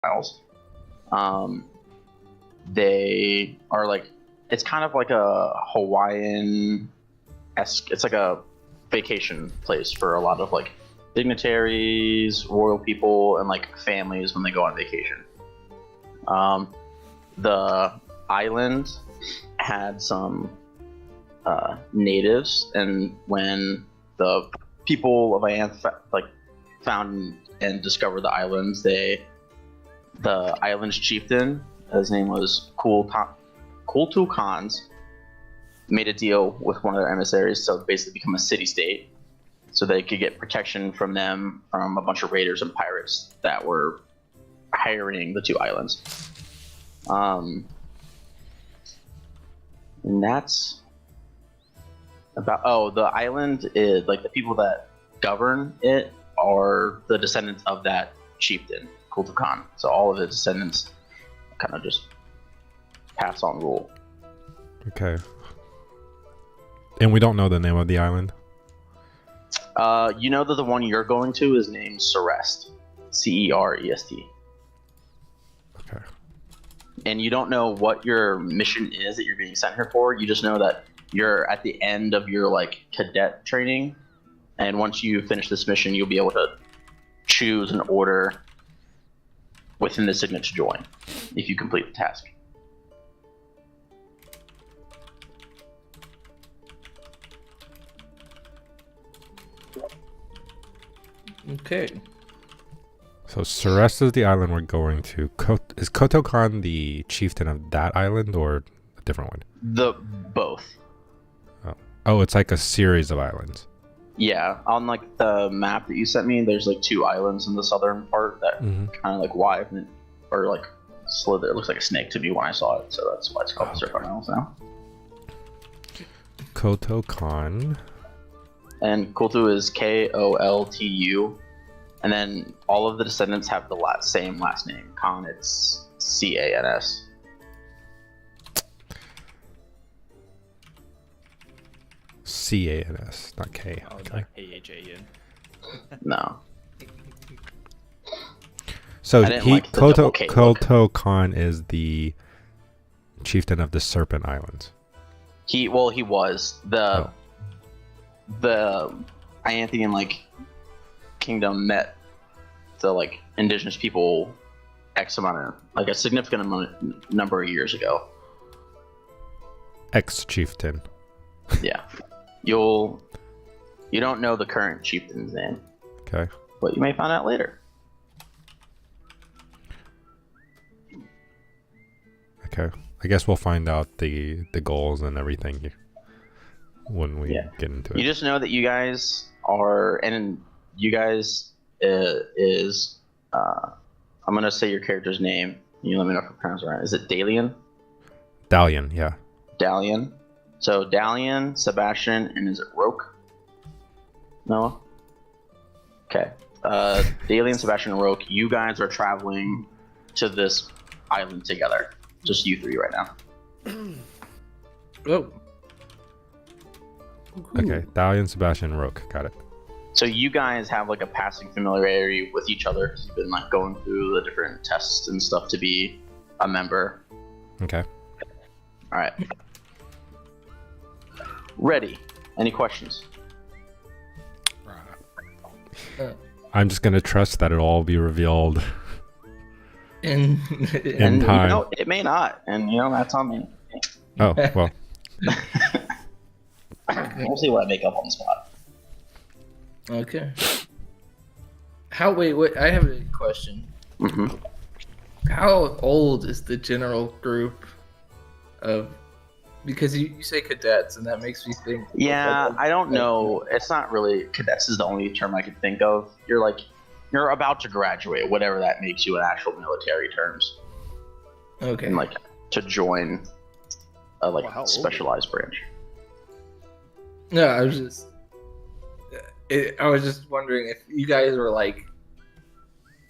miles. Um, they are like, it's kind of like a Hawaiian-esque. It's like a vacation place for a lot of like dignitaries, royal people, and like families when they go on vacation. The island had some natives, and when the people of Ianth like found and discovered the islands, the island's chieftain, his name was Kultu Khans, made a deal with one of their emissaries to basically become a city-state, so they could get protection from them from a bunch of raiders and pirates that were pirating the two islands. And that's about. Oh, the island is like the people that govern it are the descendants of that chieftain, Kultu Khan. So all of his descendants kind of just pass on rule. Okay. And we don't know the name of the island? You know that the one you're going to is named Cerest. Cerest. Okay. And you don't know what your mission is that you're being sent here for. You just know that you're at the end of your like cadet training, and once you finish this mission, you'll be able to choose an order within the signet to join if you complete the task. Okay. So Cerest is the island we're going to. Is Koto Khan the chieftain of that island or a different one? Both. Oh, it's like a series of islands. Yeah, on like the map that you sent me, there's like two islands in the southern part that kind of like widen or like slither. It looks like a snake to me when I saw it, so that's why it's called the Serpent Islands now. Koto Khan. And Kultu is Koltu, and then all of the descendants have the same last name. Khan, it's Cans. Cans, not K. Oh, Okay. like AHAN. No. So I didn't like the double K look. Koto Khan is the chieftain of the Serpent Islands. He was the Ianthian like kingdom met the like indigenous people X amount of like a significant number of years ago. Ex-chieftain. Yeah. You don't know the current chieftain's name. Okay. But you may find out later. Okay. I guess we'll find out the goals and everything when we get into it. You just know that you guys are, and you guys is I'm gonna say your character's name. You let me know if I pronounce it right. Is it Dalian? Dalian, yeah. Dalian. So Dalian, Sebastian, and is it Roke? Noah? Okay. Dalian, Sebastian, and Roke, you guys are traveling to this island together. Just you three right now. Oh. Okay, Dalian, Sebastian, Roke. Got it. So you guys have like a passing familiarity with each other. You've been like going through the different tests and stuff to be a member. Okay. All right. Ready? Any questions? I'm just gonna trust that it'll all be revealed In in time. You know, it may not, and you know that's on me. Oh well. We'll see what I make up on the spot. Okay. Wait, I have a question. Mm-hmm. How old is the general group of, because you say cadets and that makes me think. Yeah, I don't know. It's not really, cadets is the only term I could think of. You're about to graduate, whatever that makes you in actual military terms. Okay. And like to join a like How old specialized branch. No, I was just wondering if you guys were like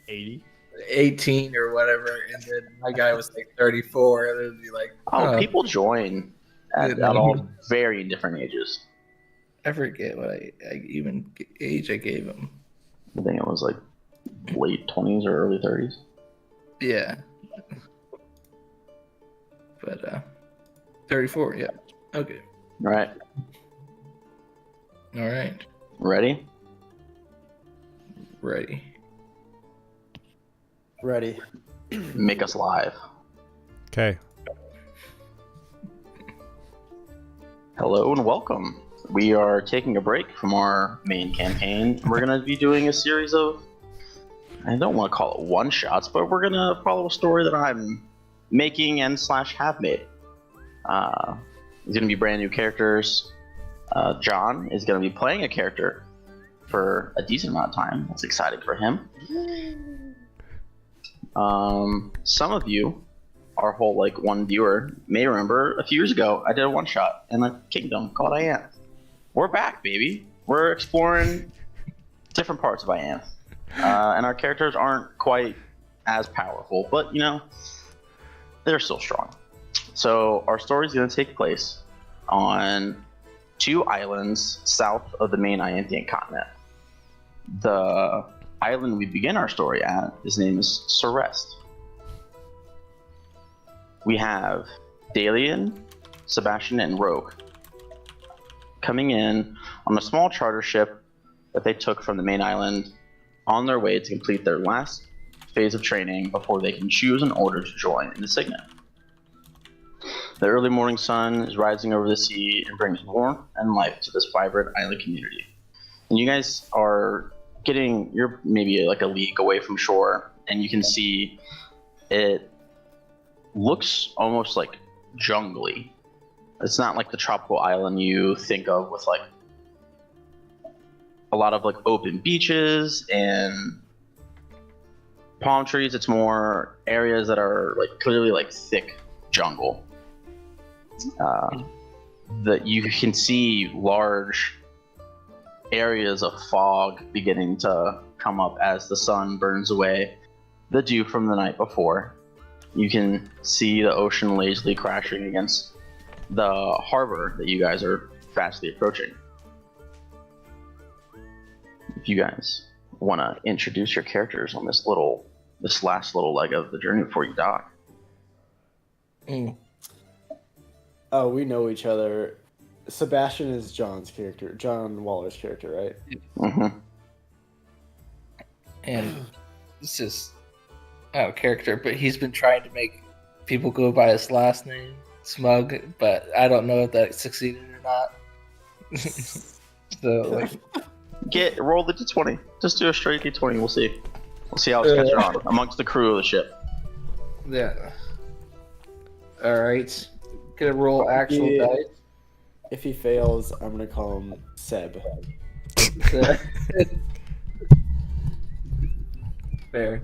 80? 18 or whatever, and then my guy was like 34, and it'd be like, Oh, people join at all very different ages. I forget what age I gave him. I think it was like late 20s or early 30s. Yeah. But 34. Yeah. Okay. All right. All right. Ready? Ready. Ready. Make us live. Okay. Hello and welcome. We are taking a break from our main campaign. We're going to be doing a series of, I don't want to call it one-shots, but we're going to follow a story that I'm making and / have made. There's going to be brand new characters. John is going to be playing a character for a decent amount of time. That's exciting for him. Some of you, our whole one viewer, may remember a few years ago I did a one-shot in a kingdom called Ianth. We're back, baby. We're exploring different parts of Ianth. And our characters aren't quite as powerful, but they're still strong. So our story is going to take place on 2 islands south of the main Ianthian continent. The island we begin our story at, his name is Serpent. We have Dalian, Sebastian, and Rogue coming in on a small charter ship that they took from the main island on their way to complete their last phase of training before they can choose an order to join in the Signet. The early morning sun is rising over the sea and brings warmth and life to this vibrant island community. And you guys are you're maybe a league away from shore, and you can see it looks almost like jungly. It's not like the tropical island you think of with a lot of open beaches and palm trees. It's more areas that are clearly thick jungle. That you can see large areas of fog beginning to come up as the sun burns away the dew from the night before. You can see the ocean lazily crashing against the harbor that you guys are fastly approaching. If you guys want to introduce your characters on this last little leg of the journey before you dock. Oh, we know each other. Sebastian is John's character, John Waller's character, right? Mm-hmm. And this is character, but he's been trying to make people go by his last name, Smug, but I don't know if that succeeded or not. So roll the d20. Just do a straight d20. We'll see. We'll see how it's catching on amongst the crew of the ship. Yeah. All right. Gonna roll actual dice. If he fails, I'm gonna call him Seb. Fair.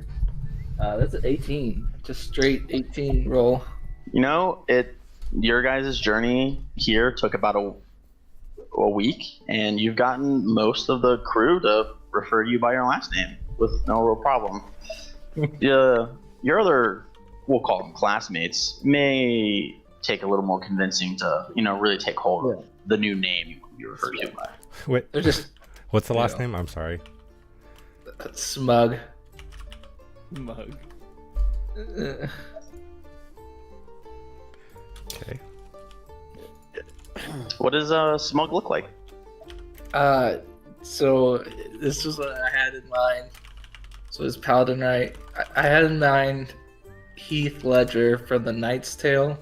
That's an 18. Just straight 18 roll. Your guys' journey here took about a week, and you've gotten most of the crew to refer you by your last name with no real problem. Your other, we'll call them classmates, may take a little more convincing to really take hold of the new name you refer to by. Wait, They're just what's the last name? I'm sorry. Smug. Mug. Okay. What does Smug look like? So this was what I had in mind. So it's Paladin, right? I had in mind Heath Ledger from The Knight's Tale.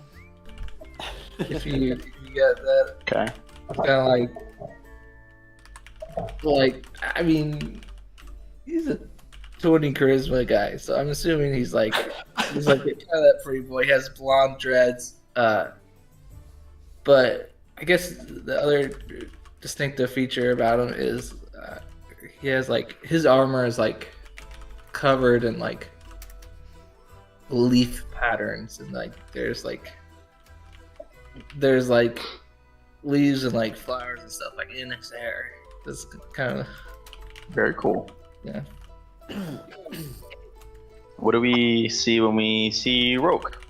If you get that, Okay. kind of I mean, he's a 20 charisma guy, so I'm assuming he's kind of that pretty boy. He has blonde dreads, but I guess the other distinctive feature about him is he has his armor is covered in leaf patterns, and there's leaves and flowers and stuff in his hair. That's kind of Very cool. yeah. What do we see when we see Roke?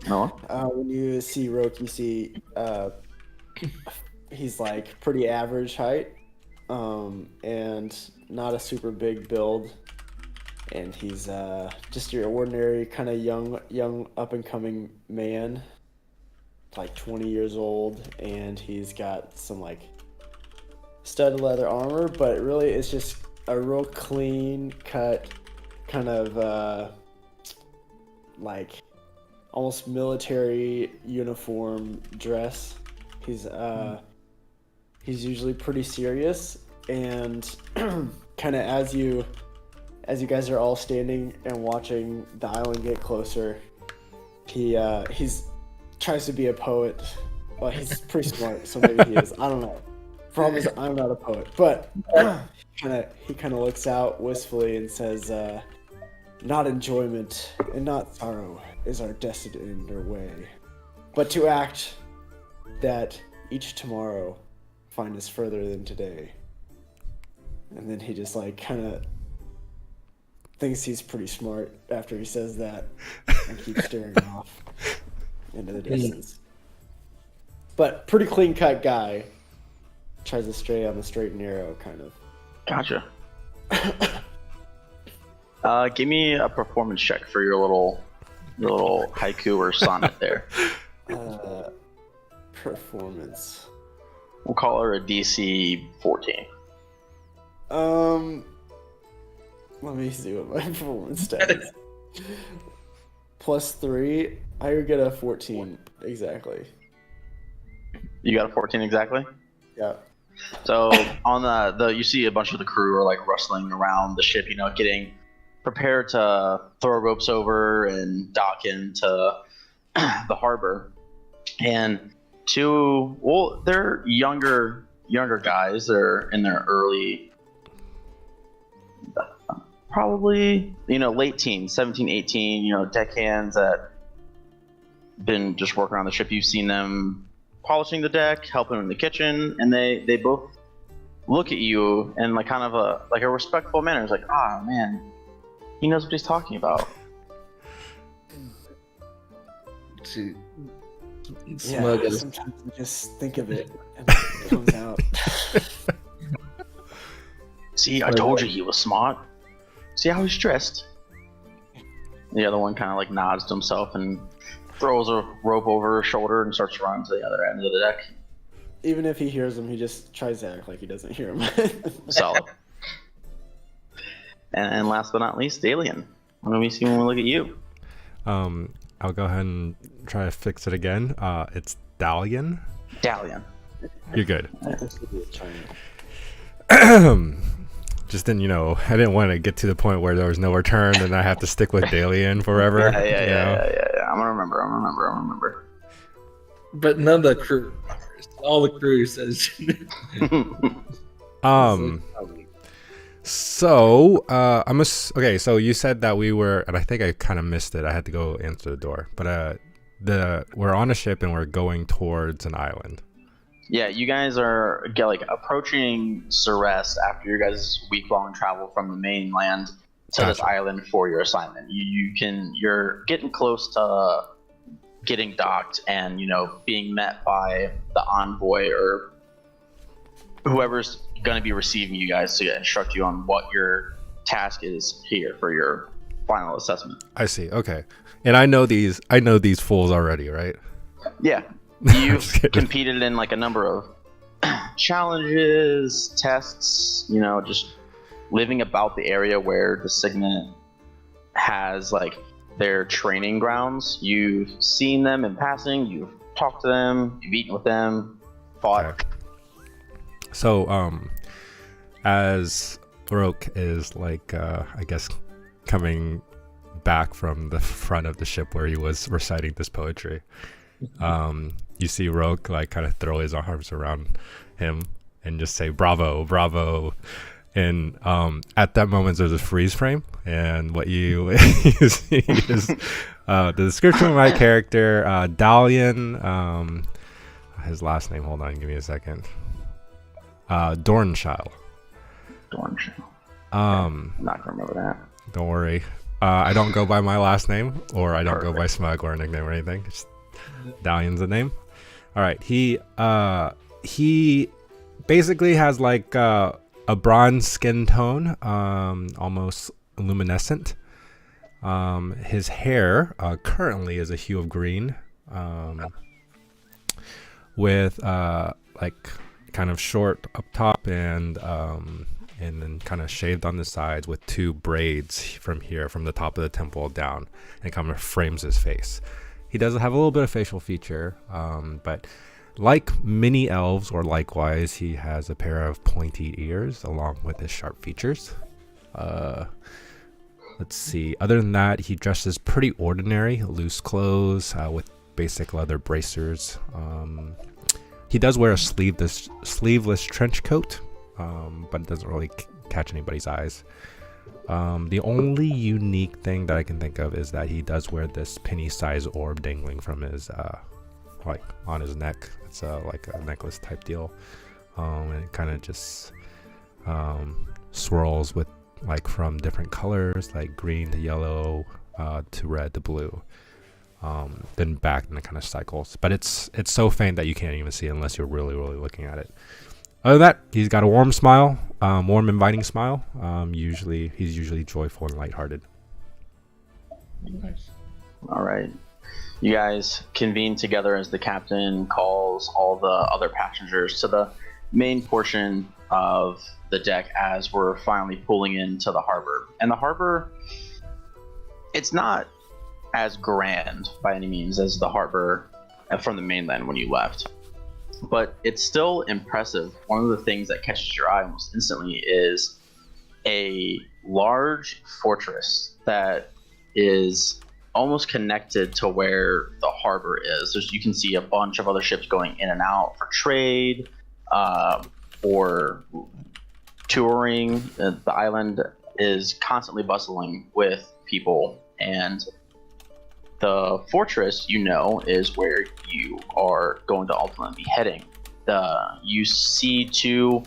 Noah? When you see Roke, you see he's pretty average height, and not a super big build. and he's just your ordinary kind of young up and coming man, like 20 years old, and he's got some like studded leather armor, but really it's just a real clean cut kind of like almost military uniform dress. He's usually pretty serious, and kind of as you guys are all standing and watching the island get closer, he's tries to be a poet. Well, he's pretty smart, so maybe he is. I don't know. Problem is, I'm not a poet, but he kind of looks out wistfully and says, "Not enjoyment and not sorrow is our destined or way, but to act that each tomorrow find us further than today." And then he just like kind of thinks he's pretty smart after he says that, and keeps staring off into the distance. But pretty clean cut guy. Tries to stray on the straight and narrow, kind of. Gotcha. Give me a performance check for your little haiku or sonnet there. Performance. We'll call her a DC 14. Let me see what my performance stat is. +3. I would get a 14 exactly. You got a 14 exactly? Yeah. So on the you see a bunch of the crew are like rustling around the ship, getting prepared to throw ropes over and dock into the harbor. And they're younger guys. They're in their early, probably, late teens, 17, 18, deckhands that been just working on the ship. You've seen them polishing the deck, helping in the kitchen, and they both look at you in like kind of a respectful manner. It's like, man, he knows what he's talking about. Yeah, sometimes you just think of it and it comes out. See, I told you he was smart. See how he's dressed? The other one kind of like nods to himself and throws a rope over her shoulder and starts running to the other end of the deck. Even if he hears him, he just tries to act like he doesn't hear him. Solid. And last but not least, Alien. What do we see when we look at you? I'll go ahead and try to fix it again. It's Dalian. Dalian. You're good. This would be a China. Just didn't, I didn't want to get to the point where there was no return and I have to stick with Dalian forever. Yeah. I'm gonna remember. But none of the crew. All the crew says. So okay. So you said that we were, and I think I kind of missed it. I had to go answer the door, but we're on a ship and we're going towards an island. Yeah, you guys are approaching Serpent after your guys' week-long travel from the mainland to this island for your assignment. You're getting close to getting docked and being met by the envoy or whoever's going to be receiving you guys to instruct you on what your task is here for your final assessment. I see. Okay, and I know these fools already, right? Yeah. You've competed in a number of challenges, tests, just living about the area where the Signet has their training grounds. You've seen them in passing, you've talked to them, you've eaten with them, fought. Okay. So, as Roke is I guess coming back from the front of the ship where he was reciting this poetry, you see Roke kind of throw his arms around him and just say bravo, bravo. And at that moment there's a freeze frame, and what you see is the description of my character, Dalian, his last name, hold on, give me a second. Dornshile. Not gonna remember that. Don't worry. I don't go by my last name, or I don't go by Smug or a nickname or anything. Just Dalian's the name. All right. He basically has a bronze skin tone, almost luminescent. His hair currently is a hue of green, with like kind of short up top and then kind of shaved on the sides with 2 braids from the top of the temple down, and kind of frames his face. He does have a little bit of facial feature, but like many elves, or likewise, he has a pair of pointy ears along with his sharp features. Let's see. Other than that, he dresses pretty ordinary, loose clothes with basic leather bracers. He does wear a sleeveless trench coat, but it doesn't really catch anybody's eyes. The only unique thing that I can think of is that he does wear this penny-sized orb dangling from his, like on his neck. It's like a necklace type deal, and it kind of just swirls with like from different colors, like green to yellow, to red to blue. Then back, and it kind of cycles. But it's so faint that you can't even see it unless you're really, really looking at it. Other than that, he's got a warm smile, warm, inviting smile. He's usually joyful and lighthearted. Nice. All right. You guys convene together as the captain calls all the other passengers to the main portion of the deck as we're finally pulling into the harbor. And the harbor, it's not as grand by any means as the harbor from the mainland when you left, but it's still impressive. One of the things that catches your eye almost instantly is a large fortress that is almost connected to where the harbor is. You can see a bunch of other ships going in and out for trade, or touring. The island is constantly bustling with people, and the fortress, is where you are going to ultimately be heading. You see 2,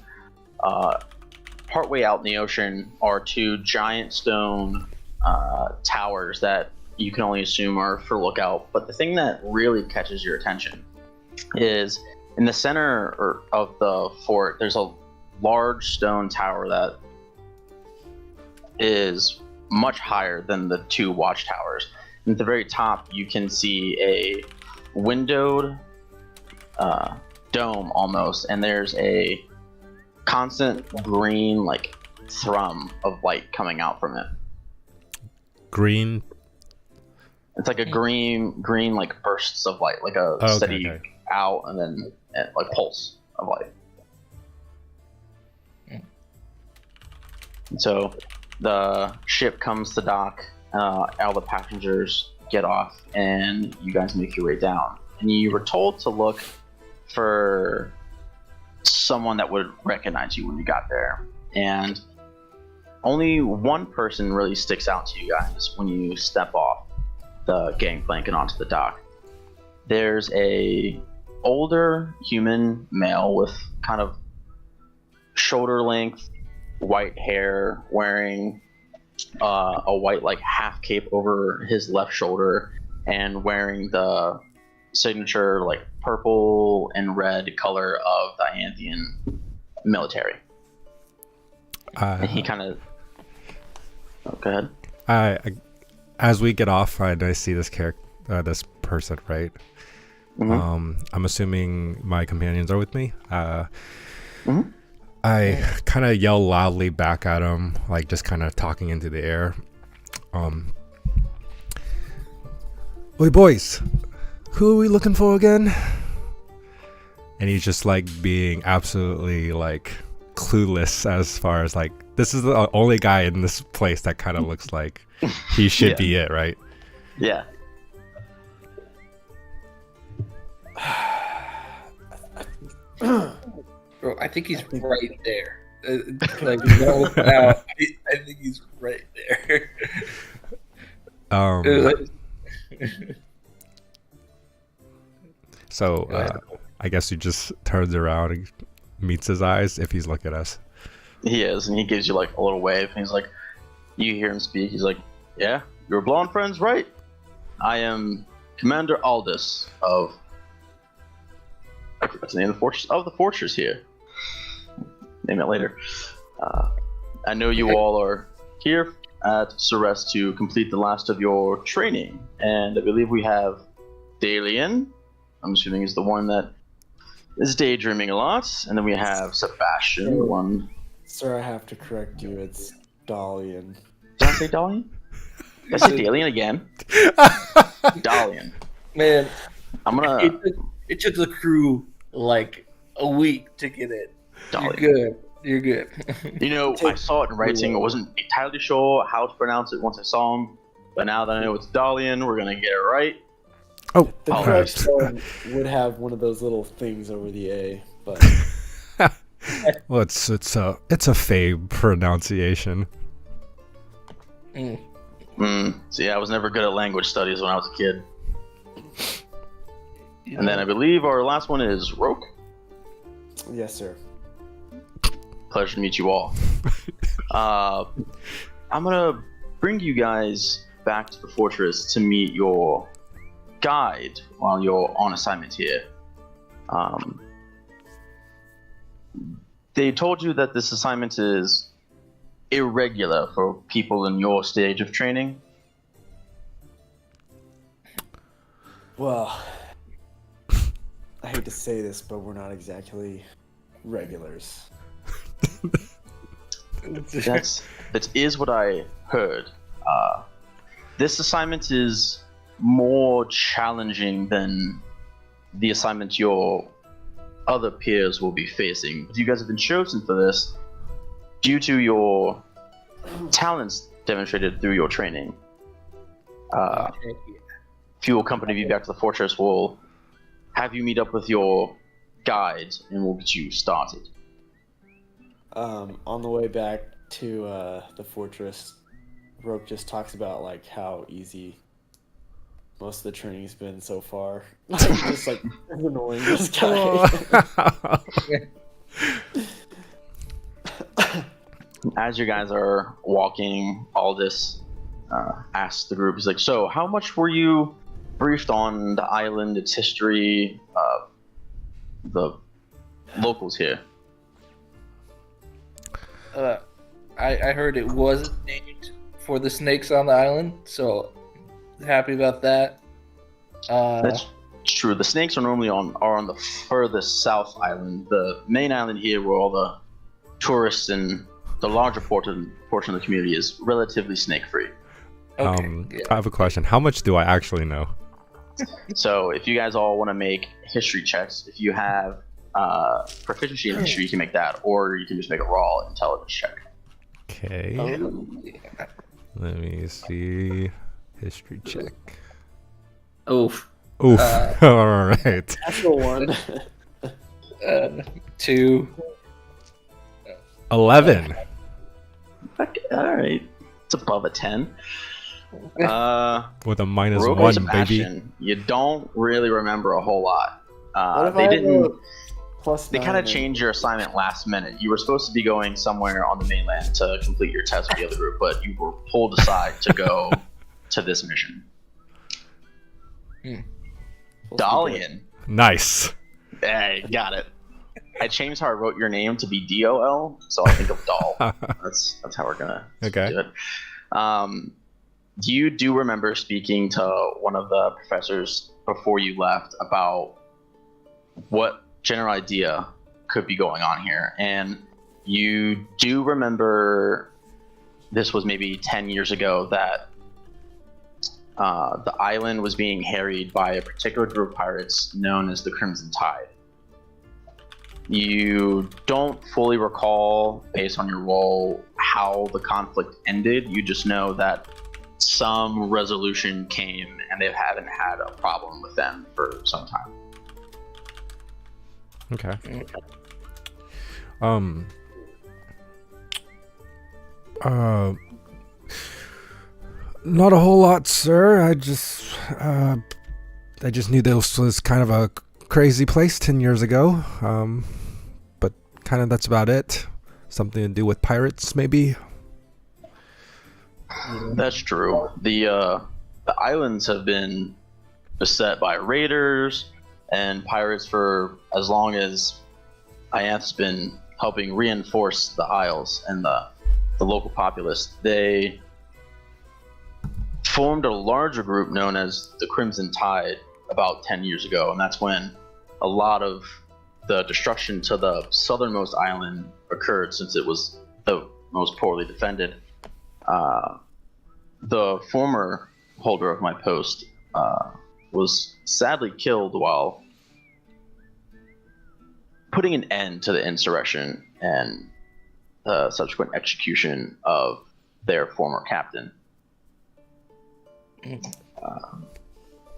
partway out in the ocean, are 2 giant stone towers that you can only assume are for lookout. But the thing that really catches your attention is in the center of the fort, there's a large stone tower that is much higher than the 2 watchtowers. And at the very top, you can see a windowed dome almost, and there's a constant green like thrum of light coming out from it. Green. It's like a green like bursts of light, like a steady out and then like pulse of light. And so the ship comes to dock, all the passengers get off, and you guys make your way down. And you were told to look for someone that would recognize you when you got there. And only one person really sticks out to you guys when you step off the gangplank and onto the dock. There's a older human male with kind of shoulder length white hair, wearing a white like half cape over his left shoulder, and wearing the signature like purple and red color of the Ianthian military. And he kind of go ahead. As we get off, I see this this person, right? Mm-hmm. I'm assuming my companions are with me. Mm-hmm. I kind of yell loudly back at him, like just kind of talking into the air. Oi, boys, who are we looking for again? And he's just like being absolutely like clueless as far as like, this is the only guy in this place that kind of looks like he should be it, right? Yeah. Bro, I think he's right there. Like, no doubt. I think he's right there. So I guess he just turns around and meets his eyes if he's looking at us. He is, and he gives you like a little wave, and he's like, you hear him speak, he's like, yeah, your blonde friend's right. I am Commander Aldous of, I forgot the name of the fortress here. Name it later. I know you all are here at Ceres to complete the last of your training. And I believe we have Dalian, I'm assuming is the one that is daydreaming a lot. And then we have Sebastian, the one... Sir, I have to correct you. It's Dalian. Did I say Dalian? Did I say Dalian again? Dalian. Man, I'm gonna... it took the crew like a week to get it. Dalian. You're good. You know, I saw it in writing. I wasn't entirely sure how to pronounce it once I saw him. But now that I know it's Dalian, we're going to get it right. Oh, The All correct right. spelling would have one of those little things over the A, but well, it's a Fey pronunciation. So yeah, I was never good at language studies when I was a kid. And then I believe our last one is Roke. yes, sir. Pleasure to meet you all. I'm gonna bring you guys back to the fortress to meet your guide while you're on assignment here. They told you that this assignment is irregular for people in your stage of training. Well, I hate to say this, but we're not exactly regulars. That is what I heard. This assignment is more challenging than the assignment your other peers will be facing. But you guys have been chosen for this due to your talents demonstrated through your training. If you will accompany me back to the fortress, we'll have you meet up with your guide and we'll get you started. On the way back to the fortress, Rope just talks about like how easy most of the training's been so far. Just like annoying this guy. As you guys are walking, Aldous asks the group, he's like, so how much were you briefed on the island, its history, the locals here? I heard it wasn't named for the snakes on the island, so happy about that. That's true. The snakes are normally on the furthest south island. The main island here, where all the tourists and the larger portion of the community is relatively snake-free. Okay, I have a question. How much do I actually know? So if you guys all want to make history checks, if you have proficiency in history, you can make that, or you can just make a raw intelligence check. Okay. yeah. Let me see. History check. Oof. Oof. All right. Natural one. 2. 11. Okay, all right, it's above a 10. With a minus Rogue 1, Sebastian, baby. you don't really remember a whole lot. What if They I didn't. have a plus They 9 kind of and- changed your assignment last minute. You were supposed to be going somewhere on the mainland to complete your test with the other group, but you were pulled aside to go to this mission. Dalian. Nice. Hey, got it. I changed how I wrote your name to be D-O-L, so I think of Doll. That's how we're gonna Okay. do it. You do remember speaking to one of the professors before you left about what general idea could be going on here, and you do remember this was maybe 10 years ago that the island was being harried by a particular group of pirates known as the Crimson Tide. You don't fully recall, based on your role, how the conflict ended. You just know that some resolution came and they haven't had a problem with them for some time. Okay. Not a whole lot, sir. I just knew this was kind of a crazy place 10 years ago. But kind of that's about it. Something to do with pirates, maybe. That's true. The islands have been beset by raiders and pirates for as long as Ianth's been helping reinforce the Isles and the local populace. They formed a larger group known as the Crimson Tide about 10 years ago, and that's when a lot of the destruction to the southernmost island occurred, since it was the most poorly defended. The former holder of my post was sadly killed while putting an end to the insurrection and the subsequent execution of their former captain.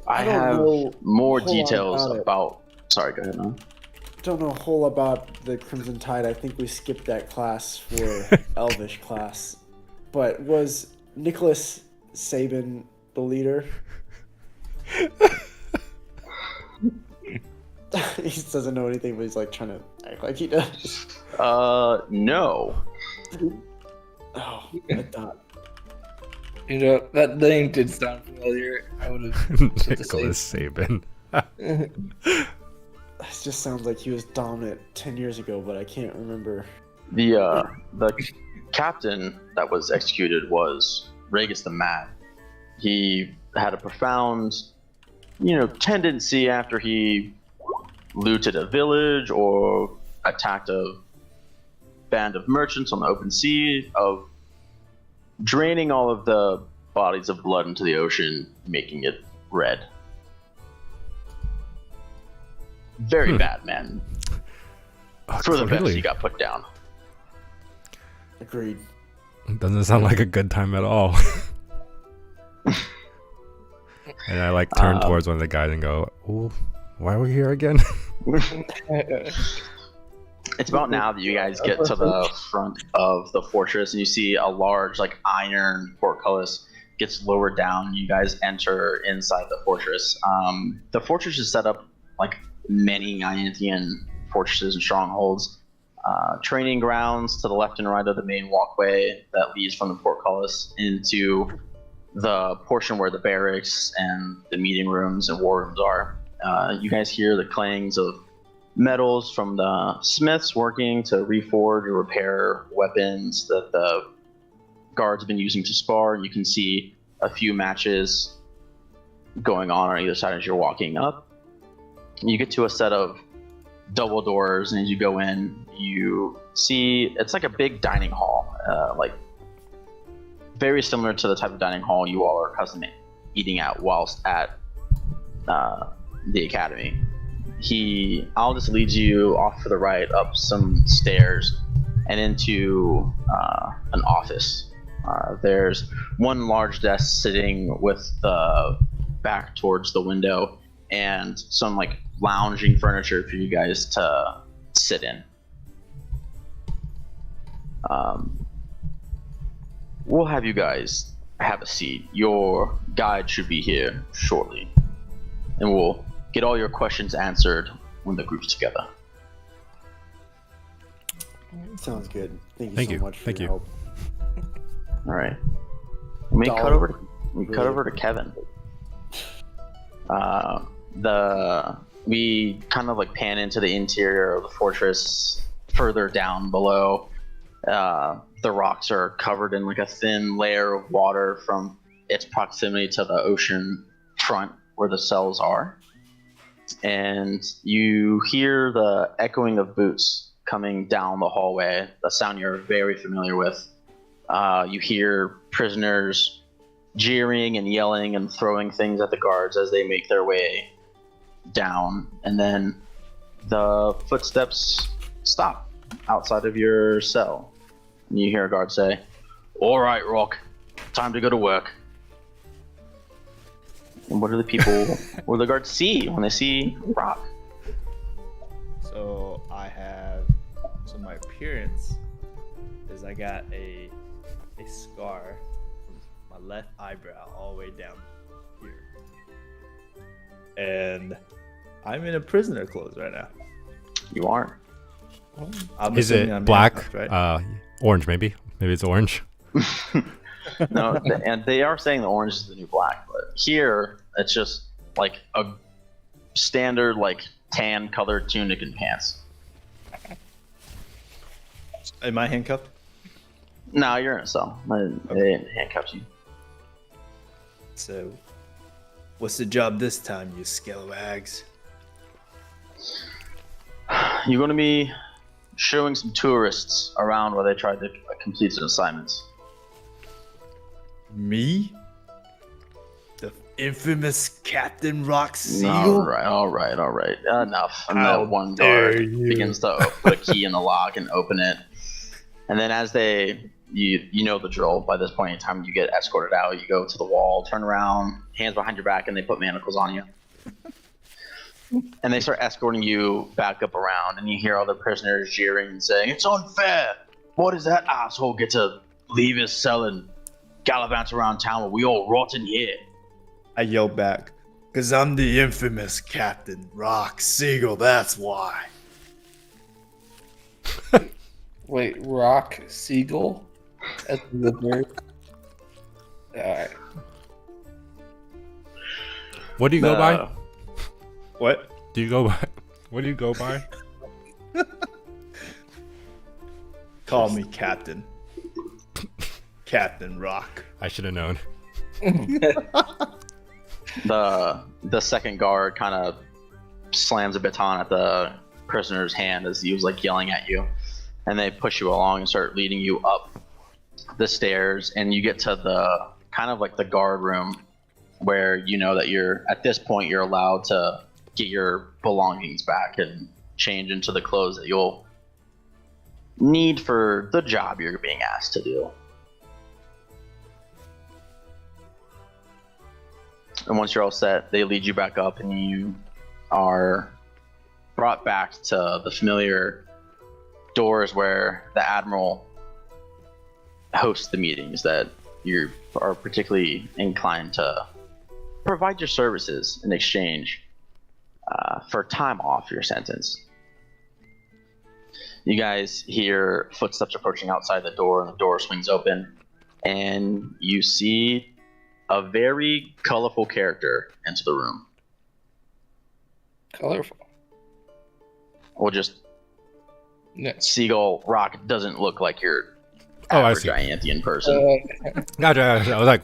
I don't have know more a whole lot details about it. about. Sorry, go ahead, man. Don't know a whole about the Crimson Tide. I think we skipped that class for Elvish class. But was Nicholas Sabin the leader? He doesn't know anything, but he's like trying to act like he does. No. Oh, I thought. You know, that name did sound familiar. I would have. Nicholas Sabin. It just sounds like he was dominant 10 years ago, but I can't remember. The captain that was executed was Regis the Mad. He had a profound, tendency after he looted a village or attacked a band of merchants on the open sea of draining all of the bodies of blood into the ocean, making it red. Very bad, man. For the best, he got put down. Agreed. Doesn't sound like a good time at all. And I turn towards one of the guys and go, "Oh, why are we here again?" It's about now that you guys get to the front of the fortress and you see a large iron portcullis gets lowered down. You guys enter inside the fortress. The fortress is set up like many Ianthian fortresses and strongholds. Training grounds to the left and right of the main walkway that leads from the portcullis into the portion where the barracks and the meeting rooms and war rooms are. You guys hear the clangs of metals from the smiths working to reforge or repair weapons that the guards have been using to spar. You can see a few matches going on either side as you're walking up. You get to a set of double doors, and as you go in, you see it's like a big dining hall, very similar to the type of dining hall you all are accustomed to eating at whilst at the academy. Aldous leads you off to the right, up some stairs, and into an office. There's one large desk sitting with the back towards the window, and some lounging furniture for you guys to sit in. We'll have you guys have a seat. Your guide should be here shortly, and we'll get all your questions answered when the group's together. Sounds good. Thank you so much for your help. All right. We cut over to Kevin. We kind of pan into the interior of the fortress further down below. The rocks are covered in a thin layer of water from its proximity to the ocean front where the cells are. And you hear the echoing of boots coming down the hallway, a sound you're very familiar with. You hear prisoners jeering and yelling and throwing things at the guards as they make their way down, and then the footsteps stop outside of your cell. And you hear a guard say, "All right, Rock, time to go to work." And what do the guards see when they see Rock? So my appearance is I got a scar from my left eyebrow all the way down here. And I'm in a prisoner clothes right now. You are. Is it black? Right? Orange, maybe. Maybe it's orange. No, and they are saying the orange is the new black, but here it's just a standard tan colored tunic and pants. Am I handcuffed? No, you're in a cell. They didn't handcuff you. So, what's the job this time, you scalawags? You're going to be showing some tourists around where they tried to complete some assignments. Me? The infamous Captain Rock Seagull? All right. Enough. And How that one dare guard you. begins to put a key in the lock and open it. And then as you know the drill, by this point in time, you get escorted out. You go to the wall, turn around, hands behind your back, and they put manacles on you. And they start escorting you back up around, and you hear other prisoners jeering and saying, "It's unfair! What does that asshole get to leave his cell and gallivant around town while we all rot in here?" I yell back, "'Cause I'm the infamous Captain Rock Seagull, that's why." Wait, Rock Seagull? That's the bird. Alright. What do you go by? What? Do you go by? What do you go by? Call me Captain. Captain Rock. I should have known. The second guard kind of slams a baton at the prisoner's hand as he was like yelling at you, and they push you along and start leading you up the stairs, and you get to the kind of like the guard room where you know that you're at this point you're allowed to get your belongings back and change into the clothes that you'll need for the job you're being asked to do. And once you're all set, they lead you back up and you are brought back to the familiar doors where the Admiral hosts the meetings that you are particularly inclined to provide your services in exchange for time off your sentence. You guys hear footsteps approaching outside the door, and the door swings open, and you see a very colorful character enter the room. Colorful. Well, just No. Seagull Rock doesn't look like your Oh, I average see. Gianthian person. Gotcha. I was like,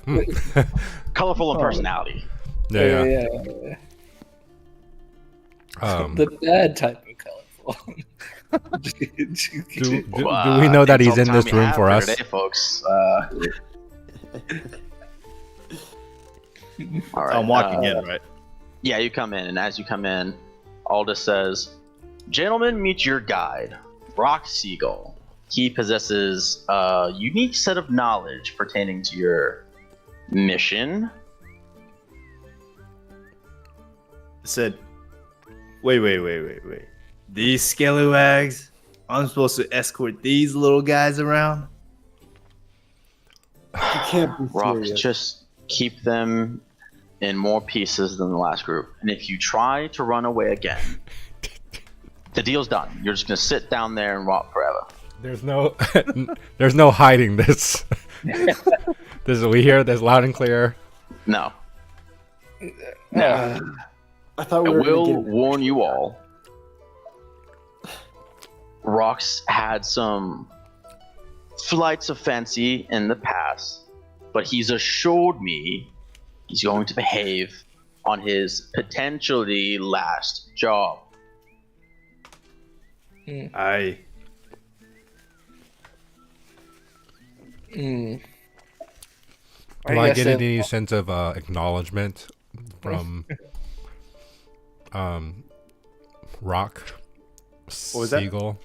Colorful in personality. yeah. Yeah. Do The bad type of colorful. we know that he's in this room for us? Today, folks. All right. I'm walking in, right? Yeah, you come in, and as you come in, Aldous says, "Gentlemen, meet your guide, Rock Seagull. He possesses a unique set of knowledge pertaining to your mission." I said, wait. These scalawags? I'm supposed to escort these little guys around? You can't be Rock, serious. just keep them in more pieces than the last group. And if you try to run away again, the deal's done. You're just going to sit down there and rot forever. There's no hiding this. We hear this loud and clear. No. I thought I we were will gonna get warn you all. Rock's had some flights of fancy in the past, but he's assured me he's going to behave on his potentially last job. I Do I get any sense of acknowledgement from Rock was that? Seagull?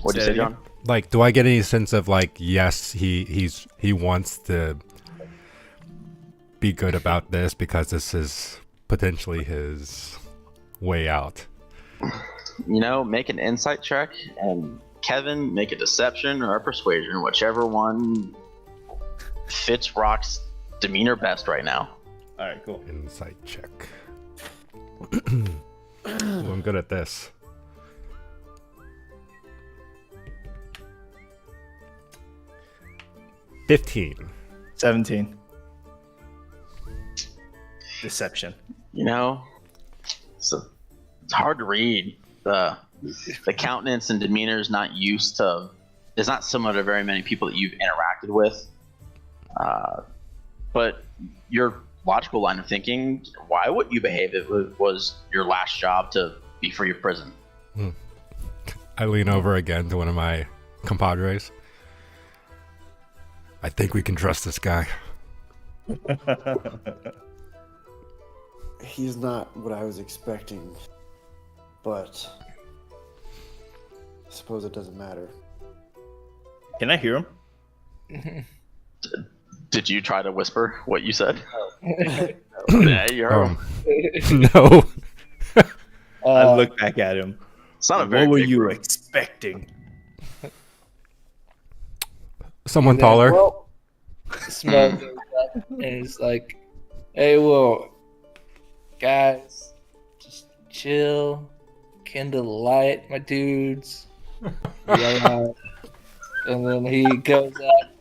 What'd you Say say, John? Like, do I get any sense of like, yes, he wants to be good about this because this is potentially his way out? You know, make an insight check, and Kevin, make a deception or a persuasion, whichever one fits Rock's demeanor best right now. All right, cool. Insight check. Ooh, I'm good at this. $15. 17. Deception. You know, it's hard to read. The countenance and demeanor is not used to. It's not similar to very many people that you've interacted with. But your logical line of thinking, why would you behave if it was your last job to be free of prison? I lean over again to one of my compadres. I think we can trust this guy. He's not what I was expecting, but I suppose it doesn't matter. Can I hear him? Did you try to whisper what you said? Yeah, you heard him. No. I look back at him. It's not a very What were big you room. expecting? Someone taller. Well, Smug goes up and he's like, "Hey, well, guys, just chill, kindle the light, my dudes." Yeah. And then he goes up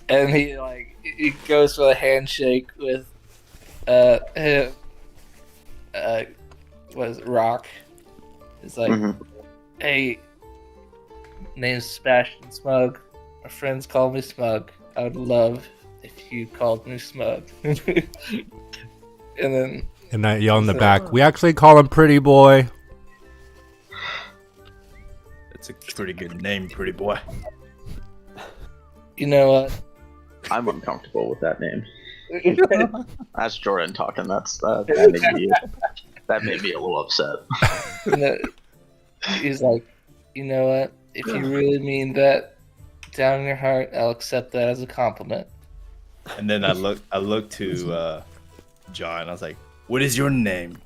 and he goes for a handshake with him, what is it, Rock. It's like, "Hey, name's Sebastian Smug. My friends call me Smug. I would love if you called me Smug." And then And I yell in the back, we actually call him Pretty Boy. That's a pretty good name, pretty boy. you know what? I'm uncomfortable with that name. That's Jordan talking. That made me a little upset. He's like, "You know what? If you really mean that down in your heart, I'll accept that as a compliment." And then I look to John. I was like, "What is your name?"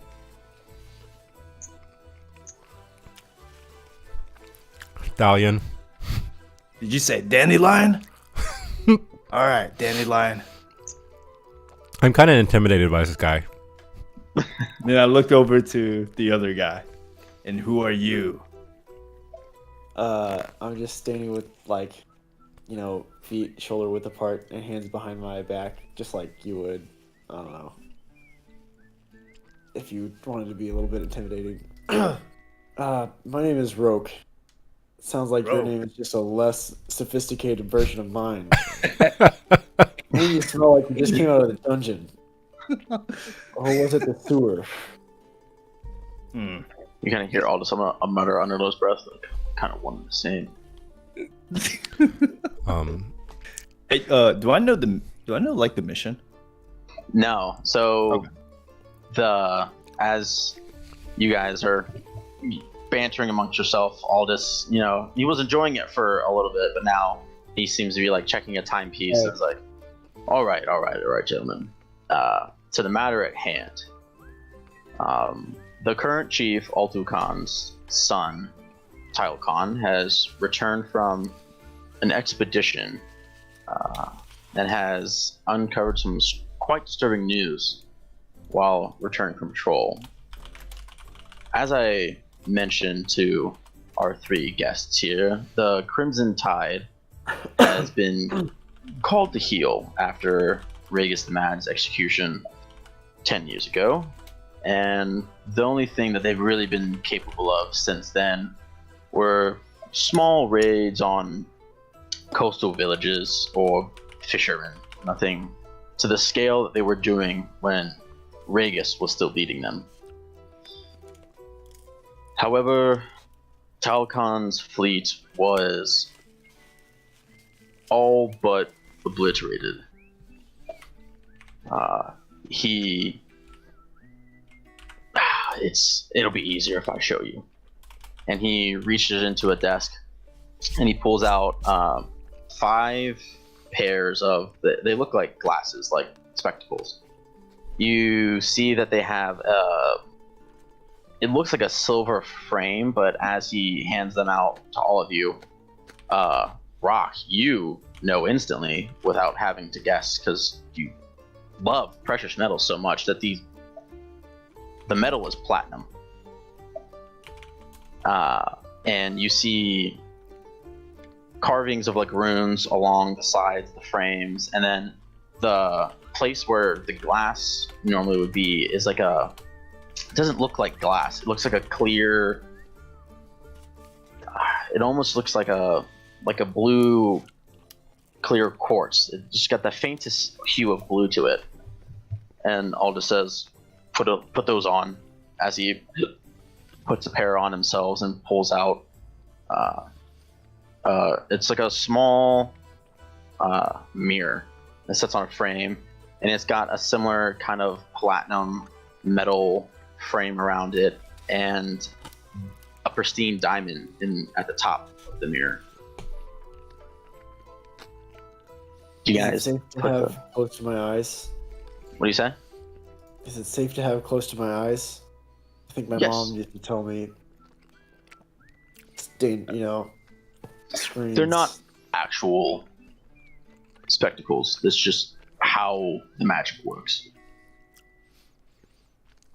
Stallion. Did you say Dandelion? All right, Dandelion. I'm kind of intimidated by this guy. Then I looked over to the other guy. And who are you? I'm just standing with, like, you know, feet shoulder width apart and hands behind my back, just like you would, I don't know, if you wanted to be a little bit intimidating. My name is Roke. Sounds like your Roke. name is just a less sophisticated version of mine. Maybe you smell like you just came out of the dungeon. Or was it the sewer? Hmm. You kind of hear all this a mutter under those breaths, like, kind of one and the same. Hey, do I know like the mission? No, so as you guys are bantering amongst yourself, all this, you know, he was enjoying it for a little bit, but now he seems to be like checking a timepiece. And it's like, all right, gentlemen. To the matter at hand. The current chief, Altu Khan's son, Tile Khan, has returned from an expedition and has uncovered some quite disturbing news while returning from patrol. As I mentioned to our three guests here, the Crimson Tide has been called to heel after Regis the Mad's execution 10 years ago, and the only thing that they've really been capable of since then were small raids on coastal villages or fishermen. Nothing to the scale that they were doing when Regis was still leading them. However, Talcon's fleet was all but obliterated. It'll be easier if I show you. And he reaches into a desk and he pulls out 5 pairs of, they look like glasses, like spectacles. You see that they have it looks like a silver frame, but as he hands them out to all of you, Rock, you know instantly without having to guess, because you love precious metals so much that the metal is platinum. And you see carvings of like runes along the sides of the frames, and then the place where the glass normally would be is like it doesn't look like glass. It looks like a clear, it almost looks like a blue clear quartz. It just got the faintest hue of blue to it. And Aldous says, put those on, as he puts a pair on himself and pulls out. It's like a small mirror that sits on a frame, and it's got a similar kind of platinum metal frame around it, and a pristine diamond at the top of the mirror. Do you guys Is it safe to have close to my eyes? What do you say? Is it safe to have close to my eyes? I think my Yes. mom used to tell me, screens. They're not actual spectacles. It's just how the magic works.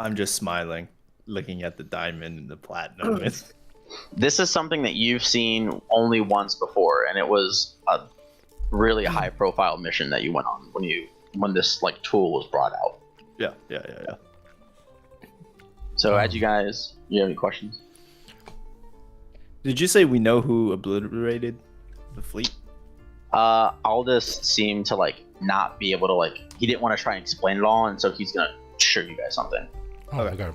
I'm just smiling, looking at the diamond and the platinum. This is something that you've seen only once before, and it was a really high-profile mission that you went on when this like tool was brought out. Yeah. So, as you guys, you have any questions? Did you say we know who obliterated the fleet? Aldous seemed to like not be able to he didn't want to try and explain it all, and so he's gonna show you guys something. Oh, okay.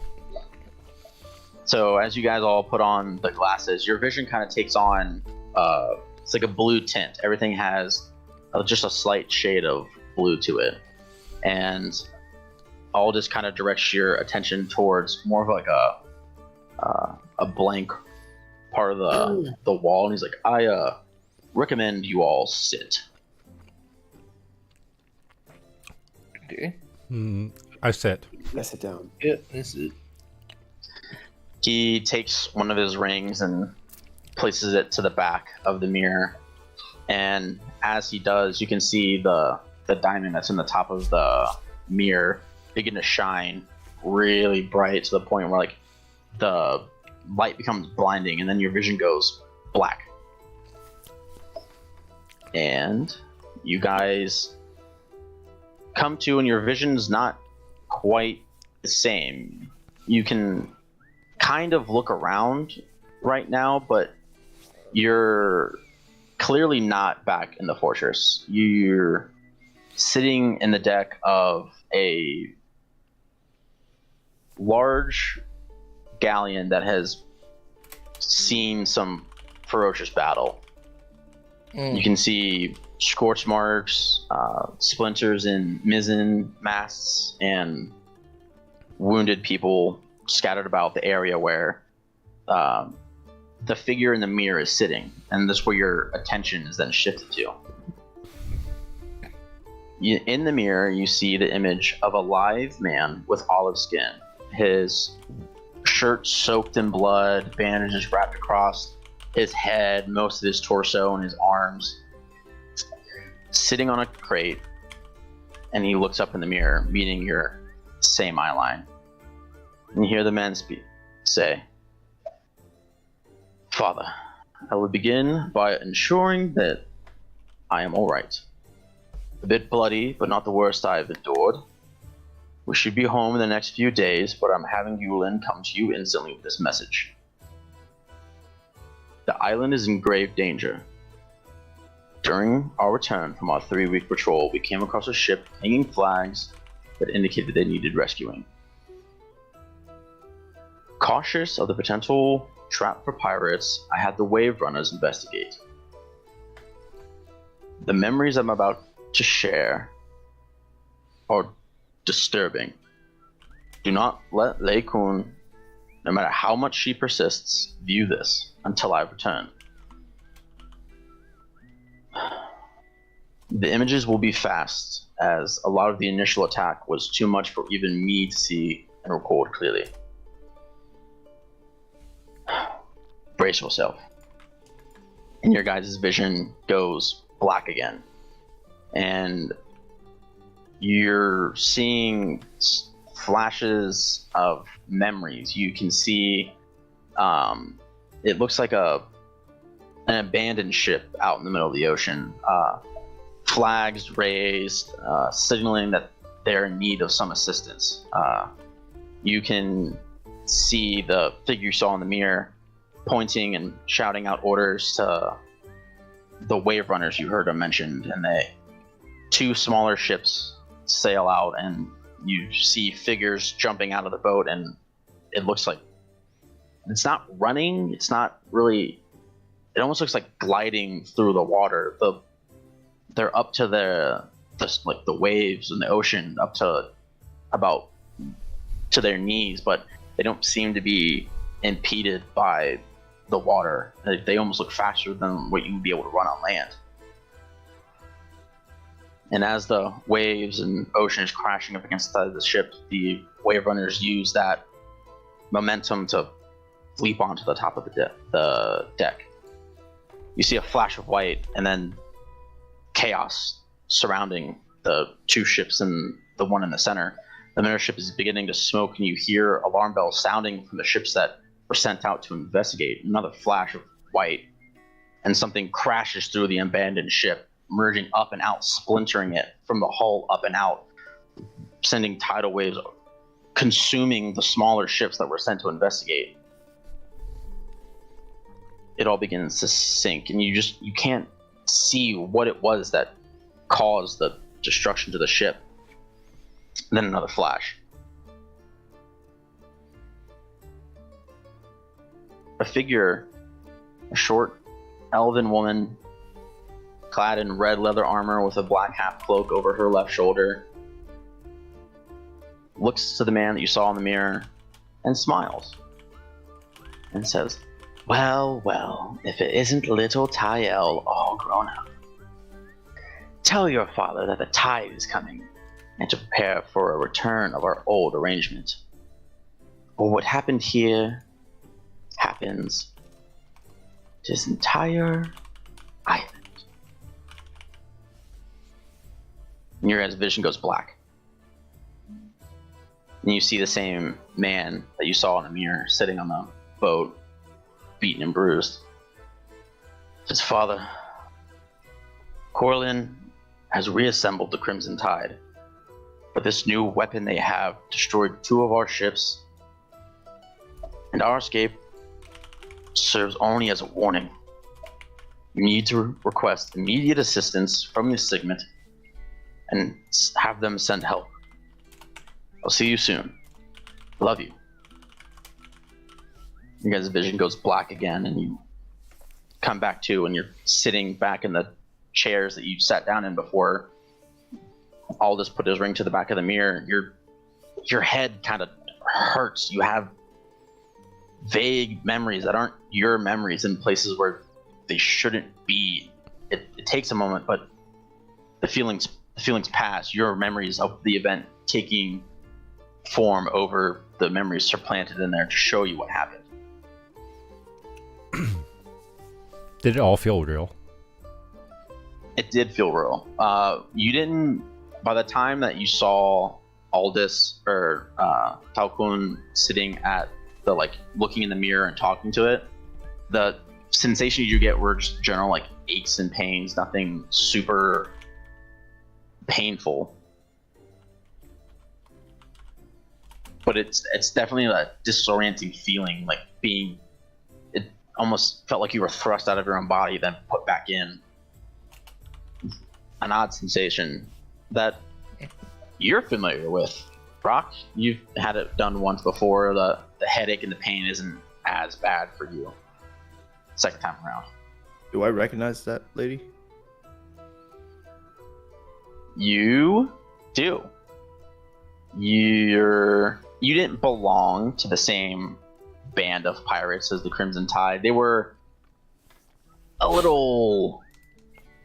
So as you guys all put on the glasses, your vision kind of takes on it's like a blue tint. Everything has just a slight shade of blue to it, and Aldous kind of directs your attention towards more of like a blank part of the wall, and he's like, I recommend you all sit. Okay. I sit. I sit down. Yeah, this is. He takes one of his rings and places it to the back of the mirror, and as he does, you can see the diamond that's in the top of the mirror begin to shine really bright to the point where like the light becomes blinding, and then your vision goes black. And you guys come to, and your vision's not quite the same. You can kind of look around right now, but you're clearly not back in the fortress. You're sitting in the deck of a large galleon that has seen some ferocious battle. You can see scorch marks, splinters in mizzen masts, and wounded people scattered about the area where the figure in the mirror is sitting, and that's where your attention is then shifted to. In the mirror, you see the image of a live man with olive skin. His shirt soaked in blood, bandages wrapped across his head, most of his torso and his arms, sitting on a crate, and he looks up in the mirror, meeting your same eye line. And you hear the man say, Father, I will begin by ensuring that I am alright. A bit bloody, but not the worst I have endured. We should be home in the next few days, but I'm having Yulin come to you instantly with this message. The island is in grave danger. During our return from our 3-week patrol, we came across a ship hanging flags that indicated they needed rescuing. Cautious of the potential trap for pirates, I had the wave runners investigate. The memories I'm about to share are disturbing. Do not let Lei Kun, no matter how much she persists, view this until I return. The images will be fast, as a lot of the initial attack was too much for even me to see and record clearly. Brace yourself. And your guys' vision goes black again. And you're seeing flashes of memories. You can see it looks like an abandoned ship out in the middle of the ocean. Flags raised, signaling that they're in need of some assistance. You can see the figure you saw in the mirror pointing and shouting out orders to the wave runners you heard him mentioned, and two smaller ships sail out, and you see figures jumping out of the boat, and it looks like it's not running. It's not really. It almost looks like gliding through the water. They're up to the waves in the ocean, up to about to their knees, but they don't seem to be impeded by the water. They almost look faster than what you would be able to run on land. And as the waves and ocean is crashing up against the side of the ship, the wave runners use that momentum to leap onto the top of the deck. You see a flash of white, and then chaos surrounding the two ships and the one in the center. The mirror ship is beginning to smoke, and you hear alarm bells sounding from the ships that were sent out to investigate. Another flash of white, and something crashes through the abandoned ship, merging up and out, splintering it from the hull up and out, sending tidal waves, consuming the smaller ships that were sent to investigate. It all begins to sink, and you can't see what it was that caused the destruction to the ship. And then another flash. A figure, a short elven woman, clad in red leather armor with a black half cloak over her left shoulder, looks to the man that you saw in the mirror and smiles and says, "Well, well, if it isn't little Tyel all grown up. Tell your father that the tide is coming, and to prepare for a return of our old arrangement. For what happened here happens to this entire island." And your guys' vision goes black. And you see the same man that you saw in the mirror sitting on the boat, beaten and bruised. His father, Corlin, has reassembled the Crimson Tide, but this new weapon they have destroyed two of our ships, and our escape serves only as a warning. You need to request immediate assistance from the Signet and have them send help. I'll see you soon. Love you. You guys' vision goes black again, and you come back to, and you're sitting back in the chairs that you sat down in before Aldous put his ring to the back of the mirror. Your head kind of hurts. You have vague memories that aren't your memories in places where they shouldn't be. It takes a moment, but the feelings pass. Your memories of the event taking form over the memories supplanted in there to show you what happened. Did it all feel real? It did feel real. You didn't. By the time that you saw Aldous or Talcun sitting at the looking in the mirror and talking to it, the sensations you get were just general aches and pains, nothing super painful. But it's definitely a disorienting feeling, it almost felt like you were thrust out of your own body, then put back in. An odd sensation that you're familiar with. Brock, you've had it done once before. The headache and the pain isn't as bad for you second time around. Do I recognize that lady? You do. You didn't belong to the same band of pirates as the Crimson Tide. They were a little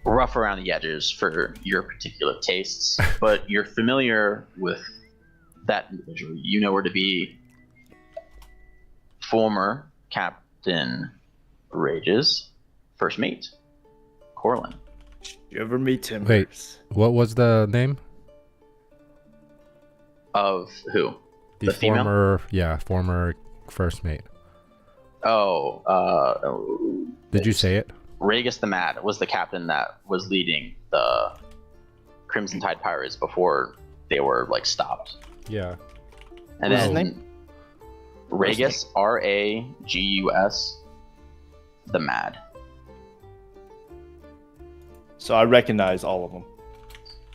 rough around the edges for your particular tastes, but you're familiar with that individual. You know her to be former Captain Rage's first mate, Corlin. Did you ever meet him? Wait, what was the name? Of who? The female? former first mate. Oh, Did you say it? Ragus the Mad was the captain that was leading the Crimson Tide Pirates before they were stopped. Yeah. And What's his then name? Ragus, Ragus, the Mad. So I recognize all of them.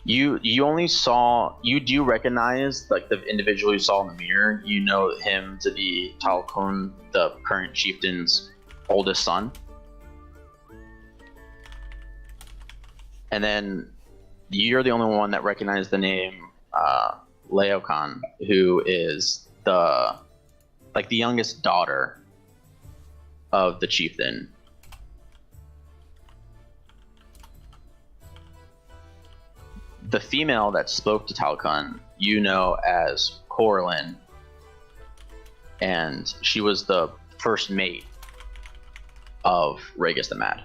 You do recognize like the individual you saw in the mirror. You know him to be Talcon, the current chieftain's oldest son. And then you're the only one that recognized the name Laocoon, who is the youngest daughter of the chieftain. The female that spoke to Talcon, you know as Coraline, and she was the first mate of Regis the Mad.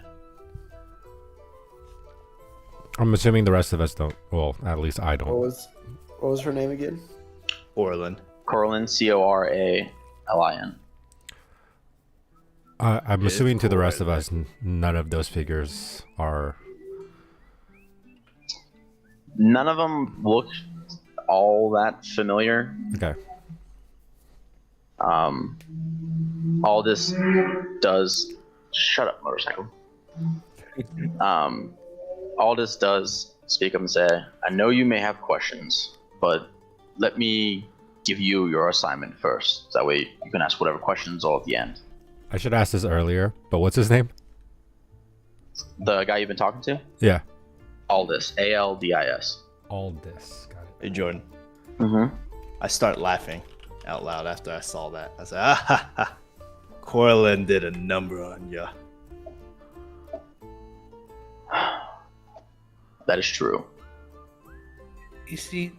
I'm assuming the rest of us don't. Well, at least I don't. What was her name again? Orlin. Coraline, Coralin. I'm It's assuming to the rest of Coraline. us, none of those figures are. None of them look all that familiar. Okay. All this does. Shut up, motorcycle. All this does speak up and say, I know you may have questions, but let me give you your assignment first. That way you can ask whatever questions all at the end. I should ask this earlier, but what's his name? The guy you've been talking to? Yeah. Aldis. Aldis. Aldis. Got it. Hey, Jordan. Mm-hmm. I start laughing out loud after I saw that. I said, ah ha ha. Corlin did a number on ya. That is true. You see,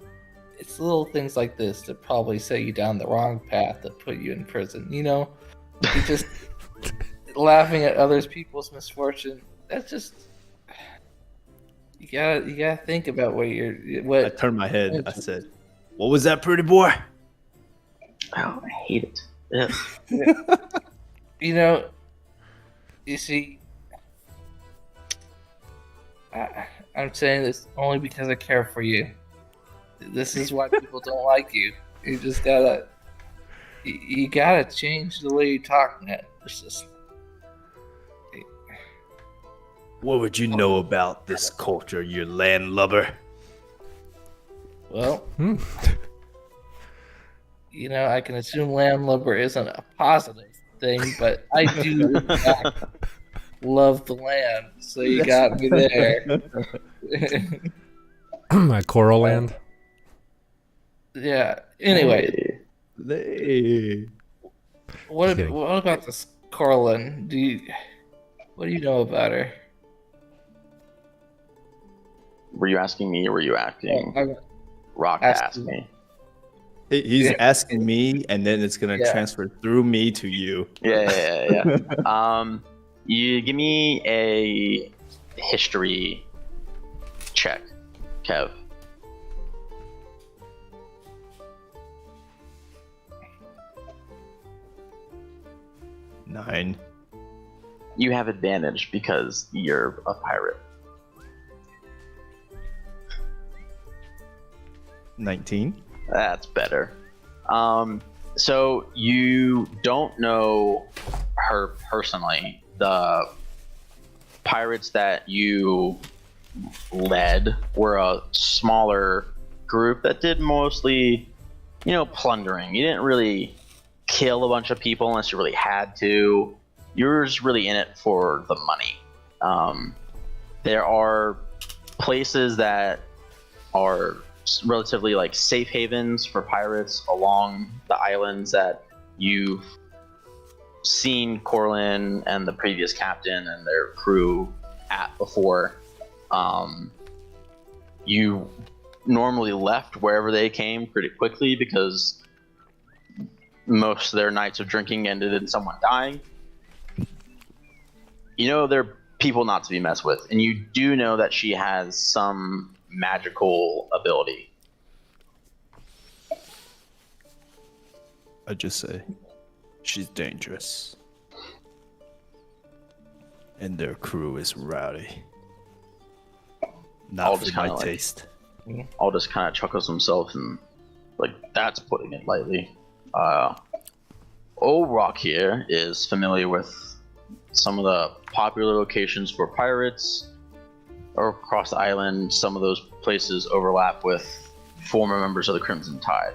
it's little things like this that probably set you down the wrong path that put you in prison. You know, you just laughing at others people's misfortune. That's just you gotta think about what I turned my head. I said, what was that, pretty boy? Oh, I hate it. Yeah. You know. You see, I'm saying this only because I care for you. This is why people don't like you. You just gotta, you gotta change the way you talk, man. It's just, What would you know about this culture, you landlubber? well, you know, I can assume landlubber isn't a positive thing, but I do in fact, love the land, so you got me there. Coral Land. Yeah. Anyway, Hey. what kidding. about this Corlin? What do you know about her? Were you asking me or were you asking I'm Rock to asking- ask me? He's Yeah. asking me, and then it's gonna Yeah. transfer through me to you. Yeah. You give me a history check, Kev. Nine. You have advantage because you're a pirate. 19. That's better. So you don't know her personally. The pirates that you led were a smaller group that did mostly, plundering. You didn't really kill a bunch of people unless you really had to. You're just really in it for the money. There are places that are relatively like safe havens for pirates along the islands that you've seen Corlin and the previous captain and their crew at before. You normally left wherever they came pretty quickly because most of their nights of drinking ended in someone dying. They're people not to be messed with, and you do know that she has some magical ability. I just say, she's dangerous. And their crew is rowdy. I'll Not just for my kinda like- taste. Aldous kind of chuckles himself and that's putting it lightly. Old Rock here is familiar with some of the popular locations for pirates. or across the island, some of those places overlap with former members of the Crimson Tide.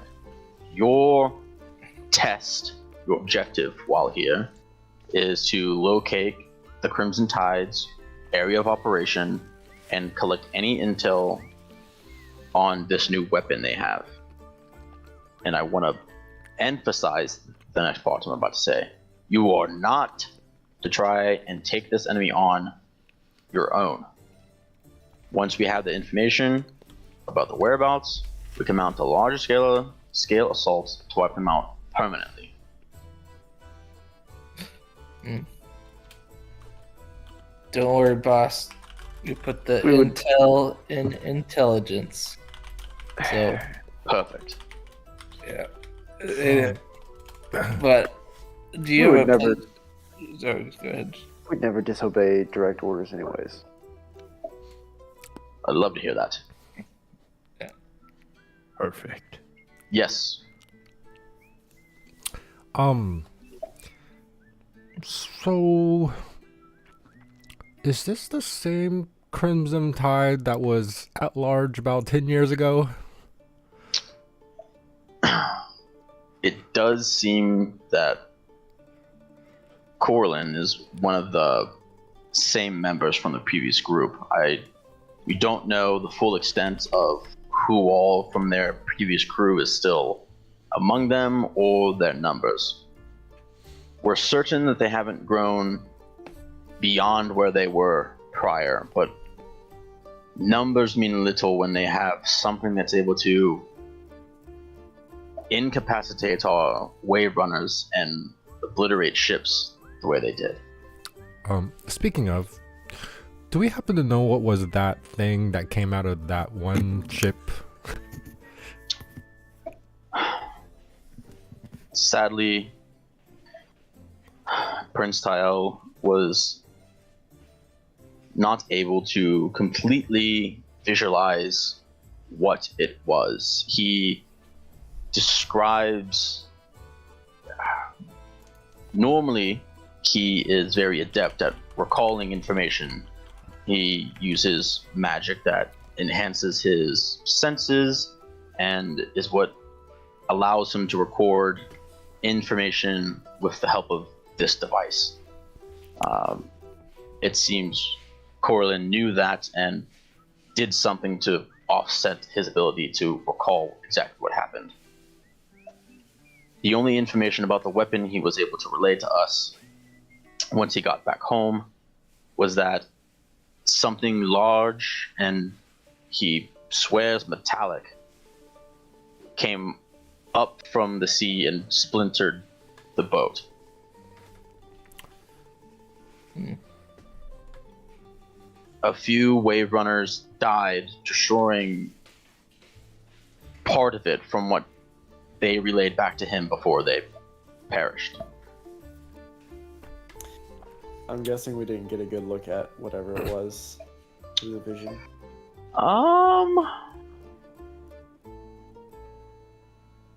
Your test, your objective while here, is to locate the Crimson Tide's area of operation and collect any intel on this new weapon they have. And I want to emphasize the next part I'm about to say. You are not to try and take this enemy on your own. Once we have the information about the whereabouts, we can mount a larger scale assault to wipe them out permanently. Don't worry, boss. You put the intel in intelligence. So Perfect. yeah. But do you We have would a never- plan? Sorry, go ahead. We'd never disobey direct orders, anyways. I'd love to hear that. Perfect. Yes. So is this the same Crimson Tide that was at large about 10 years ago? It does seem that Corlin is one of the same members from the previous group. We don't know the full extent of who all from their previous crew is still among them or their numbers. We're certain that they haven't grown beyond where they were prior, but numbers mean little when they have something that's able to incapacitate our wave runners and obliterate ships the way they did. Speaking of, do we happen to know what was that thing that came out of that one ship? Sadly, Prince Tael was not able to completely visualize what it was. He describes... Normally, he is very adept at recalling information. He uses magic that enhances his senses and is what allows him to record information with the help of this device. It seems Corlin knew that and did something to offset his ability to recall exactly what happened. The only information about the weapon he was able to relay to us once he got back home was that something large and he swears metallic came up from the sea and splintered the boat. A few wave runners died, destroying part of it from what they relayed back to him before they perished. I'm guessing we didn't get a good look at whatever it was through the vision.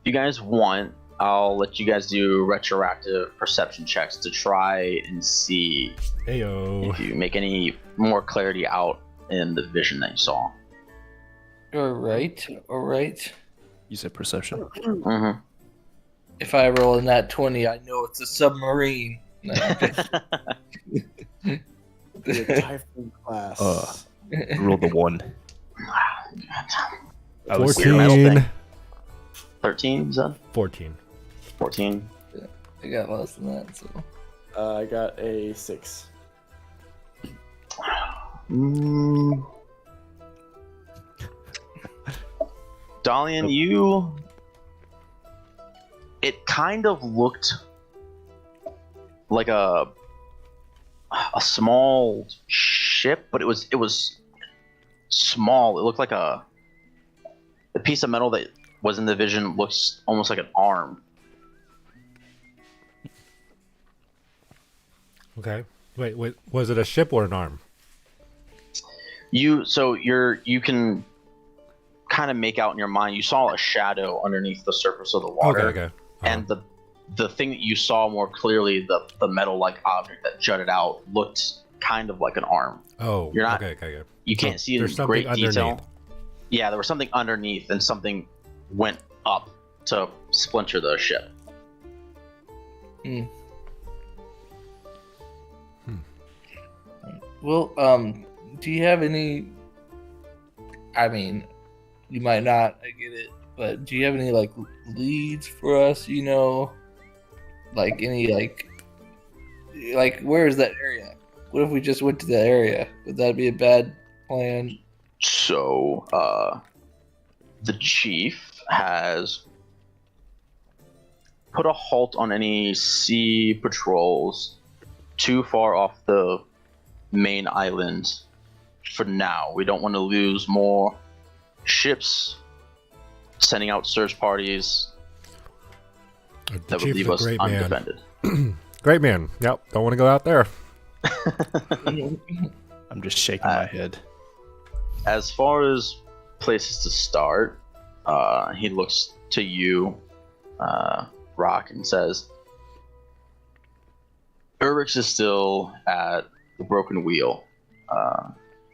If you guys want, I'll let you guys do retroactive perception checks to try and see Heyo. if you make any more clarity out in the vision that you saw. All right. You said perception. Mm-hmm. If I roll in that 20, I know it's a submarine. No, The Typhoon class. Roll the 1. I was 14. 13, is that? 14. 14. I got less than that, so. I got a 6. Dalian, it kind of looked like a small ship, but it was small. It looked like the piece of metal that was in the vision looks almost like an arm. Okay. Wait, was it a ship or an arm? You can kind of make out in your mind. You saw a shadow underneath the surface of the water, Okay. and the thing that you saw more clearly, the metal-like object that jutted out, looked kind of like an arm. Oh, You're not- okay. You can't see in there's something great detail. underneath. Yeah, there was something underneath, and something went up to splinter the ship. Well, do you have any? I mean, you might not. I get it, but do you have any like leads for us? You know, like any like where is that area? What if we just went to that area? Would that be a bad plan? So, the chief has put a halt on any sea patrols too far off the main island for now. We don't want to lose more ships sending out search parties The that would chief's leave a us great man. undefended. Great man. Yep. Don't want to go out there. I'm just shaking my head. As far as places to start, he looks to you, Rock, and says, Urix is still at the Broken Wheel.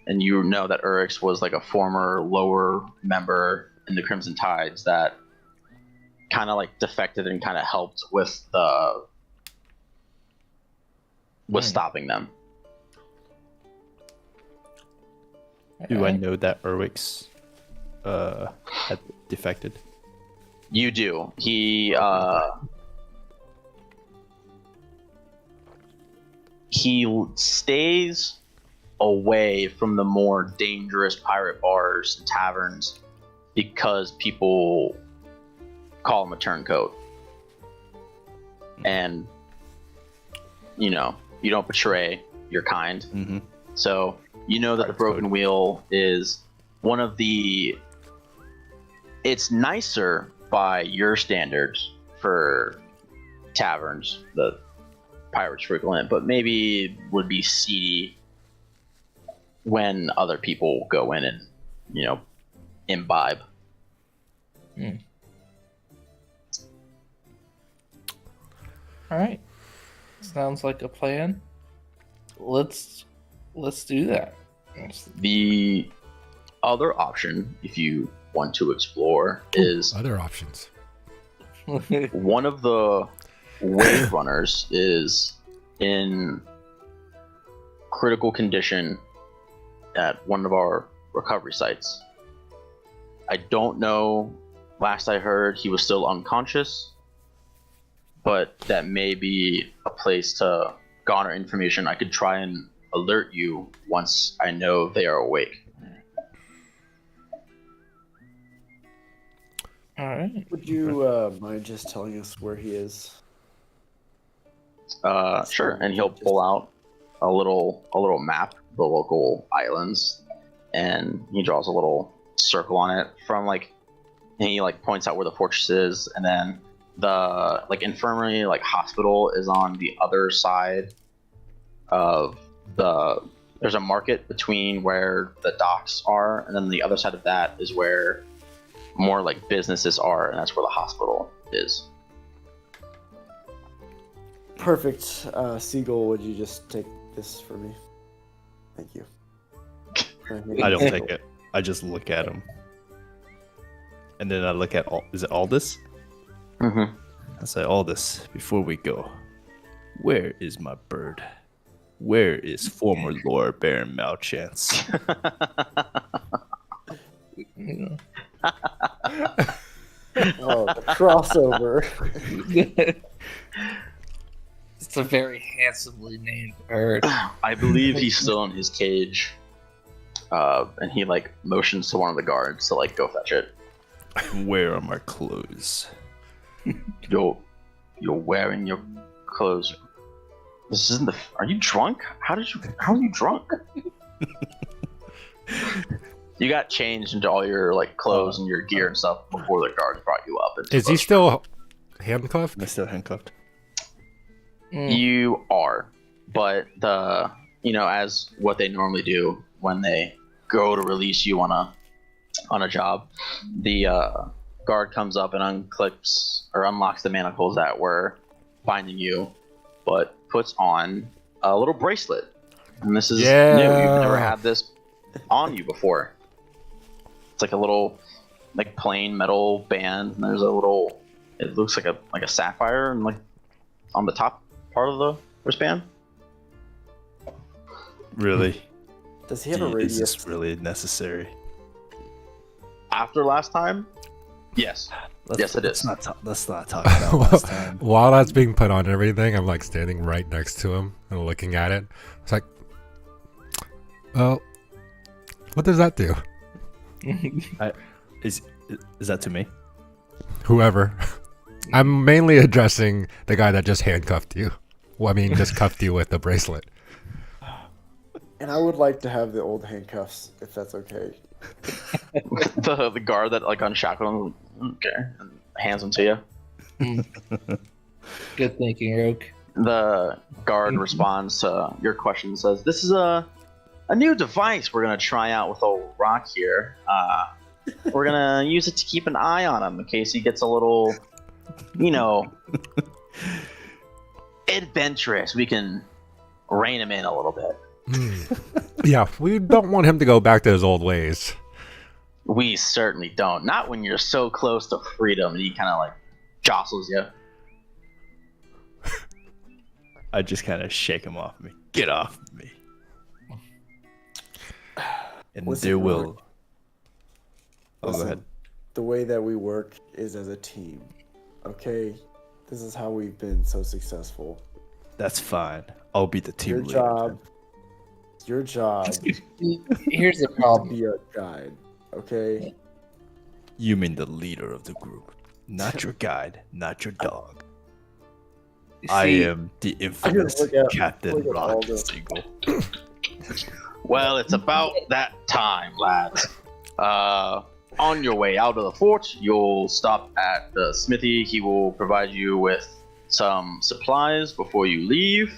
And you know that Urix was like a former lower member in the Crimson Tides that kind of like defected and kind of helped with stopping them. Do I know that Urwix had defected? You do. He stays away from the more dangerous pirate bars and taverns because people call him a turncoat. And, you know, you don't betray your kind. Mm-hmm. So, you know that the Broken Wheel is one of the... It's nicer by your standards for taverns that pirates frequent, but maybe would be seedy when other people go in and, you know, imbibe. All right, sounds like a plan. Let's do that. The other option, if you want to explore, is Other options. one of the wave runners is in critical condition at one of our recovery sites. I don't know. Last I heard, he was still unconscious, but that may be a place to garner information. I could try and alert you once I know they are awake. All right. Would you mind just telling us where he is? Sure. And he'll pull out a little map of the local islands, and he draws a little circle on it from and he points out where the fortress is, and then the infirmary hospital is on the other side of there's a market between where the docks are, and then the other side of that is where more businesses are, and that's where the hospital is. Perfect. Seagull, would you just take this for me? Thank you. I don't take it. I just look at him. And then I look at is it Aldous? Mm-hmm. I say, Aldous, before we go, where is my bird? Where is former Lord Baron Malchance? Oh, the crossover. It's a very handsomely named bird. I believe he's still in his cage, and he motions to one of the guards to go fetch it. Where are my clothes? You're wearing your clothes. This isn't the. Are you drunk? How are you drunk? You got changed into all your clothes and your gear and stuff before the guards brought you up. Is he still handcuffed? Am I still handcuffed? You are, but as what they normally do when they go to release you on a job, the guard comes up and unlocks the manacles that were binding you, but puts on a little bracelet. And this is new. You've never had this on you before. It's like a little, like plain metal band, and there's a little. It looks like a sapphire, and like on the top part of the wristband. Really? Does he have a radius? Is this really necessary? After last time, yes. Yes, it is. Let's not talk about last time. While that's being put on everything, I'm like standing right next to him and looking at it. It's like, well, what does that do? Is that to me? Whoever. I'm mainly addressing the guy that just handcuffed you. Well, I mean, just cuffed you with the bracelet. And I would like to have the old handcuffs, if that's okay. The guard that like unshackled him. Okay, and hands them to you. Good thinking, Rogue. The guard responds to your question and says, "This is a new device we're gonna try out with old Rock here. We're gonna use it to keep an eye on him in case he gets a little, adventurous. We can rein him in a little bit." Yeah, we don't want him to go back to his old ways. We certainly don't. Not when you're so close to freedom and he kind of like jostles you. I just kind of shake him off me. Get off me. And Listen, there will. Oh, go Listen, ahead. The way that we work is as a team. Okay? This is how we've been so successful. That's fine. I'll be the team leader. Your job Here's the to problem. be a guide. Okay? You mean the leader of the group, not your guide, not your dog. I See, am the infamous Captain look at all Rock this. Single. Well, it's about that time, lads. On your way out of the fort, you'll stop at the smithy. He will provide you with some supplies before you leave.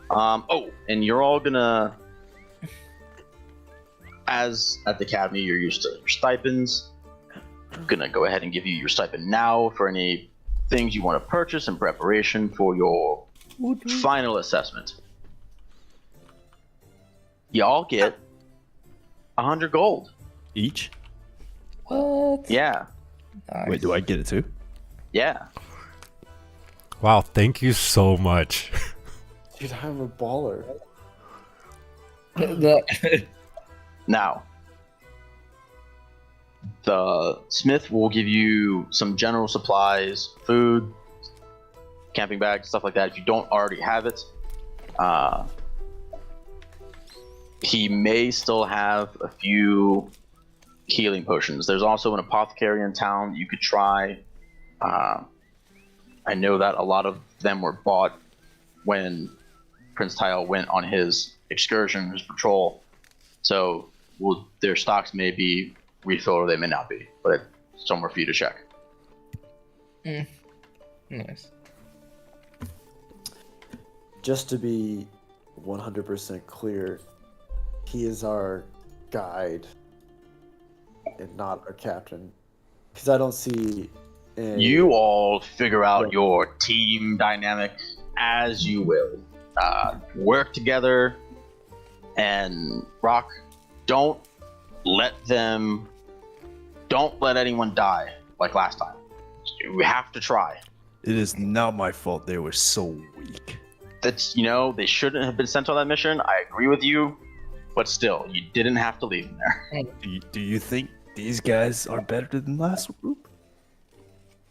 And you're all gonna, as at the academy, you're used to your stipends. I'm gonna go ahead and give you your stipend now for any things you want to purchase in preparation for your final assessment. Y'all get 100 gold. Each? what? Yeah, Nice. Wait, do I get it too? yeah. Wow, thank you so much. Dude, I'm a baller. Now, the smith will give you some general supplies, food, camping bags, stuff like that. If you don't already have it, he may still have a few healing potions. There's also an apothecary in town you could try. I know that a lot of them were bought when Prince Tile went on his excursion, his patrol. So their stocks may be refilled or they may not be, but it's somewhere for you to check. Nice. Just to be 100% clear, he is our guide and not our captain. Because I don't see You all figure out your team dynamic as you will. Work together, and Rock, don't let anyone die like last time. You have to try. It is not my fault they were so weak. That's, they shouldn't have been sent on that mission. I agree with you, but still, you didn't have to leave them there. Do you think these guys are better than last group?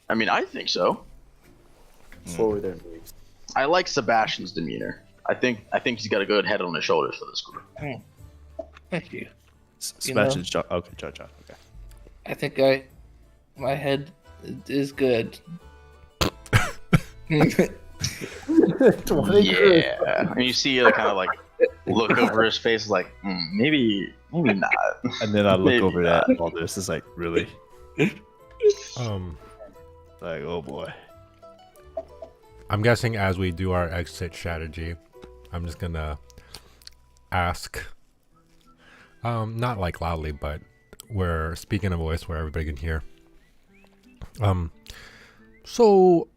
I mean, I think so. slower their moves. I like Sebastian's demeanor. I think he's got a good head on his shoulders for this group. Thank you. Sebastian's John. Okay, John. Okay. I think my head is good. Yeah, and you see kind of like look over his face, like maybe not. And then I look Maybe over not. at all this. Is like, really? Like, oh boy. I'm guessing as we do our exit strategy, I'm just gonna ask, not like loudly, but we're speaking a voice where everybody can hear. So,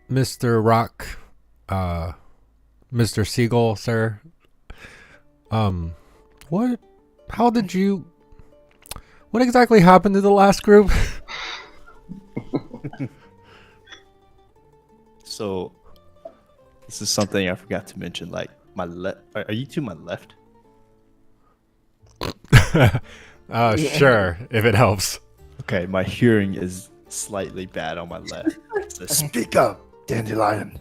Mr. Rock, Mr. Seagull, sir, What? How did you? What exactly happened to the last group? So, this is something I forgot to mention. Like my left. Are you to my left? Sure, if it helps. Okay, my hearing is slightly bad on my left. So Speak up, Dandelion.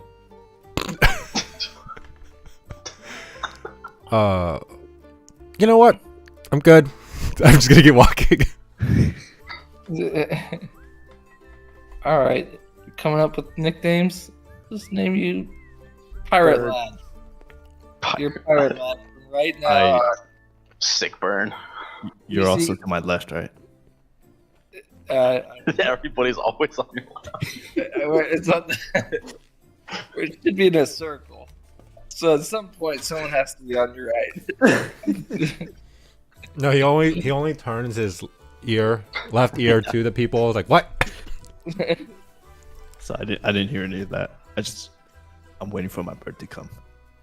You know what? I'm good. I'm just gonna get walking. All right, coming up with nicknames. Let's name you Pirate Bird. Lad. You're Pirate Lad right now. Sick burn. You're You also see- to my left, right? Everybody's always on your left. It's on the, it should be in a circle. So at some point, someone has to be on your right. No, he only turns his left ear to the people. Like, what? So I didn't hear any of that. I'm waiting for my bird to come.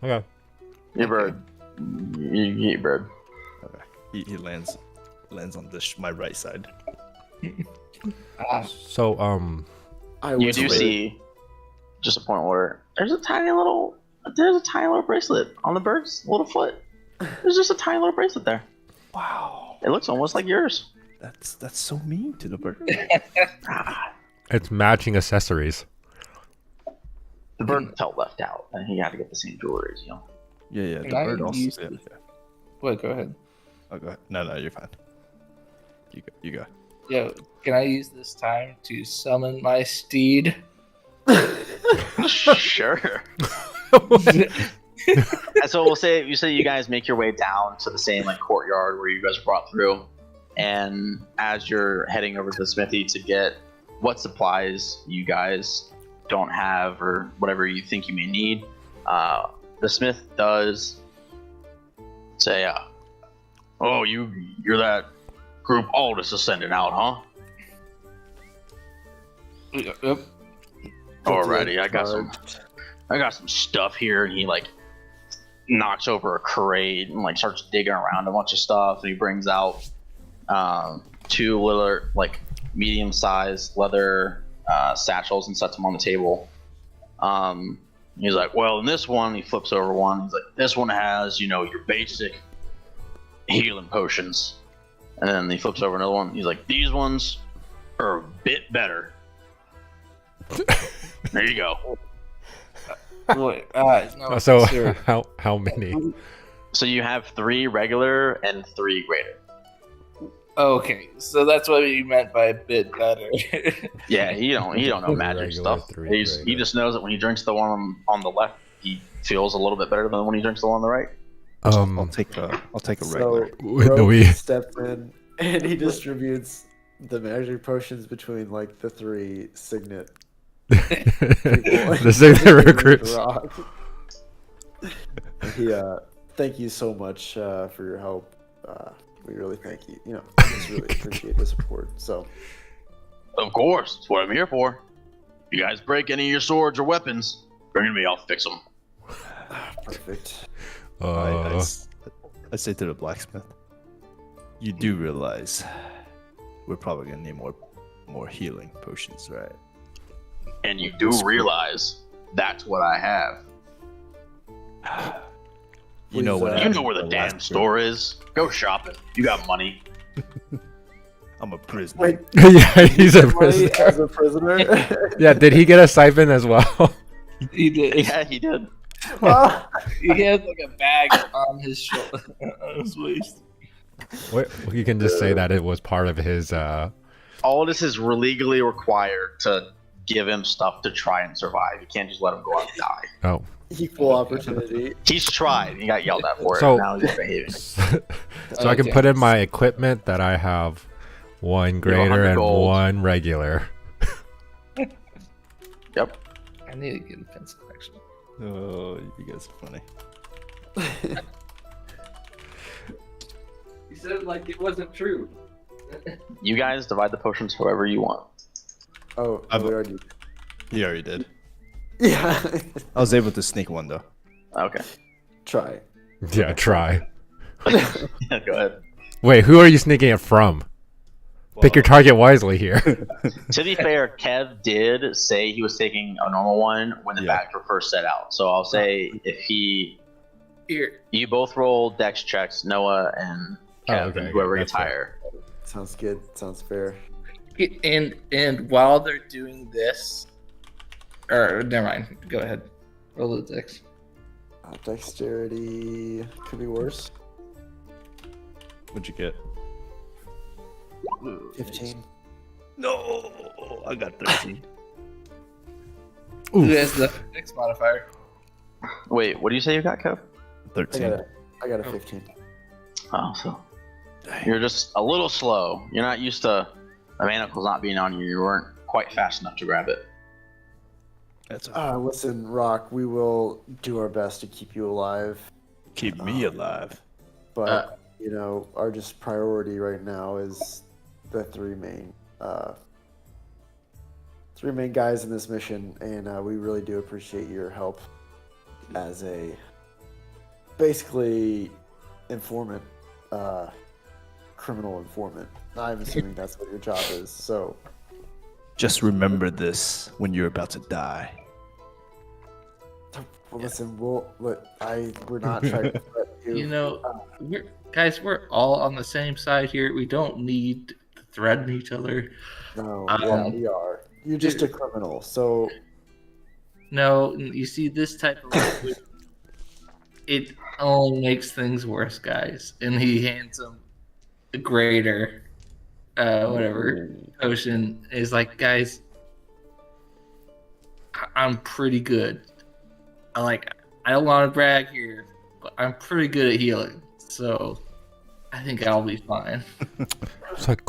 Okay. Your bird. You get your bird. Okay. He lands on my right side. So, I You was do waiting. see, just a point of order. There's a tiny little bracelet on the bird's little foot. There's just a tiny little bracelet there. Wow, It looks almost like yours. that's so mean to the bird. it's matching accessories. The bird felt left out, and he had to get the same jewelry as you. Yeah, the Can I bird also. use Yeah, this? yeah. Wait, go ahead. Oh, go ahead. No, you're fine. You go. Yo, can I use this time to summon my steed? Sure. And so we'll say you guys make your way down to the same like courtyard where you guys were brought through, and as you're heading over to the smithy to get what supplies you guys don't have or whatever you think you may need, the smith does say, "Oh, you're that group Aldous is sending out, huh? Yep. Alrighty, I got some stuff here," and he like knocks over a crate and like starts digging around a bunch of stuff, and he brings out two little like medium-sized leather satchels and sets them on the table. He's like, "Well, in this one," he flips over one. He's like, "This one has, your basic healing potions," and then he flips over another one. He's like, "These ones are a bit better. There you go." Wait, no, So, sir. how many? So you have 3 regular and 3 greater. Okay, so that's what you meant by a bit better. Yeah, he don't know magic Regular, stuff. 3 He greater. just knows that when he drinks the one on the left, he feels a little bit better than when he drinks the one on the right. I'll take a regular. So No, Rogue we- steps in and he distributes the magic potions between like the 3 signet people. The signet recruits. Rock. Thank you so much for your help. We really thank you. We just really appreciate the support. So Of course, that's what I'm here for. You guys break any of your swords or weapons, bring them to me. I'll fix them. perfect. I say to the blacksmith, you do realize we're probably gonna need more healing potions, right? And you do realize that's what I have. You know what? Please, You happened know where the last damn trip. store is. Go shopping. You got money. I'm a prisoner. Wait, Yeah, he's a money prisoner. as a prisoner? Yeah, did he get a siphon as well? He did. Yeah, he did. He had like a bag on his shoulder, on his waist. You can just say that it was part of his. All this is legally required to give him stuff to try and survive. You can't just let him go out and die. Oh, Equal opportunity. He's tried. He got yelled at for it. So- Now he's behaving. so I can Okay. put in my equipment that I have 1 greater 100 and gold. 1 regular. Yep. I need to get a pencil actually. Oh, you guys are funny. You said it like it wasn't true. You guys divide the potions however you want. Oh, I've- we already. He already did. Yeah. I was able to sneak one though. Okay. Try. Yeah, try. Yeah, go ahead. Wait, who are you sneaking it from? Pick your target wisely here. To be fair, Kev did say he was taking a normal one when the bags were first set out. So I'll say if you both roll dex checks, Noah and Kev, and whoever gets higher. Sounds good. Sounds fair. And while they're doing this, or never mind. Go ahead. Roll the dex. Dexterity could be worse. What'd you get? 15. No, I got 13. Who has the dex modifier? Wait, what do you say you got, Kev? 13. I got a 15. Oh, so you're just a little slow. You're not used to the manacles not being on you. You weren't quite fast enough to grab it. That's Listen, Rock, we will do our best to keep you alive. keep me alive. But, our just priority right now is the three main guys in this mission, and we really do appreciate your help as a basically informant, criminal informant. I'm assuming that's what your job is. So Just remember this when you're about to die. well, listen, we're not trying to threat you. We're all on the same side here. We don't need to threaten each other. No, Um, we are. You're just a criminal, so No, you see this type of language, it only makes things worse, guys. And he hands him a greater, potion. Is like, guys, I'm pretty good. I don't want to brag here, but I'm pretty good at healing. So I think I'll be fine. It's like,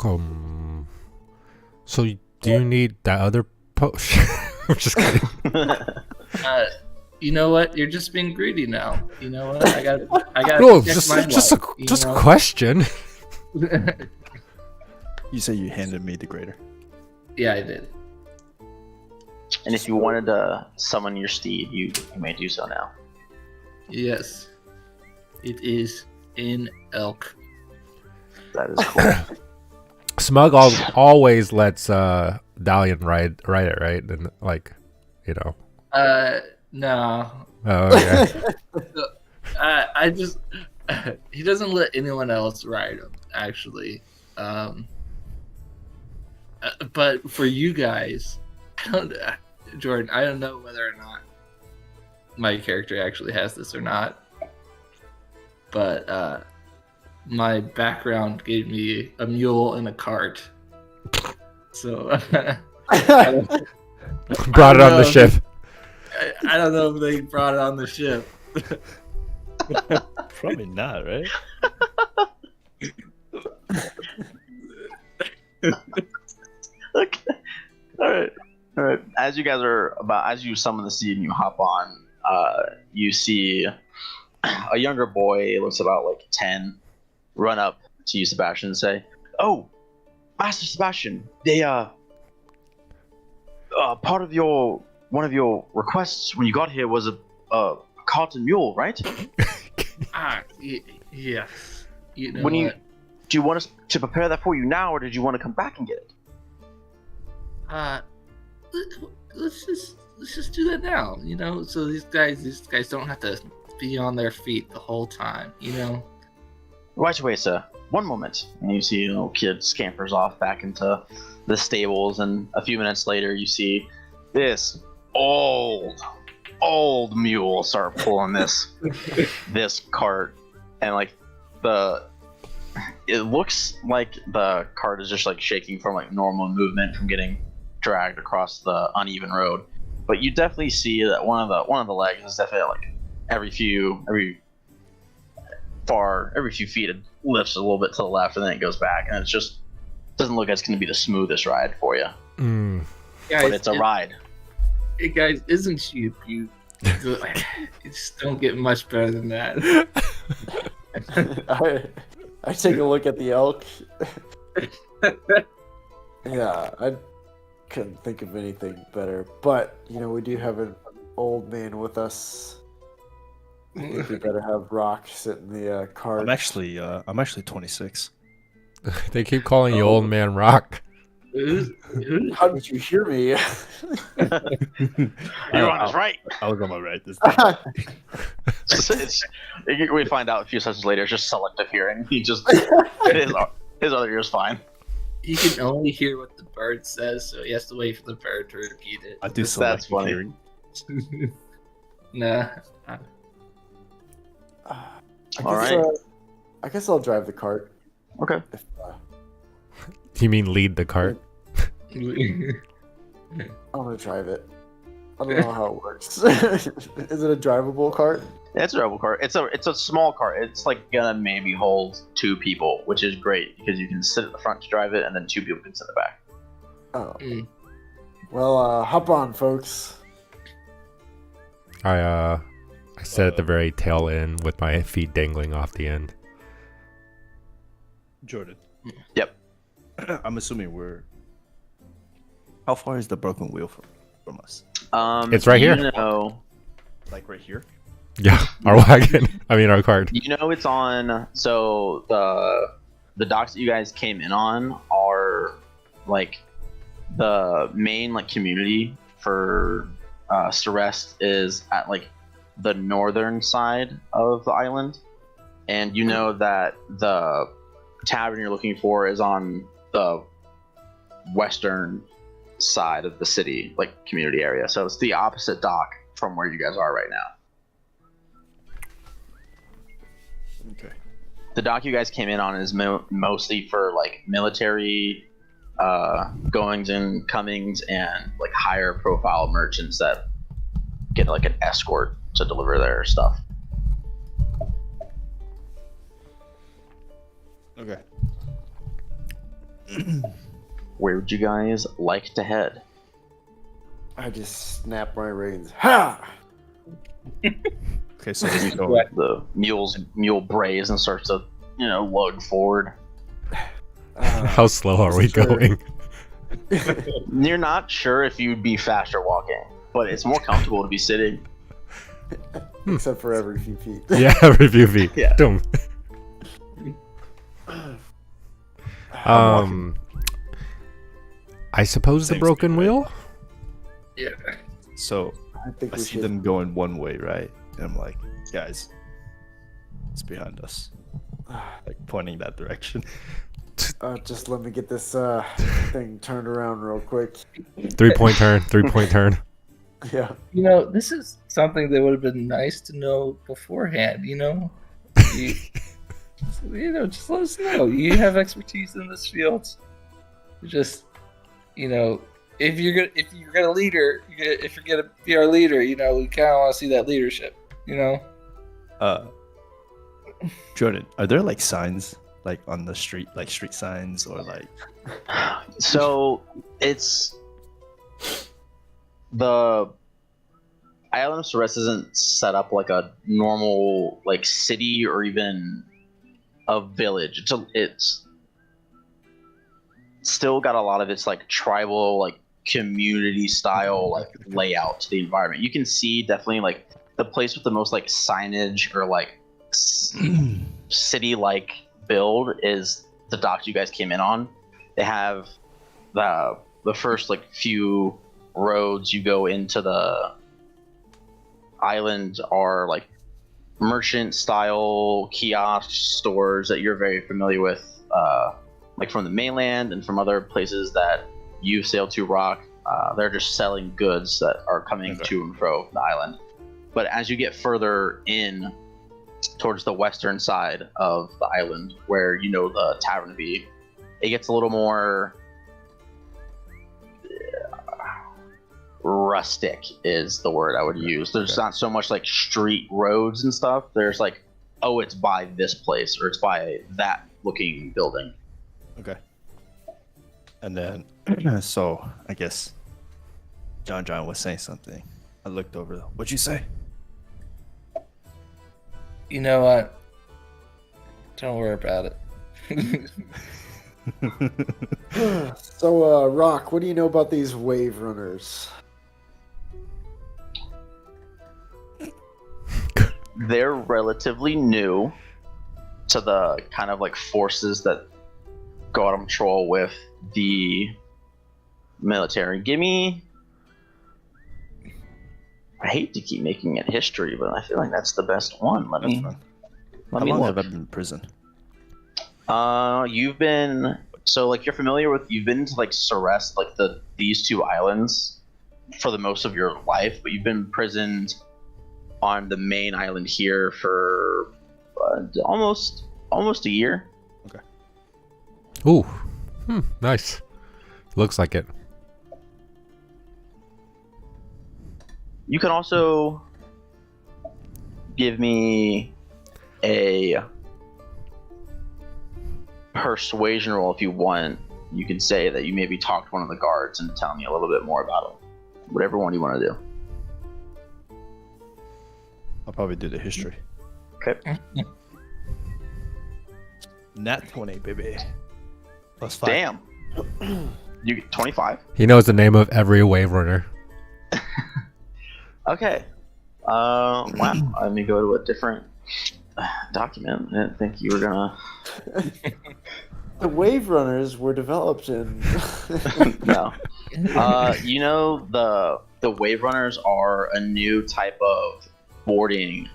so do you need that other potion? I'm just kidding. You know what? You're just being greedy now. You know what? I got. No, just a question. You say you handed me the greater. Yeah, I did. And if you wanted to summon your steed, you may do so now. Yes, it is in elk. That is cool. Smug always lets Dalian ride it, right? And No. Oh, okay. I just he doesn't let anyone else ride him. Actually, but for you guys, Jordan, I don't know whether or not my character actually has this or not, but my background gave me a mule and a cart, so Brought it on the ship. I don't know if they brought it on the ship. Probably not, right? Okay. All right. As you summon the steed and you hop on, you see a younger boy, looks about 10, run up to you, Sebastian, and say, "Oh, Master Sebastian, they part of one of your requests when you got here was a cart and mule, right?" Yes. You know Do you want us to prepare that for you now, or did you want to come back and get it? Let's just do that now. So these guys don't have to be on their feet the whole time. Right away, sir. One moment. And you see a little kid scampers off back into the stables, and a few minutes later you see this old mule start pulling this cart, and it looks like the cart is just shaking from normal movement from getting dragged across the uneven road. But you definitely see that one of the legs is definitely every few feet it lifts a little bit to the left, and then it goes back, and it just doesn't look like it's going to be the smoothest ride for you. Guys, But it's a ride. Hey guys, isn't she a beaut? You just don't get much better than that. I take a look at the elk. Yeah, I couldn't think of anything better. But we do have an old man with us. I think we better have Rock sit in the cart. I'm actually 26. They keep calling you Old Man Rock. How did you hear me? You're on his right. I was on my right this time. We find out a few sessions later. It's just selective hearing. He just his other ear's fine. He can only hear what the bird says, so he has to wait for the bird to repeat it. I do That's funny. hearing. Nah. I guess I'll drive the cart. Okay. If, You mean lead the cart? I'm gonna drive it. I don't know how it works. Is it a drivable cart? Yeah, it's a drivable cart. It's a small cart. It's like gonna maybe hold 2 people, which is great because you can sit at the front to drive it, and then 2 people can sit in the back. Oh. Well, hop on, folks. I sit at the very tail end with my feet dangling off the end. Jordan. Yep. I'm assuming we're. How far is the broken wheel from us? It's right here. You know, Like right here? Yeah, our wagon. I mean, our cart. you know it's on. So the docks that you guys came in on are like the main like community for Celeste is at like the northern side of the island, and you know that the tavern you're looking for is on the western side of the city, like community area. So it's the opposite dock from where you guys are right now. Okay. The dock you guys came in on is mostly for like military goings and comings and like higher profile merchants that get like an escort to deliver their stuff. Okay. Where would you guys like to head? I just snap my reins. Ha! Okay, so we go. The mule brays and starts to load forward. How slow are we sure. going? You're not sure if you'd be faster walking, but it's more comfortable to be sitting. Except for every few feet. Yeah, every few feet. Yeah. Doom. I suppose the Seems broken good. wheel? Yeah. So I think I we see should. them going one way, right? And I'm like, guys, it's behind us. Like pointing that direction. Just let me get this thing turned around real quick. 3-point turn. 3-point turn. Yeah. This is something that would have been nice to know beforehand. You, just let us know. You have expertise in this field. Just, if you're gonna leader, if you're gonna be our leader, we kind of want to see that leadership. Jordan, are there like signs like on the street, like street signs or like? So it's the island of Celeste isn't set up like a normal like city or even a village. It's still got a lot of its like tribal like community style like layout to the environment. You can see definitely like the place with the most like signage or like city like build is the docks you guys came in on. They have the first like few roads you go into the island are like merchant style kiosk stores that you're very familiar with, like from the mainland and from other places that you sail to Rock. They're just selling goods that are coming to and fro the island. But as you get further in towards the western side of the island, where the tavern to be, it gets a little more rustic is the word I would use. There's not so much like street roads and stuff. There's like, oh, it's by this place or it's by that looking building. Okay. And then, so I guess John was saying something. I looked over. What'd you say? You know what? Don't worry about it. So, Rock, what do you know about these wave runners? they're relatively new to the kind of like forces that go out on patrol with the military. Give me. I hate to keep making it history, but I feel like that's the best one. Let That's me. fine. Let How me long look. have I been in prison? You've been you're familiar with you've been to like Ceres, like these two islands for the most of your life, but you've been imprisoned on the main island here for almost a year. Ooh, nice. Looks like it. You can also give me a persuasion roll if you want. You can say that you maybe talked to one of the guards and tell me a little bit more about him. Whatever one you want to do. I'll probably do the history. Okay. Nat 20, baby. +5. Damn. You get 25. He knows the name of every wave runner. Okay. Wow. Let me go to a different document. I didn't think you were gonna. The Wave Runners were developed in. No. You know the Wave Runners are a new type of boarding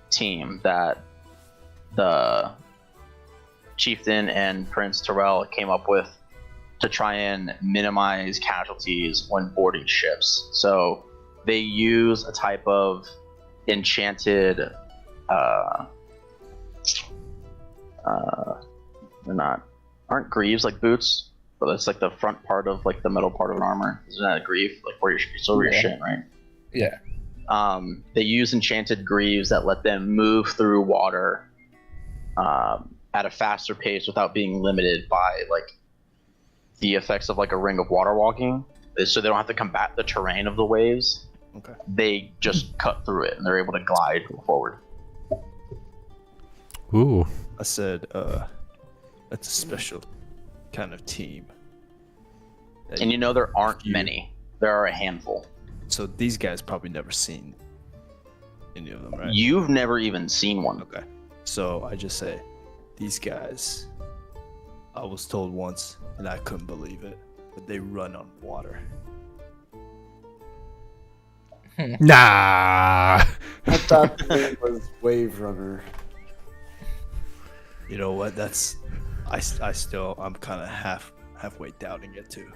team that the chieftain and Prince Terrell came up with to try and minimize casualties when boarding ships. So they use a type of enchanted aren't greaves like boots, but it's like the front part of like the metal part of an armor. Isn't that a greave? Like where it's over your shin, right? Yeah. They use enchanted greaves that let them move through water at a faster pace without being limited by like the effects of like a ring of water walking. So they don't have to combat the terrain of the waves. Okay. They just cut through it and they're able to glide forward. Ooh. I said, that's a special kind of team. And you know there aren't You- many. There are a handful. So these guys probably never seen any of them, right? You've never even seen one. Okay. So I just say, these guys, I was told once, and I couldn't believe it, but they run on water. Nah. I thought the name was Wave Runner. You know what? That's, I'm kind of halfway doubting it too.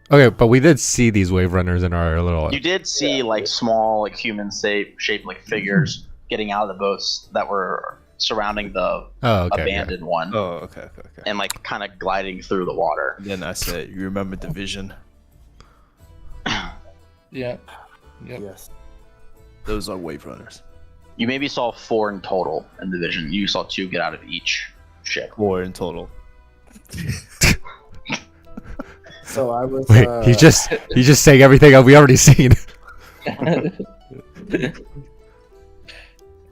Okay, but we did see these wave runners in our little. You did see like small, like human shaped like figures getting out of the boats that were surrounding the Oh, okay. abandoned one, Oh, okay. and like kind of gliding through the water. Then I said, you remember the vision? Yeah. Yep. Yes. Those are wave runners. You maybe saw 4 in total in the vision. You saw 2 get out of each ship. 4 in total. So I was. Wait, he's just saying everything we already seen. It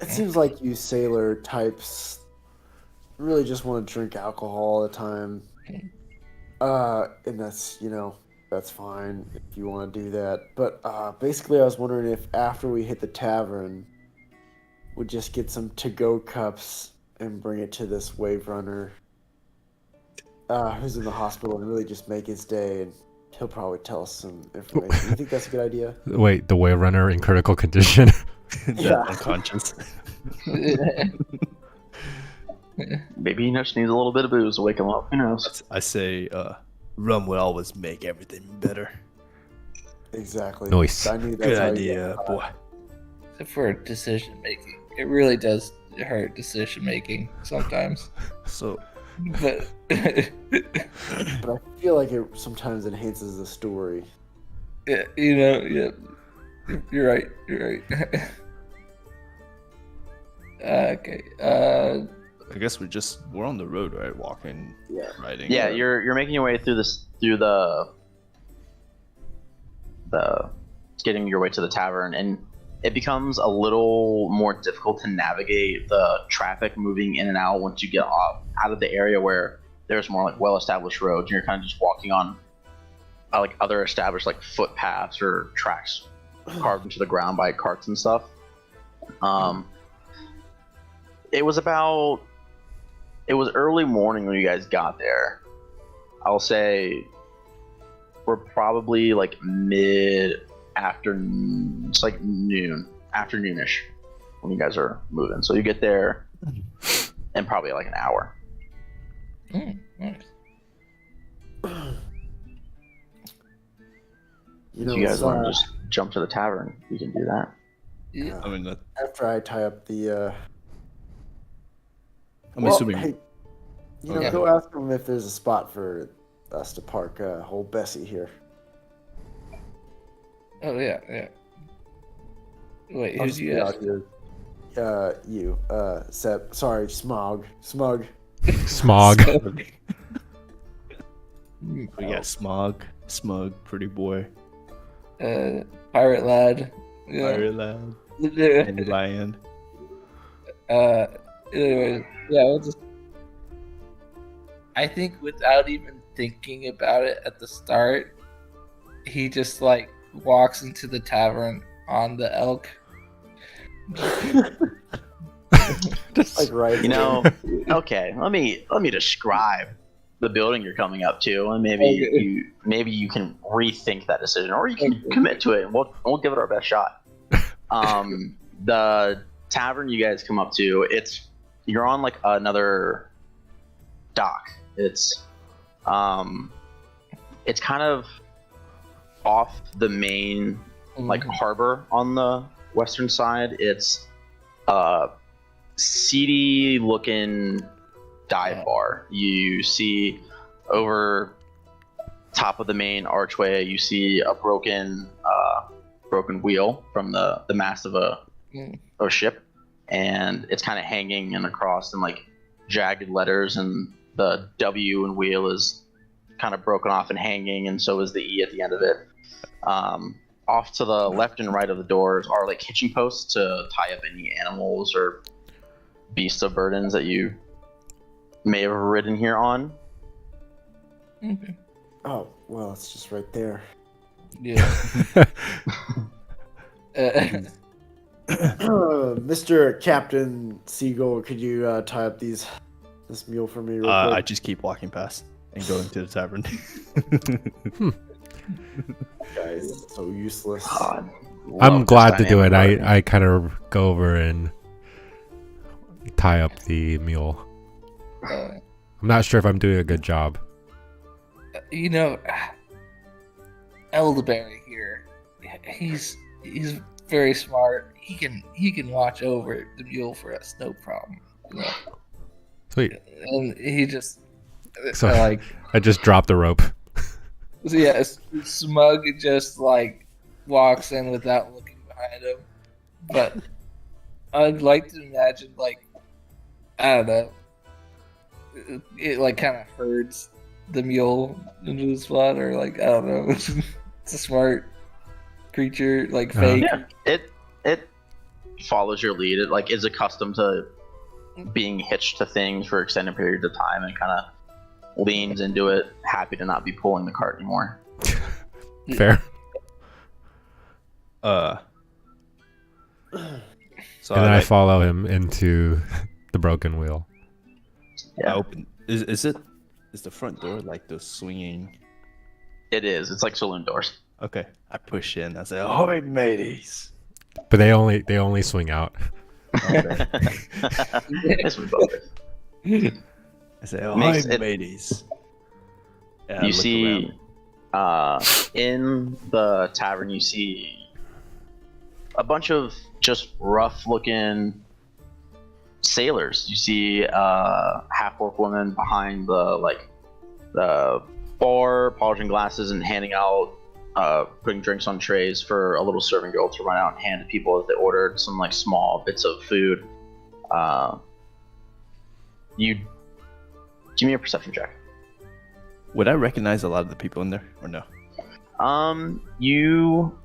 seems like you sailor types really just want to drink alcohol all the time. And that's, that's fine if you want to do that. But basically, I was wondering if after we hit the tavern, we'd just get some to-go cups and bring it to this wave runner who's in the hospital and really just make his day. And he'll probably tell us some information. You think that's a good idea? Wait, the wave runner in critical condition. Yeah. Unconscious. Maybe he just needs a little bit of booze to wake him up. Who knows? I say, rum will always make everything better. Exactly. Nice. I knew that's Good how you- idea, boy. Except for decision making. It really does hurt decision making sometimes. So, But But I feel like it sometimes enhances the story. yeah, yeah. You're right. Okay. I guess we're on the road, right? Walking, Yeah. riding. Yeah, you're making your way through the getting your way to the tavern, and it becomes a little more difficult to navigate the traffic moving in and out once you get out of the area where there's more like well-established roads and you're kind of just walking on like other established like footpaths or tracks carved into the ground by carts and stuff. Um, it was early morning when you guys got there. I'll say we're probably like mid-afternoon. It's like afternoonish when you guys are moving. So you get there in probably like an hour. Nice. You know, If you guys want to just jump to the tavern, you can do that. Yeah. I mean, after I tie up the. I'm assuming. Hey, you know, Okay. go ask them if there's a spot for us to park old Bessie here. Oh yeah. Wait, I'll who'd just you be ask? out here. You, Sep. Sorry, Smog. Smog. We got Smug, Pretty Boy, Pirate Lad. Yeah. Pirate Lad, and Lion. Anyway, yeah, we'll just. I think without even thinking about it at the start, he just like walks into the tavern on the elk. Like right. You know, okay. Let me describe the building you're coming up to, and Okay. maybe you can rethink that decision, or you can commit to it, and we'll give it our best shot. The tavern you guys come up to, you're on like another dock. It's kind of off the main like harbor on the western side. It's a seedy looking dive bar. You see over top of the main archway, you see a broken wheel from the mast of a ship, and it's kind of hanging and across in like jagged letters, and the W and wheel is kind of broken off and hanging, and so is the E at the end of it. Off to the left and right of the doors are like hitching posts to tie up any animals or beasts of burdens that you may have ridden here on. Oh well, it's just right there. Yeah. Mr. Captain Seagull, could you tie up this mule for me real I quick? just keep walking past and going to the tavern. Guys, so useless. God, I'm love glad this to do it. dynamic. I kind of go over and tie up the mule. I'm not sure if I'm doing a good job. You know, Elderberry here. He's very smart. He can watch over the mule for us, no problem. You know? Sweet. And he just So like I just dropped the rope. so yeah, Smug just like walks in without looking behind him. But I'd like to imagine like I don't know, it like kind of herds the mule into the spot, or like I don't know. It's a smart creature, like fake. Yeah, it follows your lead. It like is accustomed to being hitched to things for extended periods of time, and kind of leans into it, happy to not be pulling the cart anymore. Fair. So And then I follow him into the broken wheel. I Yeah, open. Is the front door like the swinging? it is. It's like saloon doors. Okay, I push in. I say, "Ahoy, mateys!" But they only swing out. Okay. This was both. I say, "Ahoy, Makes it- mateys!" And I You look see, around. in the tavern, you see a bunch of just rough-looking sailors. You see a half-orc woman behind the bar, polishing glasses and handing out, putting drinks on trays for a little serving girl to run out and hand to people as they ordered some like small bits of food. You give me a perception check. Would I recognize a lot of the people in there, or no? You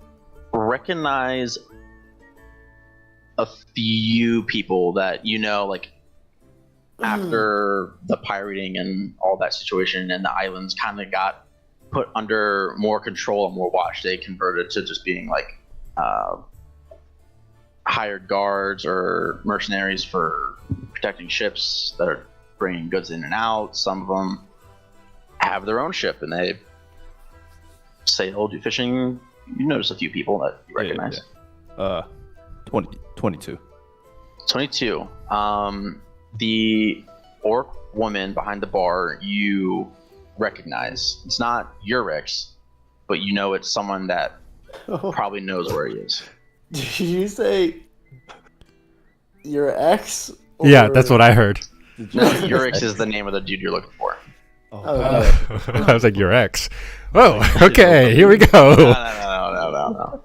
recognize a few people that you know, like after the pirating and all that situation, and the islands kind of got put under more control and more watch. They converted to just being like hired guards or mercenaries for protecting ships that are bringing goods in and out. Some of them have their own ship and they sail, do fishing. You notice a few people that you recognize. 22. 22. The orc woman behind the bar you recognize. It's not Urix, but you know it's someone that probably knows where he is. Did you say your ex? Yeah, that's what I heard. No, Urix is the name of the dude you're looking for. I was like, your ex. Oh, okay, here we go. No.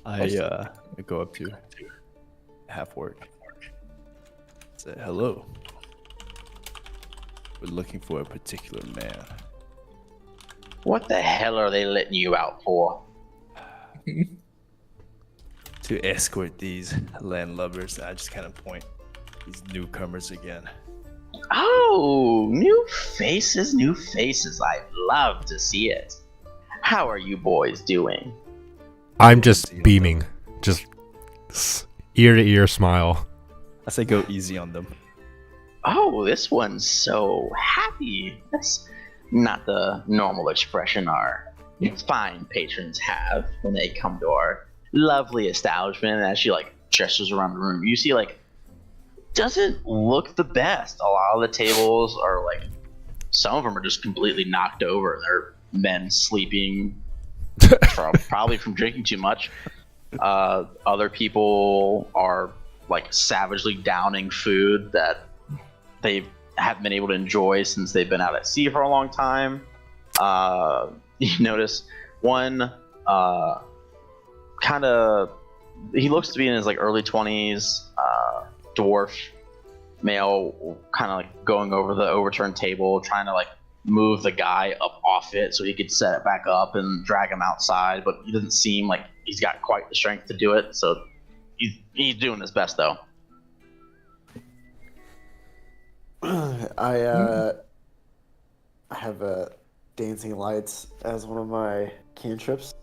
I go up to half orc. Say hello. We're looking for a particular man. What the hell are they letting you out for? To escort these landlubbers. I just kind of point these newcomers again. Oh, new faces. I'd love to see it. How are you boys doing? I'm just beaming. Just ear to ear smile. I say go easy on them. Oh, this one's so happy. That's not the normal expression our fine patrons have when they come to our lovely establishment. And as she like gestures around the room, you see like doesn't look the best. A lot of the tables are like, some of them are just completely knocked over. They're men sleeping, probably from drinking too much. Other people are like savagely downing food that they haven't been able to enjoy since they've been out at sea for a long time. You notice one kind of, he looks to be in his like early 20s, dwarf male, kind of like going over the overturned table, trying to like move the guy up off it so he could set it back up and drag him outside, but he doesn't seem like he's got quite the strength to do it, so he's doing his best though. I have dancing lights as one of my cantrips,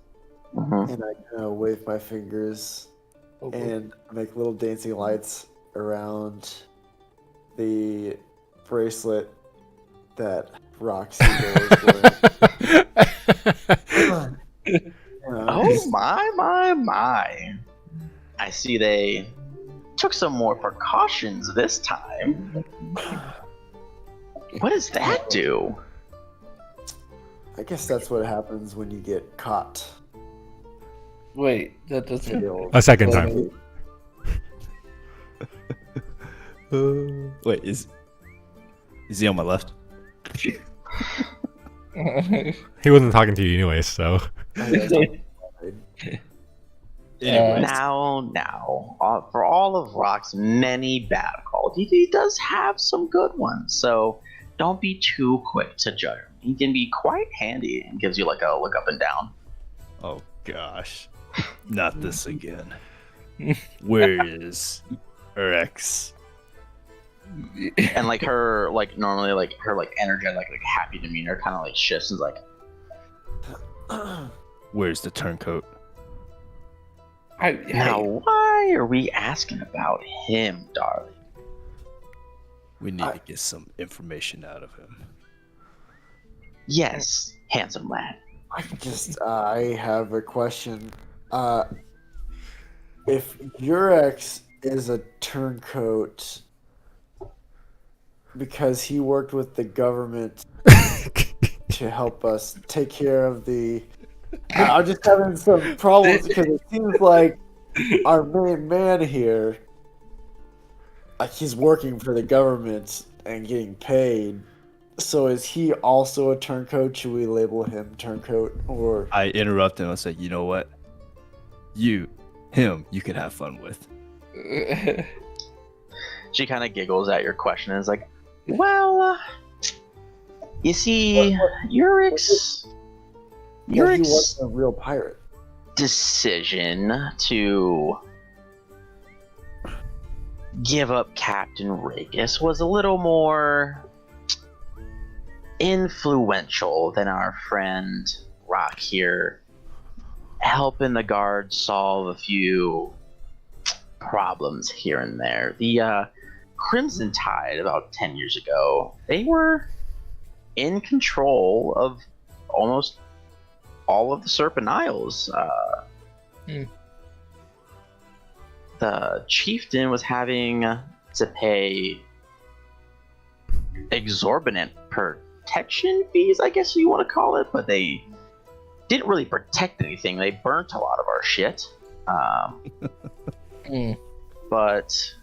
and I kind of wave my fingers and make little dancing lights around the bracelet that Roxy is wearing. Oh my. I see they took some more precautions this time. What does that do? I guess that's what happens when you get caught. Wait, that doesn't. A second time. Wait, is he on my left? He wasn't talking to you anyway, so. Anyways. Now, for all of Rock's many bad qualities, he does have some good ones, so don't be too quick to judge him. He can be quite handy and gives you like a look up and down. Oh gosh, not this again. Where is her ex? And like her, like normally like her like energetic, like happy demeanor kind of like shifts and is like, Where's the turncoat? now why are we asking about him, darling? We need to get some information out of him. Yes, handsome lad. I have a question. If your ex is a turncoat because he worked with the government to help us take care of the... I'm just having some problems because it seems like our main man here, like he's working for the government and getting paid. So is he also a turncoat? Should we label him turncoat or? I interrupt him and say, you know what? Him, you can have fun with. She kind of giggles at your question and is like, well, you see, Urix He wasn't a real pirate. decision to give up Captain Ragus was a little more influential than our friend Rock here, helping the guards solve a few problems here and there. The Crimson Tide, about 10 years ago, they were in control of almost all of the Serpent Isles. The chieftain was having to pay exorbitant protection fees, I guess you want to call it, but they didn't really protect anything. They burnt a lot of our shit. But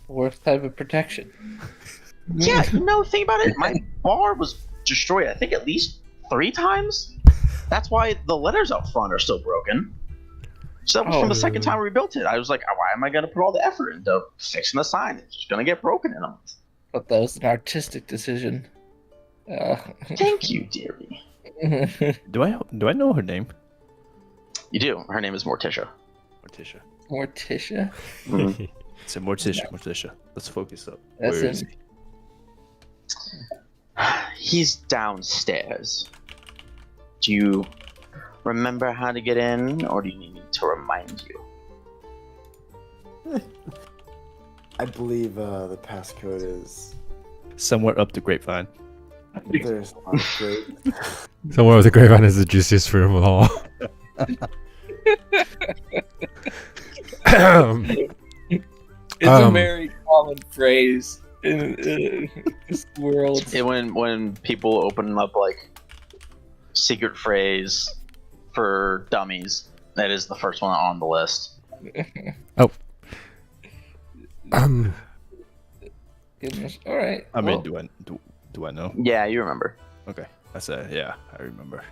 Worst type of protection. yeah, think about it. My bar was destroyed, I think, at least 3 times. That's why the letters up front are still broken. So that was from the second time we rebuilt it. I was like, why am I going to put all the effort into fixing the sign? It's just going to get broken in a month. But that was an artistic decision. Thank you, dearie. Do I know her name? You do. Her name is Morticia. Morticia. Morticia? Mhm. It's a Morticia. Let's focus up. That's Where is it. he? He's downstairs. Do you remember how to get in, or do you need me to remind you? I believe the passcode is. Somewhere up the grapevine. There's not great. Somewhere with the grapevine is the juiciest fruit of them all. It's a very common phrase in this world. When people open up like secret phrase for dummies, that is the first one on the list. Goodness. All right. I mean, well, do I know? Yeah, you remember. Okay, I said yeah. I remember.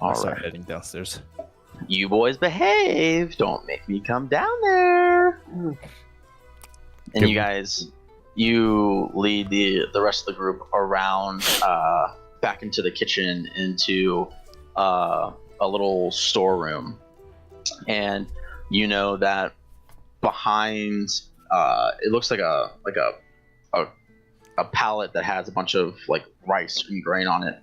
All I start right. heading downstairs. You boys behave. Don't make me come down there. And you guys, you lead the rest of the group around back into the kitchen, into a little storeroom, and you know that behind it looks like a pallet that has a bunch of like rice and grain on it.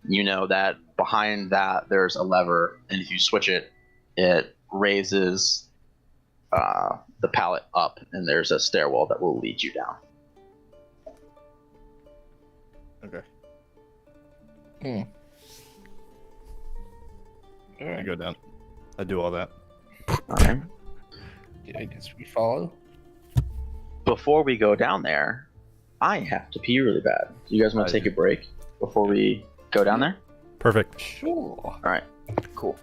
You know that behind that there's a lever, and if you switch it, it raises the pallet up, and there's a stairwell that will lead you down. Okay. all I right. go down. I do all that. Okay. I guess we follow. Before we go down there, I have to pee really bad. Do you guys want to take a break before we go down there? Perfect. Sure. All right. Cool.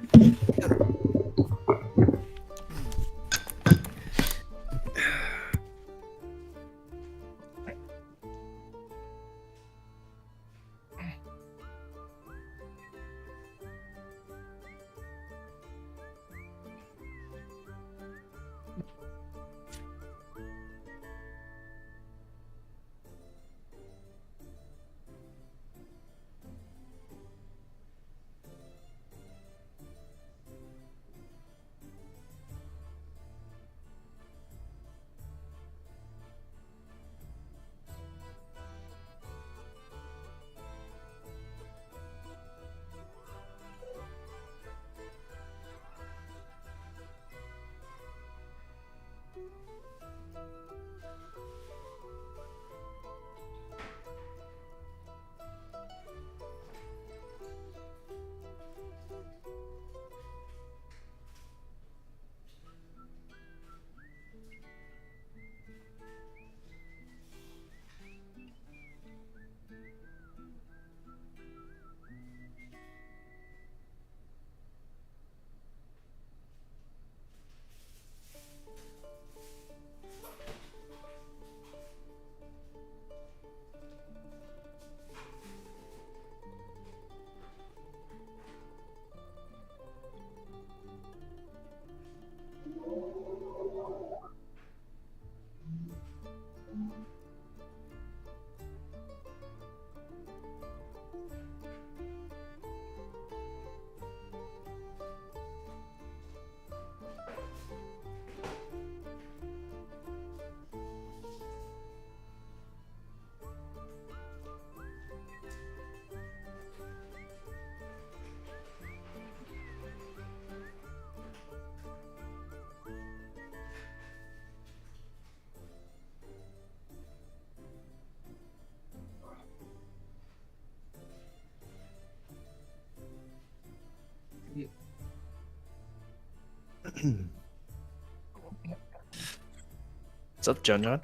What's up, John John?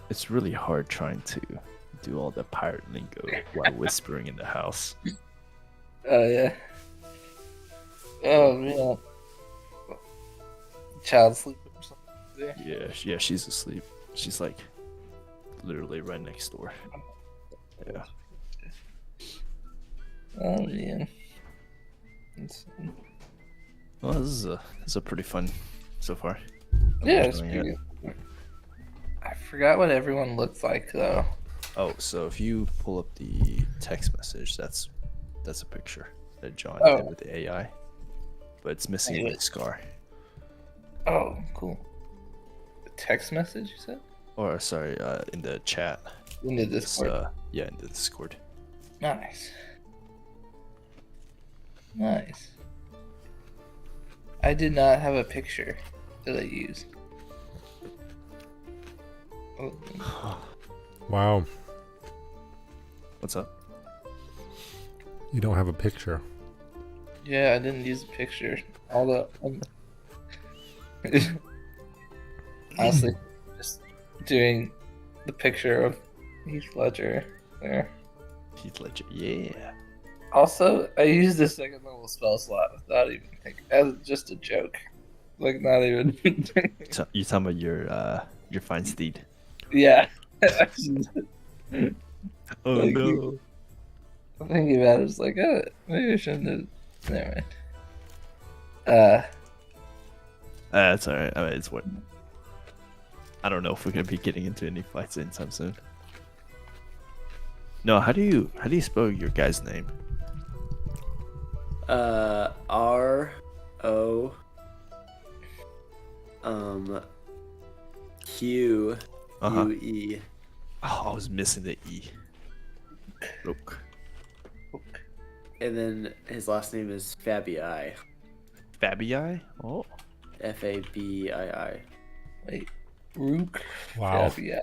It's really hard trying to do all the pirate lingo while whispering in the house. Oh yeah. Oh man. Child sleeping or something. Yeah, she's asleep. She's like literally right next door. Yeah. Oh man. Well, this is a pretty fun so far. Yeah, it's enjoying pretty good. I forgot what everyone looked like though. Oh, so if you pull up the text message, that's a picture that John did with the AI, but it's missing a scar. Oh, cool. The text message you said? Or sorry, in the chat. In the Discord. Yeah, in the Discord. Nice. Nice. I did not have a picture that I used. Oh. Wow. What's up? You don't have a picture. Yeah, I didn't use a picture. Although, honestly, just doing the picture of Heath Ledger there. Heath Ledger, yeah. Also, I used the second level spell slot without even thinking, as just a joke. Like, not even. You talking about your fine steed? Yeah. Oh Like, no. Thinking about it, it's like, maybe I shouldn't have. Never mind. That's alright. I mean, it's what. I don't know if we're gonna be getting into any fights anytime soon. No, how do you spell your guy's name? R-O Q U-E. Oh, I was missing the E. Look. And then his last name is Fabii. Fabii? Oh. F-A-B-I-I. Wait. Rook? Wow. Yeah.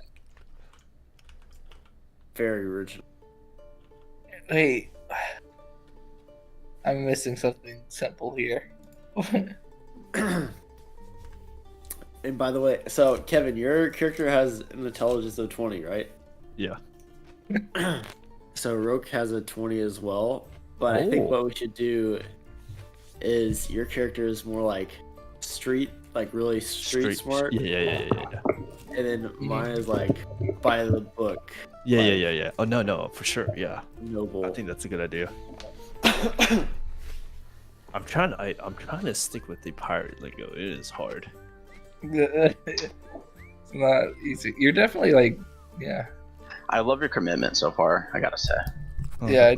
Very original. Wait. I'm missing something simple here. And by the way, so Kevin, your character has an intelligence of 20, right? Yeah. So Roke has a 20 as well. But I think what we should do is your character is more like street, like really street smart. Yeah. And then mine is like by the book. Yeah. Oh no, for sure. Yeah. Noble. I think that's a good idea. I'm trying to stick with the pirate lingo. It is hard. It's not easy. You're definitely like, yeah. I love your commitment so far, I gotta say. Yeah,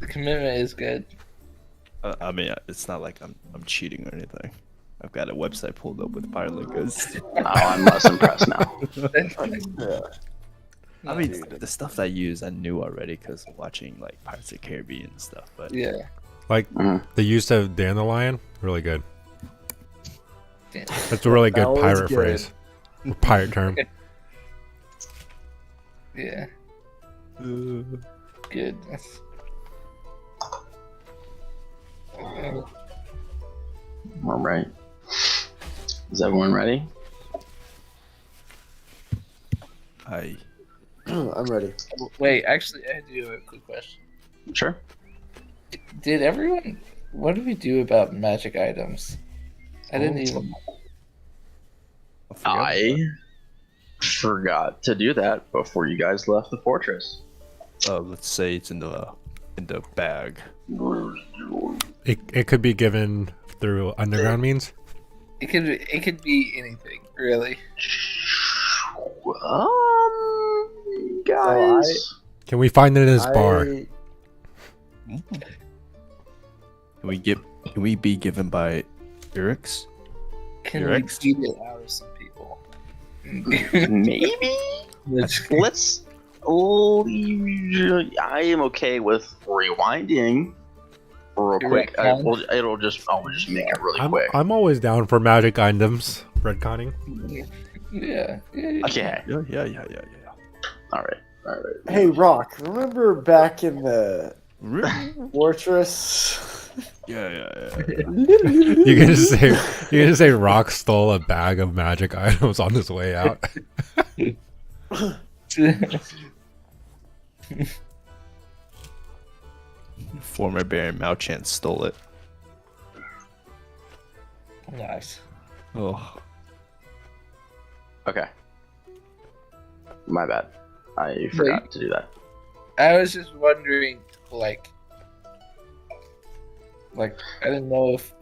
the commitment is good. I mean, it's not like I'm cheating or anything. I've got a website pulled up with pirate lingos. Oh, I'm less impressed now. Yeah. I mean, the stuff that I use, I knew already because of watching like Pirates of the Caribbean and stuff. But Yeah. Like the use of dandelion, really good. Damn. That's a really good That was pirate good. phrase. Pirate term. Yeah. Goodness. All right. Is everyone ready? I'm ready. Wait, actually, I do have a quick question. Sure. Did everyone? What did we do about magic items? I didn't even. I forgot to do that before you guys left the fortress. Let's say it's in the bag. It could be given through underground means. It could be anything, really. Guys. Can we find it in his bar? Can we be given by Eric's? Can Your we ex? beat it out of some people? Maybe. Let's. I am okay with rewinding real quick. I'll just make it really quick. I'm always down for magic items. Redconning. Yeah. Okay. Yeah. All right. Hey, Rock, remember back in the Fortress. Yeah. You're gonna say Rock stole a bag of magic items on his way out. Former Baron Malchant stole it. Nice. Oh, Okay. My bad. I forgot to do that. I was just wondering, like I didn't know if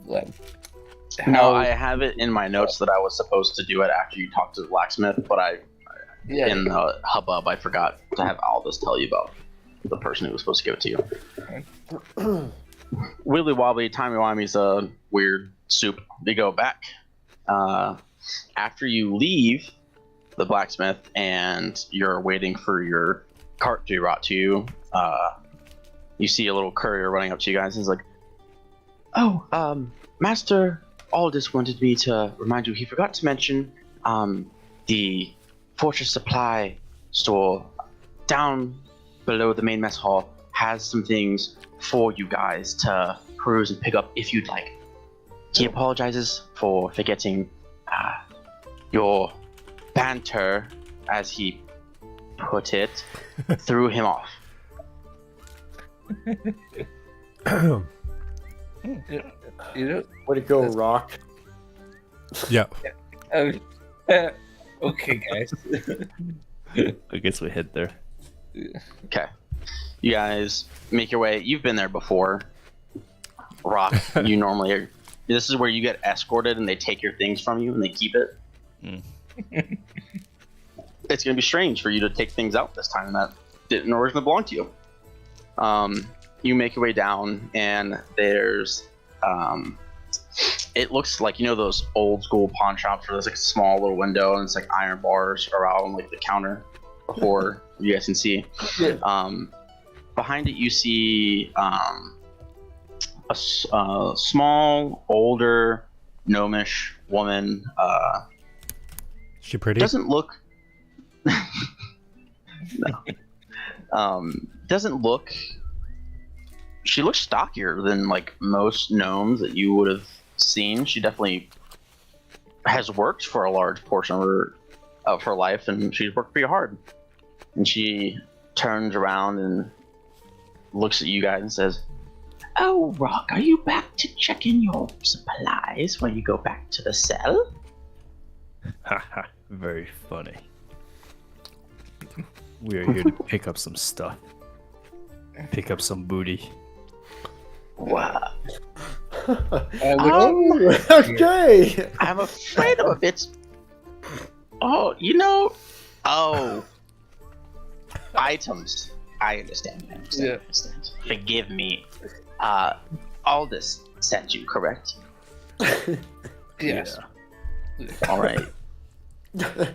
No, I have it in my notes that I was supposed to do it after you talked to the blacksmith, but in the hubbub, I forgot to have Aldous tell you about the person who was supposed to give it to you. Wibbly wobbly, timey wimey's a weird soup. They go back. After you leave the blacksmith and you're waiting for your cart to be brought to you, you see a little courier running up to you guys. He's like, "Oh, Master Aldous wanted me to remind you he forgot to mention the Fortress Supply store down below the main mess hall has some things for you guys to peruse and pick up if you'd like." He apologizes for forgetting your banter, as he put it, threw him off. You know. Way to go, Rock. Yeah. Okay, guys. I guess we hit there. Okay. You guys make your way. You've been there before. Rock, you normally are. This is where you get escorted and they take your things from you and they keep it. It's going to be strange for you to take things out this time that didn't originally belong to you. You make your way down and there's... it looks like, you know, those old school pawn shops where there's like a small little window and it's like iron bars around like the counter before you guys can see. Behind it you see a small, older, gnomish woman. She pretty? Doesn't look... no. Doesn't look... She looks stockier than like most gnomes that you would have seen. She definitely has worked for a large portion of her life, and she's worked pretty hard. And she turns around and looks at you guys and says, "Oh, Rock, are you back to check in your supplies when you go back to the cell?" Haha, very funny. We are here to pick up some stuff. Pick up some booty. Wow. Okay. I'm afraid I'm a bit... Oh, you know... Oh. Items. I understand. I understand. Forgive me. Aldous sent you, correct? Yes. All right.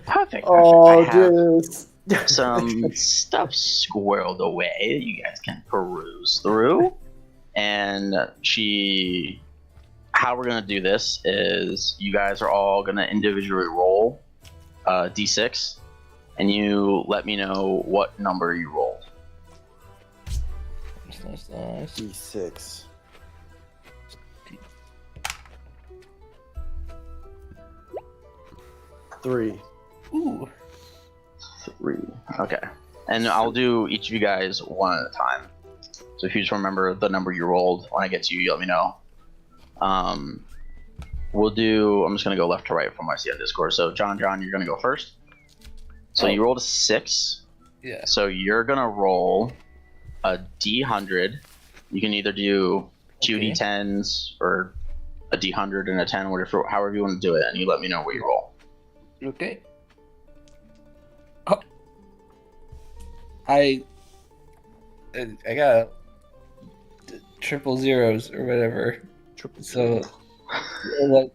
Perfect. Oh, I have dude. some stuff squirreled away you guys can peruse through. And how we're going to do this is you guys are all going to individually roll d6, and you let me know what number you rolled. Nice. D6. Three. Ooh. 3. Okay. And I'll do each of you guys one at a time. So if you just remember the number you rolled, when I get to you, you let me know. We'll do... I'm just going to go left to right from what I see on Discord. So John, you're going to go first. So you rolled a 6. Yeah. So you're going to roll a D100. You can either do 2 Okay. D10s or a D100 and a 10, whatever, however you want to do it. And you let me know what you roll. Okay. Oh. I got triple zeros or whatever. So, like,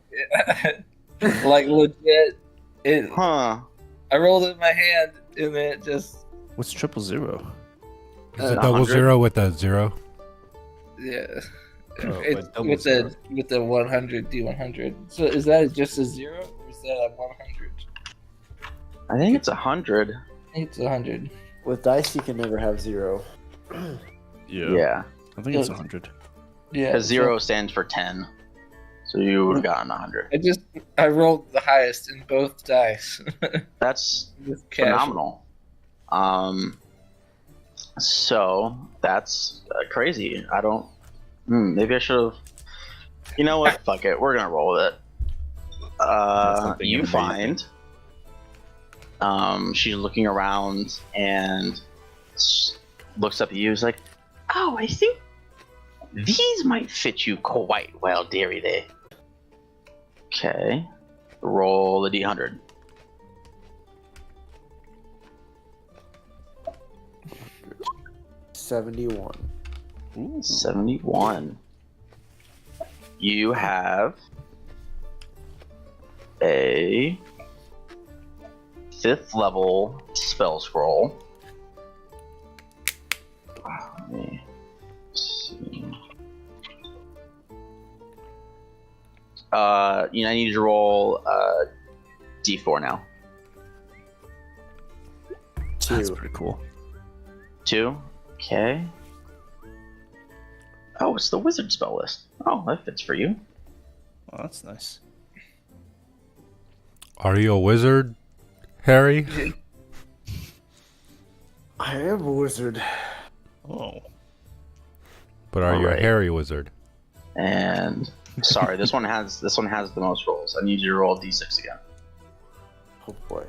like legit, it. Huh. I rolled it in my hand and then it just, What's 000? Is it double 0 with a 0? yeah. Oh, It's but double with zero. the 100 D100. So is that just a 0 or is that a 100? I think it's 100. I think it's 100. With dice, you can never have 0. Yeah. Yeah. I think it's 100. Yeah. Because 0 stands for 10. So you would have gotten 100. I rolled the highest in both dice. That's Just casual. phenomenal. So that's crazy. I don't. Maybe I should have. You know what? Fuck it. We're gonna roll with it. something You amazing. find. She's looking around and looks up at you. Is like, oh, I think these might fit you quite well, dearie. They. Okay. Roll the D100. $71. Ooh. 71. You have a 5th level spell scroll. Let me see. I need you to roll D4 now. That's 2. pretty cool. 2. Okay. Oh, it's the wizard spell list. Oh, that fits for you. Oh, that's nice. Are you a wizard, Harry? I am a wizard. Oh. But are you a Alright. hairy wizard? And sorry, this one has the most rolls. I need you to roll D6 again. Oh boy.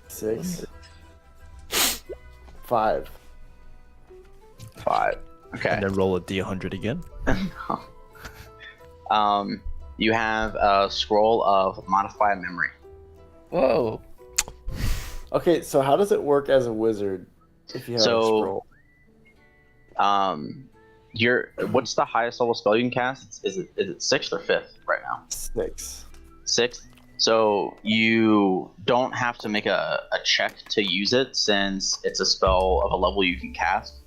6. 5. 5. Okay. And then roll a D100 again. You have a scroll of modify memory. Whoa. Okay, so how does it work as a wizard if you have a scroll? What's the highest level spell you can cast? Is it 6th or 5th right now? 6. 6th. So you don't have to make a check to use it since it's a spell of a level you can cast.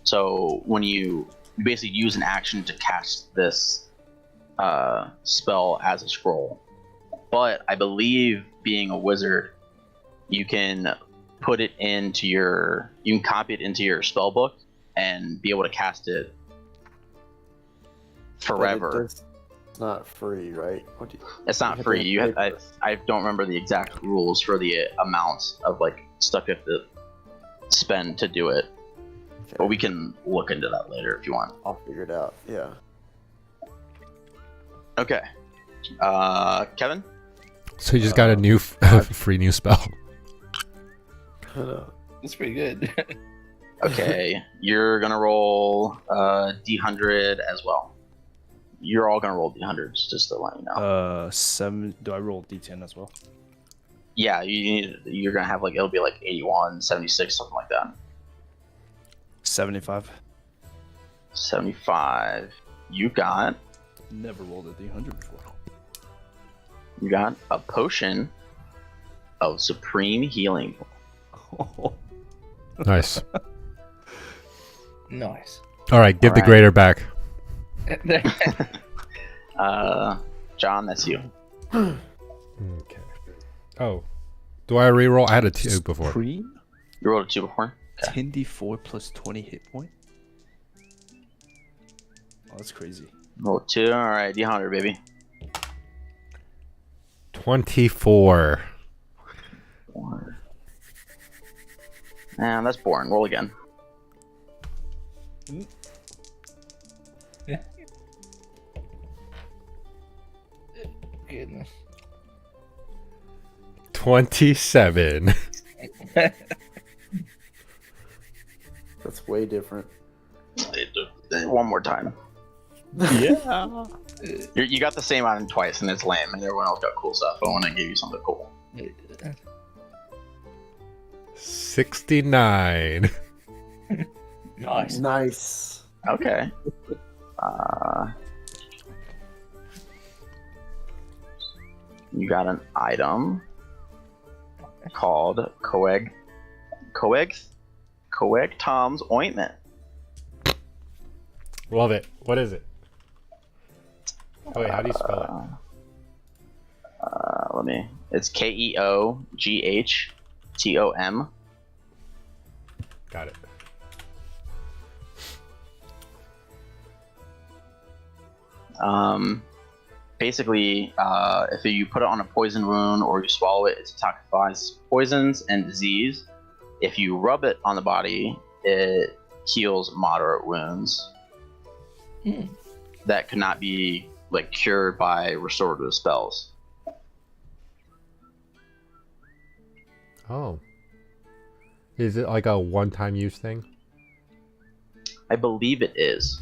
So when you basically use an action to cast this spell as a scroll. But I believe being a wizard, you can copy it into your spell book and be able to cast it forever. It's not free, right? It's not have free. to I don't remember the exact rules for the amount of stuff you have to spend to do it. Okay, But we can look into that later if you want. I'll figure it out. Yeah. Okay. Kevin? So you just got a new free new spell. That's pretty good. Okay. You're gonna roll D100 as well. You're all gonna roll D100s, just to let you know. 7. Do I roll D10 as well? Yeah, you're gonna have it'll be 81, 76, something like that. 75. 75. You got Never rolled a D100 before. a potion of supreme healing. Nice. Nice. All right, give the Alright. grader back. John, that's you. Okay. Oh, do I reroll? I had a 2 before. Supreme? You rolled a 2 before? 10d4 plus 20 hit point? Oh, that's crazy. Roll 2. Alright, D100, baby. 24. 4. And that's boring. Roll again. Goodness. 27. That's way different. One more time. Yeah. You got the same item twice, and it's lame, and everyone else got cool stuff. I want to give you something cool. 69. Nice. Nice. Okay. You got an item called Coeg Tom's Ointment. Love it. What is it? Oh, wait, how do you spell It's KEOGHTOM. it? Got it. Basically, if you put it on a poison wound or you swallow it, it detoxifies poisons and disease. If you rub it on the body, it heals moderate wounds that could not be like cured by restorative spells. Oh. Is it like a one-time use thing? I believe it is.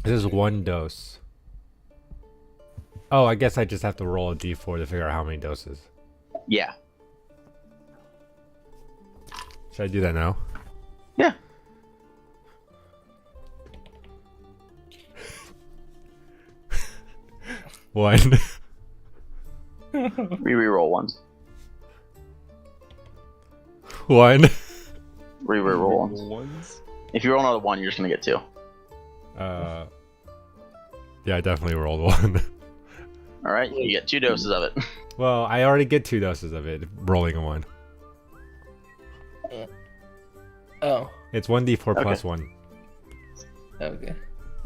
This is one dose. Oh, I guess I just have to roll a d4 to figure out how many doses. Yeah. Should I do that now? Yeah. One. We reroll ones. One. Reroll ones. If you roll another one, you're just gonna get 2. Yeah, I definitely rolled one. All right, you get 2 doses of it. Well, I already get 2 doses of it, rolling a 1. Oh, It's 1d4 Okay. plus 1. okay.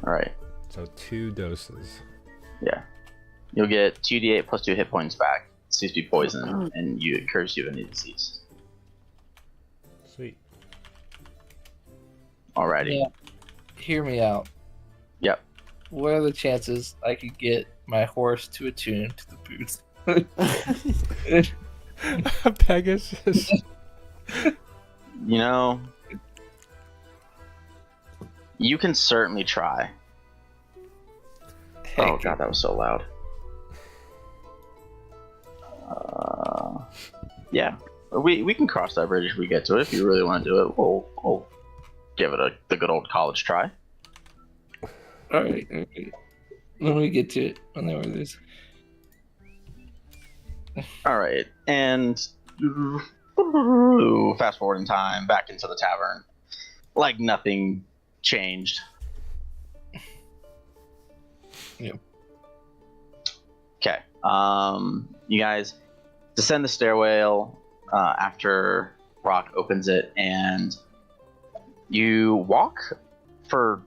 All right. So 2 doses. Yeah. You'll get 2d8 plus 2 hit points back. It seems to be poison, and it cures you of any disease. Sweet. Alrighty. Yeah. Hear me out. Yep. What are the chances I could get my horse to attune to the boots? Pegasus. You know, you can certainly try. Heck, Oh god, that was so loud. Yeah, we can cross that bridge if we get to it. If you really want to do it, we'll give it the good old college try. All right. When we get to it, whenever it is. All right, and fast forward in time back into the tavern, like nothing changed. Yep. Okay. You guys descend the stairwell after Rock opens it, and you walk for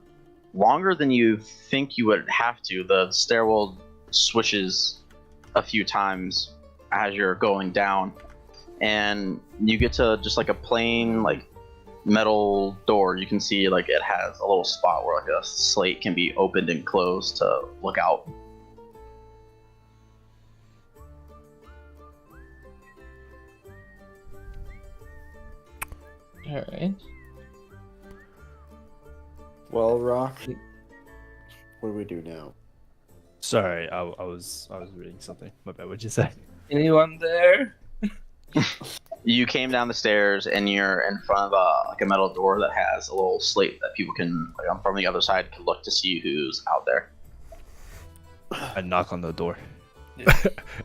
longer than you think you would have to. The stairwell swishes a few times as you're going down, and you get to just like a plain like metal door. You can see like it has a little spot where like a slate can be opened and closed to look out. All right. Well, Rock, what do we do now? Sorry, I was reading something. My bad. What'd you say? Anyone there? You came down the stairs and you're in front of like a metal door that has a little slate that people can, like, from the other side, can look to see who's out there. I knock on the door.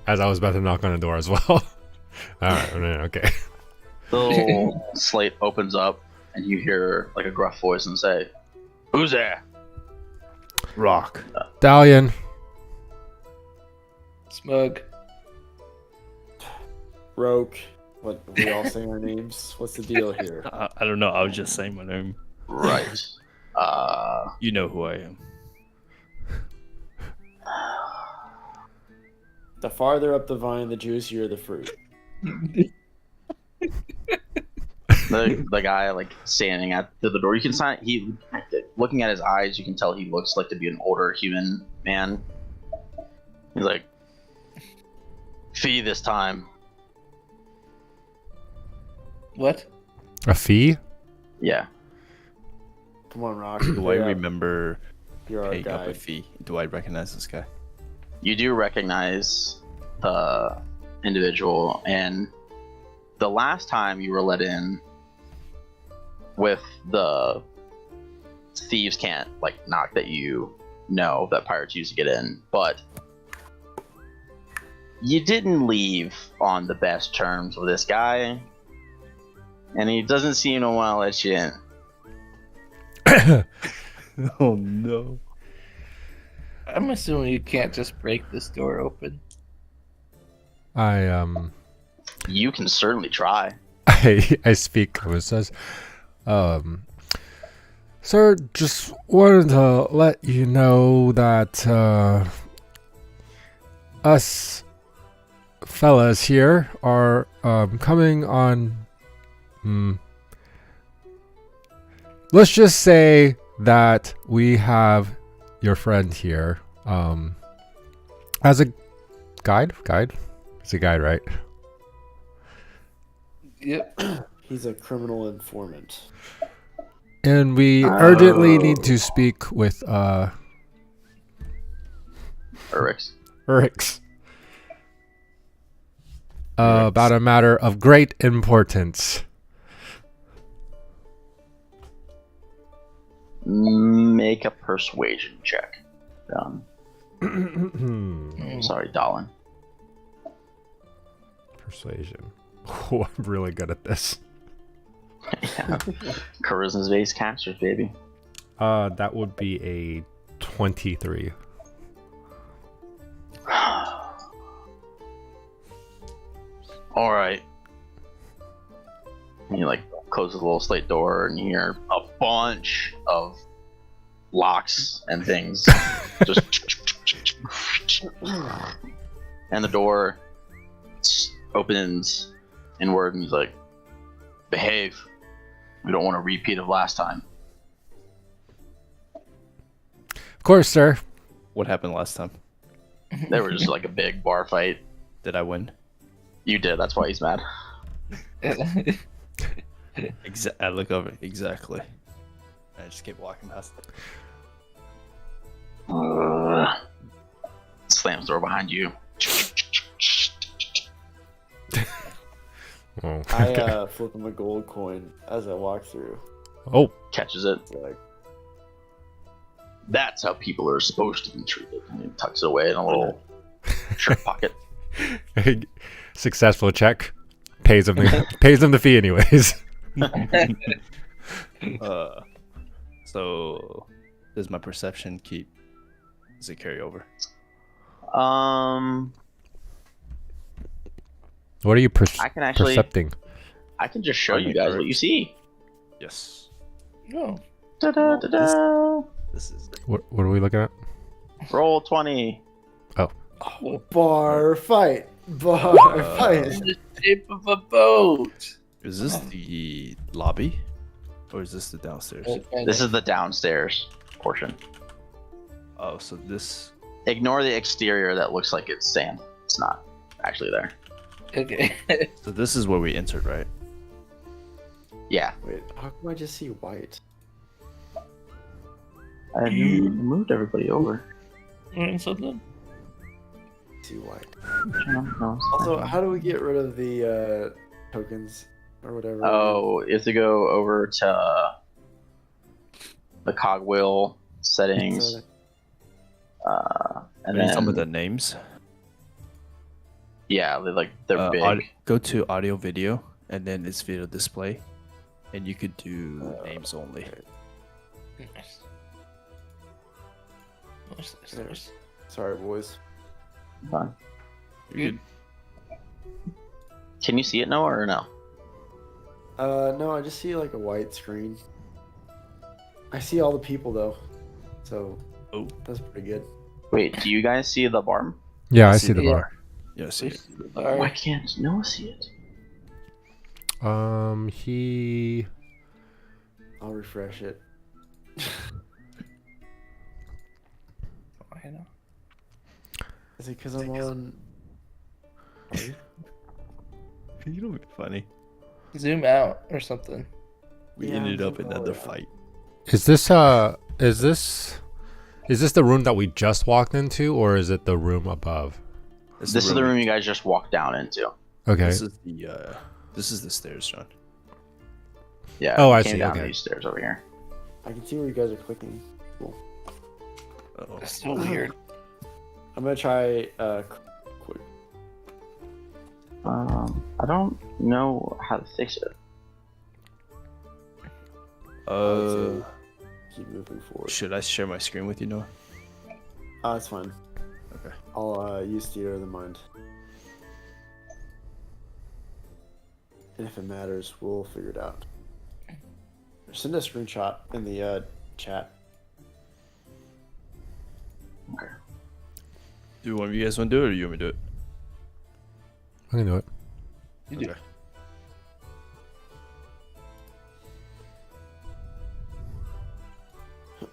As I was about to knock on the door as well. Alright, okay. The little slate opens up and you hear like a gruff voice and say, "Who's there?" Rock. Dalian. Smug. Roke. What? We all saying our names? What's the deal here? I don't know. I was just saying my name. Right. You know who I am. The farther up the vine, the juicier the fruit. the guy like standing at the door. You can sign. He looking at his eyes. You can tell he looks like to be an older human man. He's like, "Fee this time." What? A fee? Yeah. Come on, Rock. Do I You're up. remember You're our paying up guy. a fee? Do I recognize this guy? You do recognize the individual, and the last time you were let in with the thieves can't like knock that you know that pirates use to get in, but you didn't leave on the best terms with this guy, and he doesn't seem to want to let you in. Oh no. I'm assuming you can't just break this door open. You can certainly try. I speak. It says, Sir, just wanted to let you know that us fellas here are coming on. Let's just say that we have your friend here as a guide. It's a guide, right? Yep. He's a criminal informant. And we urgently need to speak with Urix. Rix about a matter of great importance. Make a persuasion check. Sorry, Dalin. Persuasion. Oh, I'm really good at this. Yeah. Charisma's based casters, baby. That would be a 23. All right. And you like close the little slate door, and you hear a bunch of locks and things just and the door opens inward, and he's like, behave, we don't want a repeat of last time. Of course, sir. What happened last time? They were just like a big bar fight. Did I win? You did, that's why he's mad. I look over exactly. I just keep walking past. Slams the door behind you. Oh, I flip him a gold coin as I walk through. oh, Catches it. It's like, That's how people are supposed to be treated. And he tucks it away in a little shirt pocket. successful check. Pays him the fee anyways. So does my perception keep? Does it carry over? What are you I can actually. percepting? I can just show you guys what you see. Yes. No. Da-da-da-da. This is What are we looking at? Roll 20. bar fight. Bar fight. The shape of a boat. Is this the lobby, or is this the downstairs? This is the downstairs portion. Oh, so this. Ignore the exterior that looks like it's sand. It's not actually there. Okay. So this is where we entered, right? Yeah. Wait, how come I just see white? I moved everybody over. Something. See white. No, Also, how do we get rid of the tokens or whatever? Oh, you have to go over to the cogwheel settings. And then Some of the names. yeah, they're big. Go to audio video, and then it's video display, and you could do names only. Nice. Nice. Sorry, boys. Fine. You're good. Can you see it, Noah, or no? No, I just see like a white screen. I see all the people though, so that's pretty good. Wait, do you guys see the bar? Yeah, I see the bar. Yeah, see. Why can't Noah see it? He. I'll refresh it. Is it because I'm on? You know, funny. Zoom out or something. We Yeah, ended up in oh, another yeah. fight. Is this the room that we just walked into, or is it the room above? This is the room you guys just walked down into. Okay. This is the stairs, John. Yeah. Oh, we I came see, down okay. these stairs over here. I can see where you guys are clicking. Cool. Uh-oh. That's so weird. I'm gonna try quick. I don't know how to fix it. Keep moving forward. Should I share my screen with you, Noah? It's fine. Okay. I'll use theater of the mind. And if it matters, we'll figure it out. send a screenshot in the chat. Okay. Do one of you guys want to do it, or you want me to do it? I can do it. You do. Okay.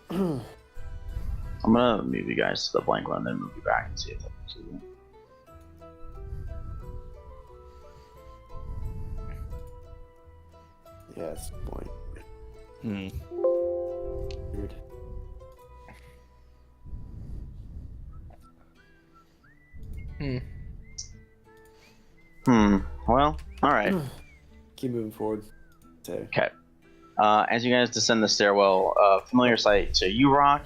I'm gonna move you guys to the blank one, then move you back and see if that's too. Yeah, it's blank. Hmm. Weird. Well, all right. Keep moving forward. So, Okay. As you guys descend the stairwell, familiar sight to you, Rock.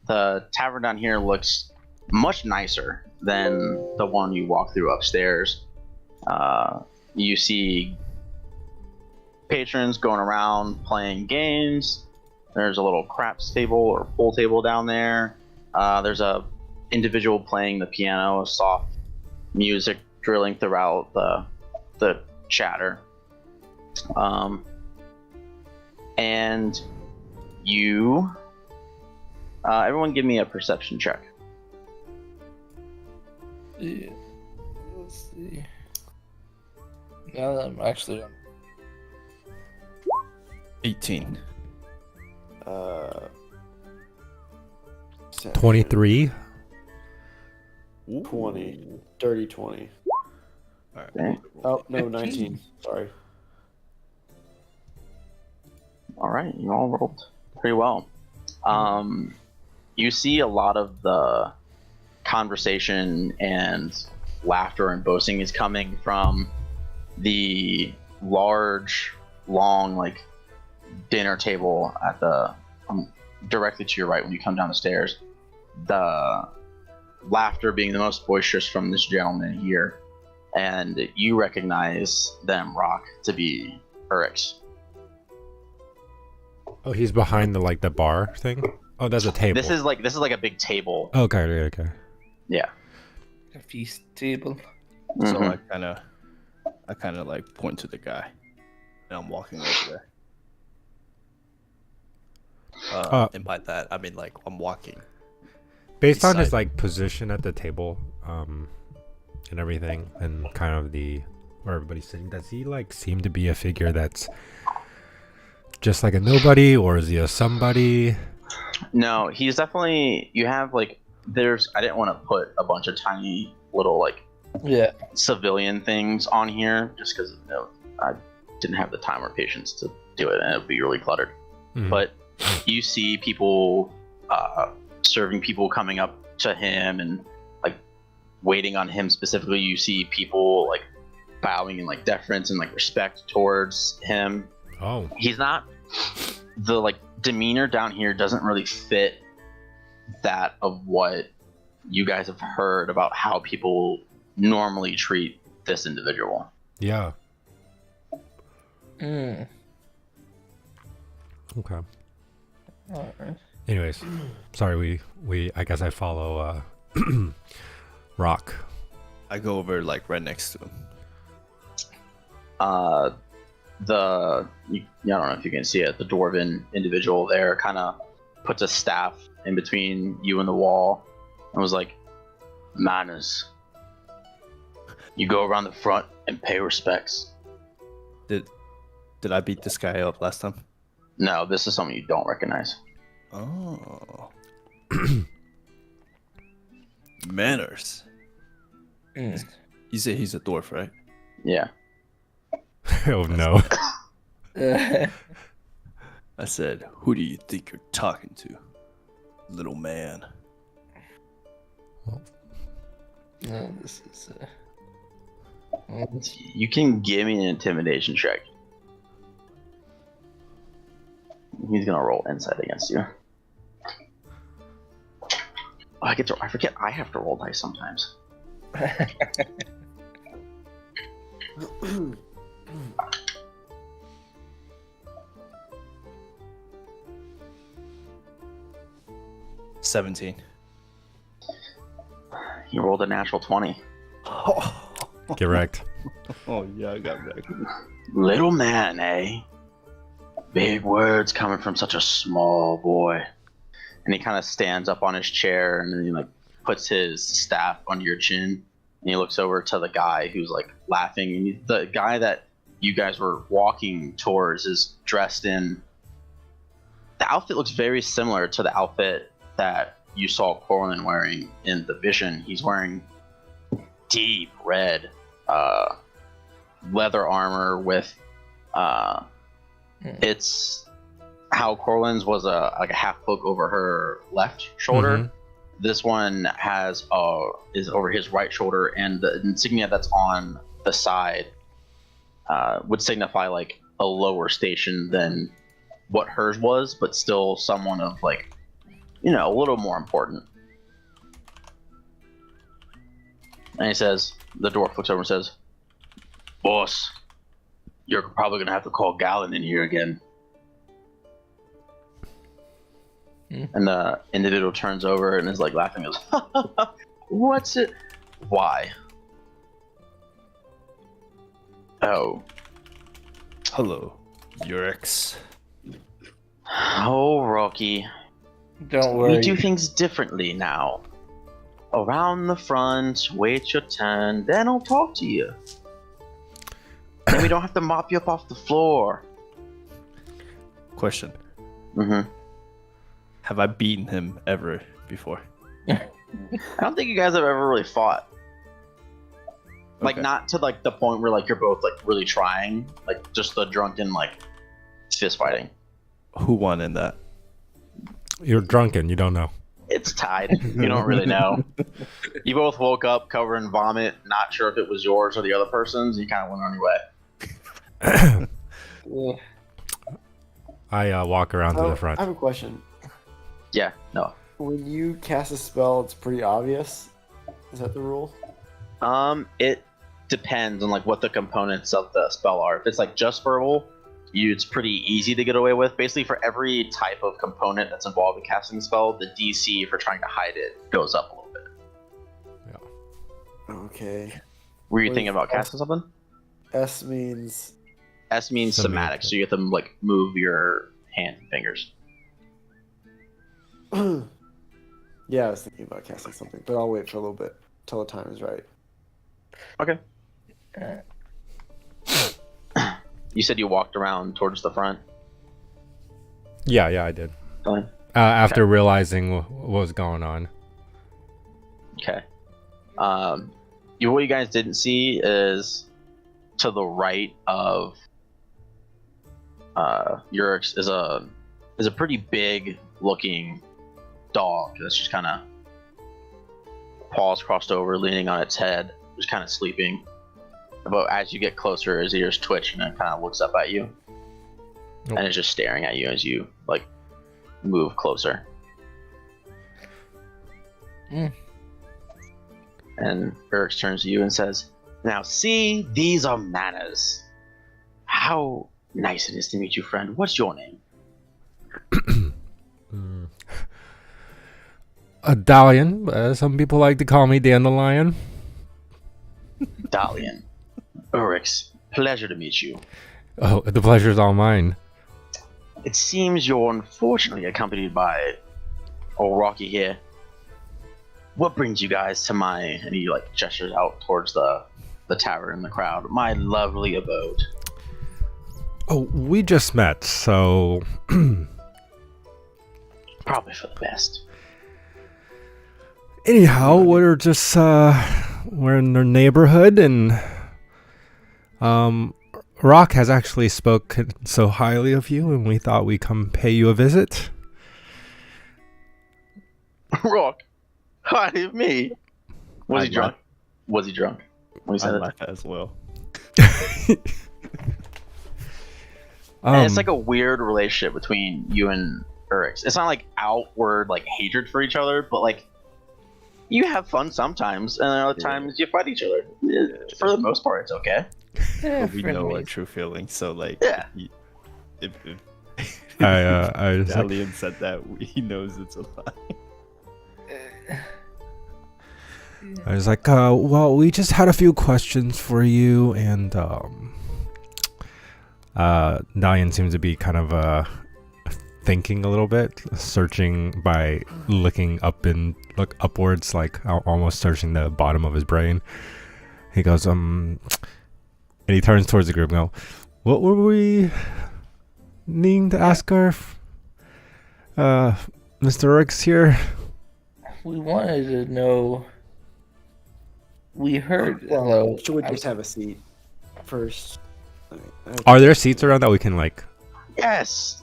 The tavern down here looks much nicer than the one you walk through upstairs. You see patrons going around playing games. There's a little craps table or pool table down there. There's a individual playing the piano, soft music drilling throughout the chatter. And you, everyone, give me a perception check. Yeah. Let's see. Now that I'm actually on. 18. 23. 20. Dirty 20. All right. Okay. Oh, no, 19. Sorry. All right, you all rolled pretty well. You see a lot of the conversation and laughter and boasting is coming from the large, long, like dinner table at the directly to your right when you come down the stairs. The laughter being the most boisterous from this gentleman here, and you recognize them, Rock, to be Urix. Oh, he's behind the bar thing. Oh, that's a table. This is like a big table. Okay. Yeah. A feast table. So Mhm. I kind of like point to the guy, and I'm walking over there. And by that I mean like I'm walking. Based on his beside- position at the table, and everything, and kind of where everybody's sitting, does he seem to be a figure that's just like a nobody, or is he a somebody? No, he's definitely. You have there's. I didn't want to put a bunch of tiny little Yeah. civilian things on here just because I didn't have the time or patience to do it, and it would be really cluttered. Mhm. But you see people serving people coming up to him and waiting on him specifically. You see people bowing in deference and respect towards him. Oh, He's not the demeanor down here doesn't really fit that of what you guys have heard about how people normally treat this individual. yeah. Mm. Okay. Alright. Anyways, sorry. We I guess I follow Rock. I go over right next to him. I don't know if you can see it. The dwarven individual there kind of puts a staff in between you and the wall, and was like, "Manners. You go around the front and pay respects." Did I beat this guy up last time? No, this is someone you don't recognize. Oh. Manners. Mm. You say he's a dwarf, right? Yeah. Oh no. I said, who do you think you're talking to, little man? No, this is. You can give me an intimidation check. He's gonna roll insight against you. Oh, I forget I have to roll dice sometimes. $17. He rolled a natural 20. Get wrecked. Oh yeah, I got back. Little man, eh? Big words coming from such a small boy. And he kind of stands up on his chair and then he like puts his staff under your chin. And he looks over to the guy who's like laughing. And the guy that you guys were walking towards is dressed in. The outfit looks very similar to the outfit that you saw Corlin wearing in the vision. He's wearing deep red leather armor with it's how Corlin's was like a half cloak over her left shoulder. Mm-hmm. This one has is over his right shoulder, and the insignia that's on the side would signify like a lower station than what hers was, but still someone of like, you know, a little more important. And he says, the dwarf looks over and says, "Boss, you're probably gonna have to call Galen in here again." And the individual turns over and is like laughing, goes, "What's it? Why?" "Oh, Hello, Urix. oh, Rocky. Don't worry. We do things differently now. Around the front, wait your turn, then I'll talk to you. And we don't have to mop you up off the floor." Question: Mm-hmm. Have I beaten him ever before? I don't think you guys have ever really fought. Like, Okay. not to like the point where like you're both like really trying, like just the drunken like fist fighting. Who won in that? You're drunken. You don't know. It's tied. You don't really know. You both woke up covered in vomit, not sure if it was yours or the other person's. You kind of went on your way. I walk around to the front. I have a question. Yeah, no. When you cast a spell, it's pretty obvious. Is that the rule? It depends on like what the components of the spell are. If it's like just verbal, it's pretty easy to get away with. Basically, for every type of component that's involved in casting the spell, the DC for trying to hide it goes up a little bit. Okay. Were you What thinking is about S? casting something? S means. S means somatic, Somatic. so you have to like move your hands and fingers. Yeah, I was thinking about casting something, but I'll wait for a little bit till the time is right. Okay. You said you walked around towards the front. Yeah, I did. Fine. After realizing what was going on. Okay. What you guys didn't see is to the right of Urix is a pretty big looking dog that's just kind of paws crossed over, leaning on its head, just kind of sleeping. But as you get closer, his ears twitch and it kind of looks up at you, Nope. and it's just staring at you as you like move closer. And Urix turns to you and says, "Now see, these are manners. How nice it is to meet you, friend. What's your name?" A Dalian. Some people like to call me Dandelion. "Dalian. Urix, pleasure to meet you. Oh, the pleasure's all mine. It seems you're unfortunately accompanied by old Rocky here. What brings you guys to my," and he like gestures out towards the tavern in the crowd, "my lovely abode." Oh, we just met, so Probably for the best. anyhow, we're just we're in the neighborhood, and Rock has actually spoken so highly of you, and we thought we'd come pay you a visit. Rock, hi of me. Was I he drunk? Was he drunk when he I said it? laugh as well. And it's like a weird relationship between you and Urix. It's not like outward like hatred for each other, but like you have fun sometimes, and then other times you fight each other. For the most part, it's okay. But we know our true feelings, so like, Yeah. if I was like, Dalian said that, he knows it's a lie. well, we just had a few questions for you, and Dalian seems to be kind of thinking a little bit, searching by looking upwards, like almost searching the bottom of his brain. He goes, and he turns towards the group and go, what were we needing to ask our Mr. Ricks here? We wanted to know. We heard. Well, Hello. should we just have a seat first? Are there seats around that we can like? Yes,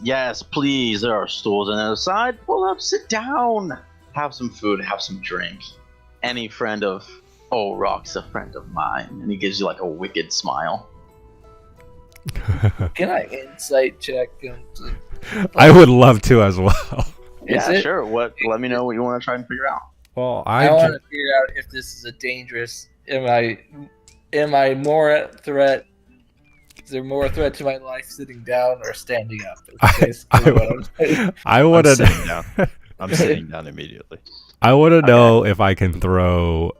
please. There are stools on the other side. Pull up, sit down. Have some food, have some drink. Any friend of Rock's a friend of mine. And he gives you like a wicked smile. Can I insight check him? I would love to as well. Is Sure. Let me know what you want to try and figure out. Well, I want to figure out if this is a dangerous. Am I more at threat? Is there more threat to my life sitting down or standing up? I want I'm to. sitting down. I'm sitting down immediately. I want to know if I can throw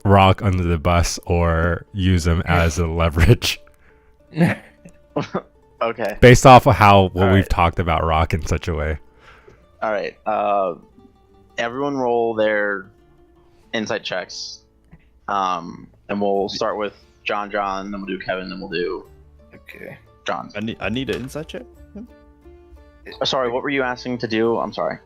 Rock under the bus or use him as a leverage, Okay. based off of what All we've right. talked about Rock in such a way. All right. Everyone roll their insight checks. And we'll start with John, then we'll do Kevin, then we'll do Okay. John. I need an insight check. Sorry, what were you asking to do? I'm sorry.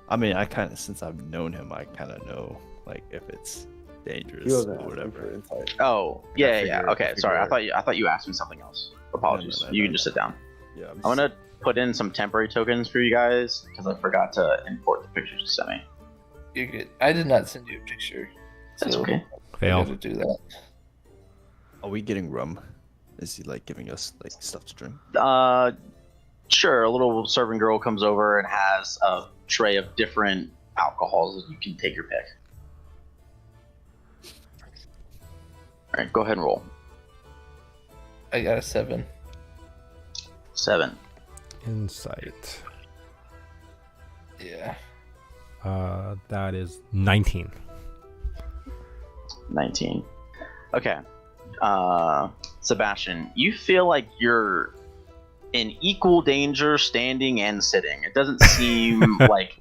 I mean, since I've known him, I kind of know like if it's dangerous You or have that whatever. for insight. Oh, yeah. figure- Okay, I sorry. I figure- thought you asked me something else. Apologies. No, You can just sit down. Yeah, I'm gonna put in some temporary tokens for you guys because I forgot to import the pictures you sent me. You're good. I did not send you a picture. That's so okay. I Fail. gotta do that. Are we getting rum? Is he like giving us like stuff to drink? Sure. A little serving girl comes over and has a tray of different alcohols that you can take your pick. All right, go ahead and roll. I got a 7. 7. Insight. Yeah. That is 19. 19. Okay. Sebastian, you feel like you're in equal danger standing and sitting. It doesn't seem like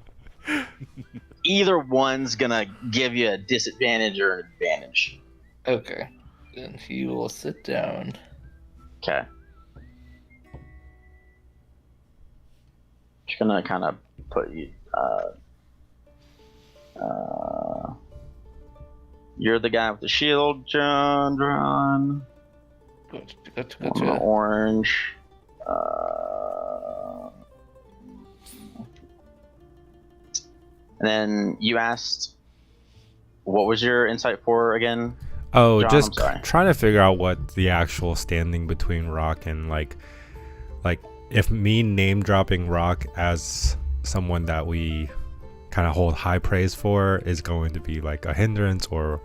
either one's gonna give you a disadvantage or an advantage. Okay. Then he will sit down. Okay. Just gonna kind of put you. You're the guy with the shield, John. Gotcha. Orange. And then you asked, what was your insight for again? Oh, John, just I'm sorry. trying to figure out what the actual standing between Rock and like if me name dropping Rock as someone that we kind of hold high praise for is going to be like a hindrance or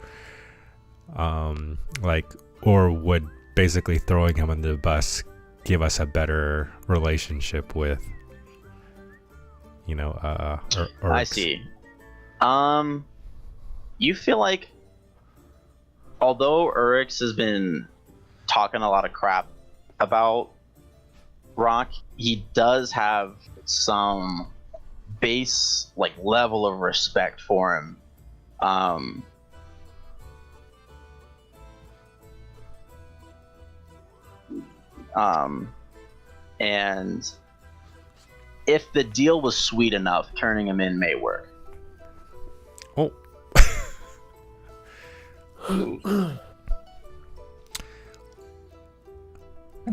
or would basically throwing him under the bus give us a better relationship with I see. You feel like, although Urix has been talking a lot of crap about Rock, he does have some base level of respect for him. And if the deal was sweet enough, turning him in may work. Oh.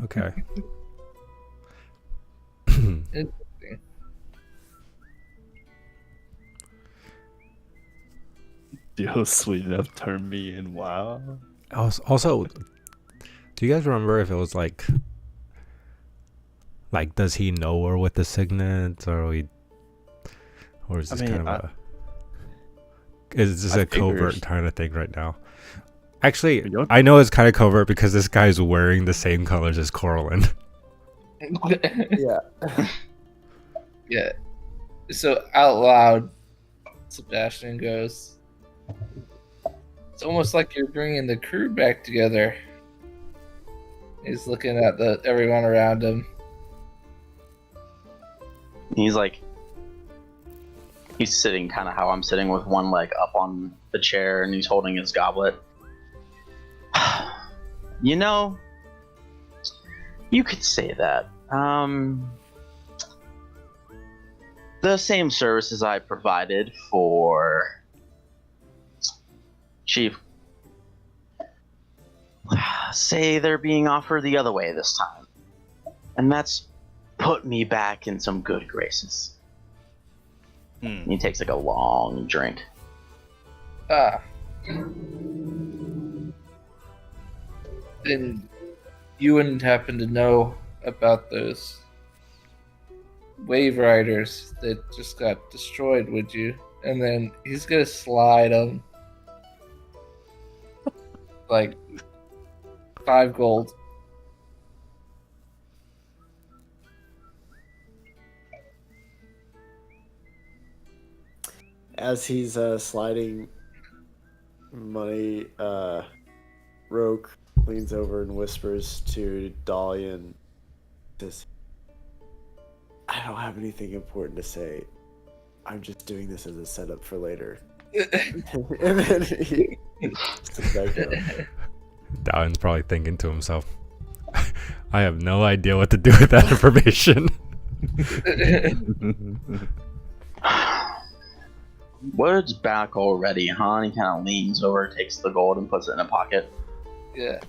Okay. Deal sweet enough to turn me in. Wow. Also, do you guys remember if it was like does he know we're with the signets, or is this kind of is this I a covert figured- kind of thing right now? Actually, You don't- I know it's kind of covert because this guy's wearing the same colors as Corlin. Yeah. Yeah. So out loud, Sebastian goes, "It's almost like you're bringing the crew back together." He's looking at everyone around him. He's sitting kind of how I'm sitting with one leg up on the chair, and he's holding his goblet. You know, you could say that. The same services I provided for Chief, say they're being offered the other way this time. And that's put me back in some good graces. He takes like a long drink. And you wouldn't happen to know about those wave riders that just got destroyed, would you? And then he's gonna slide them like 5 gold. As he's sliding money, Roke leans over and whispers to Dalian, says, I don't have anything important to say. I'm just doing this as a setup for later. And then he sits back down. Dalian's probably thinking to himself, I have no idea what to do with that information. Word's back already, huh? And he kind of leans over, takes the gold, and puts it in a pocket. Yeah.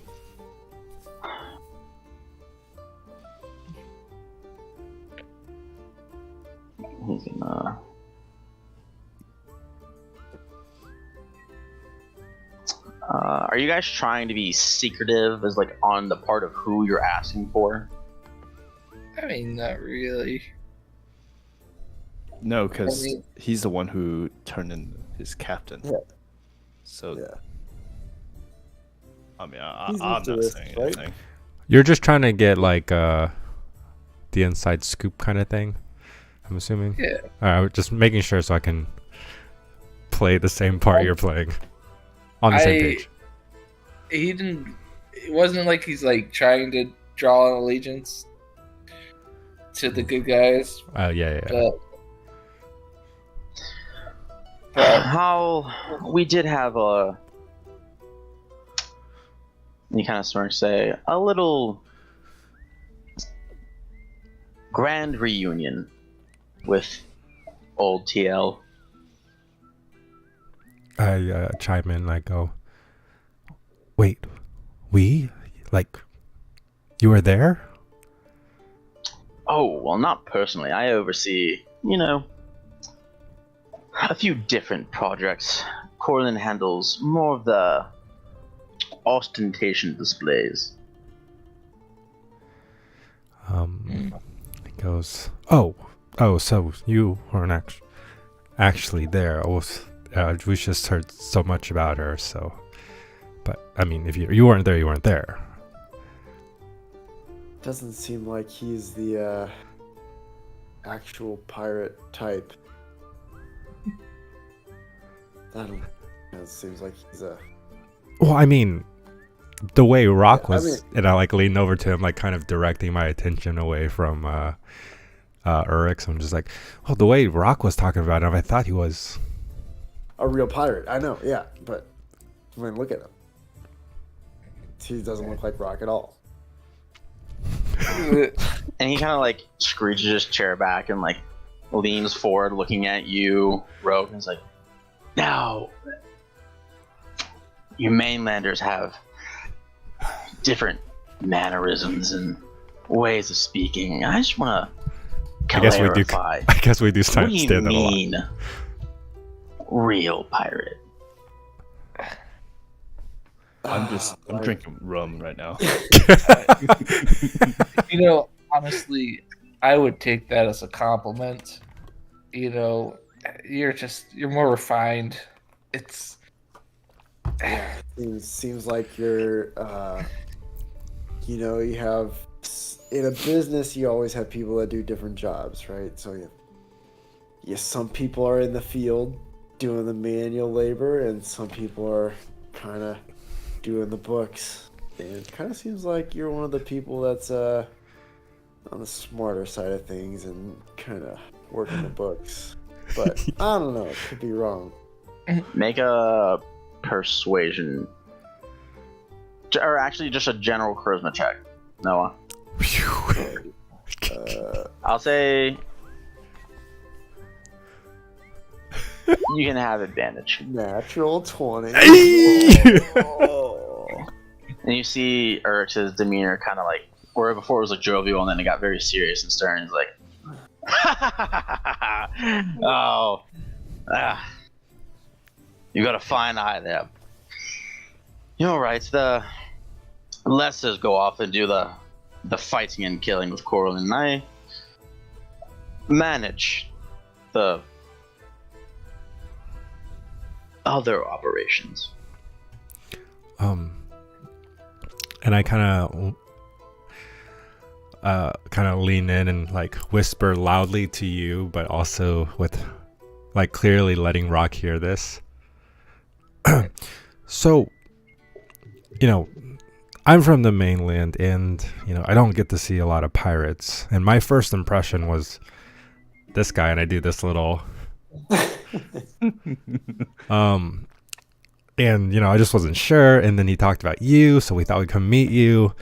He's gonna... are you guys trying to be secretive as like on the part of who you're asking for? I mean, not really. No, because I mean- he's the one who turned in his captain. Yeah. So, Yeah. I mean, He's I'm used to not this, saying right? anything. You're just trying to get like the inside scoop kind of thing, I'm assuming. Yeah. Alright, just making sure so I can play the same part you're playing on the same page. He didn't. It wasn't like he's like trying to draw an allegiance to the good guys, Yeah. but How we did have a... You kind of smirk, say, a little grand reunion with old TL. I chime in, like, go, wait, we? Like, you were there? Oh, well, not personally. I oversee, a few different projects. Corlin handles more of the ostentation displays. He goes, oh, so you weren't actually there. We just heard so much about her, so. But, I mean, if you weren't there, you weren't there. Doesn't seem like he's the actual pirate type. It seems like he's a... Well, I mean, the way Rock Yeah, I was, mean- and I like leaned over to him, like kind of directing my attention away from Urix. I'm just like, well, the way Rock was talking about him, I thought he was. a real pirate. I know, yeah, but I mean, look at him. He doesn't look like Rock at all. And he kind of like screeches his chair back and like leans forward looking at you, Rogue, and is like, now, you mainlanders have different mannerisms and ways of speaking. I just want to I guess we do. clarify. I guess we do What stand do you that a lot. mean, real pirate? I'm drinking rum right now. Honestly, I would take that as a compliment. You're more refined. It's Seems like you're, you have, in a business, you always have people that do different jobs, right? So, some people are in the field doing the manual labor, and some people are kind of doing the books. And it kind of seems like you're one of the people that's on the smarter side of things and kind of working the books. But I don't know. It could be wrong. Make a persuasion, or actually just a general charisma check, Noah. I'll say you can have advantage. Natural 20. Oh. And you see Eric's demeanor kind of like, where before it was like jovial and then it got very serious and stern. He's like, oh, you got a fine eye there. You're right. The Lessers go off and do the fighting and killing with Coral, and I manage the other operations. And I kind of lean in and like whisper loudly to you, but also with like clearly letting Rock hear this. So, you know, I'm from the mainland, and you know I don't get to see a lot of pirates. And my first impression was this guy, and I do this little, and you know I just wasn't sure. And then he talked about you, so we thought we'd come meet you.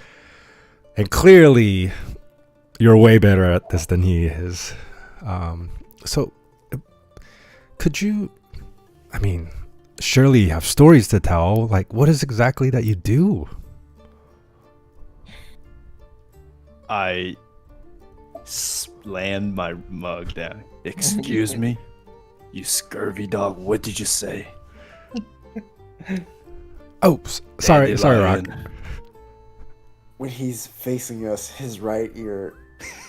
And clearly, you're way better at this than he is. So, could you? I mean, surely you have stories to tell. Like, what is exactly that you do? I slammed my mug down. Excuse me? You scurvy dog, what did you say? Oh, sorry, Rock. When he's facing us, his right ear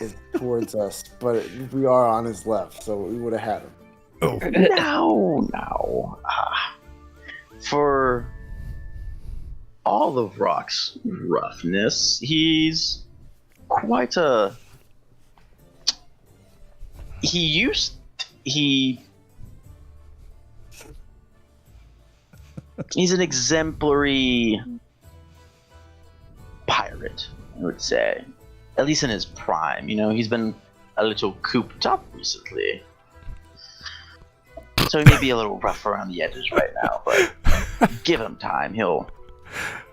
is towards us, but we are on his left, so we would have had him. Oh, No. For all of Rock's roughness, he's quite a... He's an exemplary pirate, I would say. At least in his prime. You know, he's been a little cooped up recently. So he may be a little rough around the edges right now, but give him time. He'll...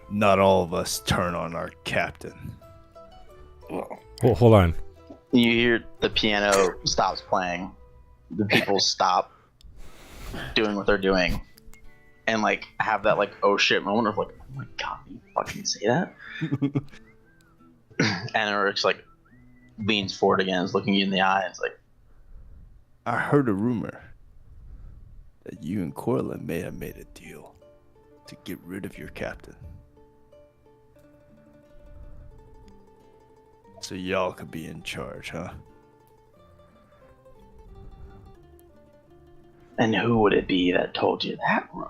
Not all of us turn on our captain. well, hold on. You hear the piano stops playing. The people stop doing what they're doing. And, like, have that, like, oh shit moment of, like, oh my god, you fucking say that? And Eric's, like, leans forward again, is looking you in the eye, and it's like, I heard a rumor that you and Corlin may have made a deal to get rid of your captain. So y'all could be in charge, huh? and who would it be that told you that rumor?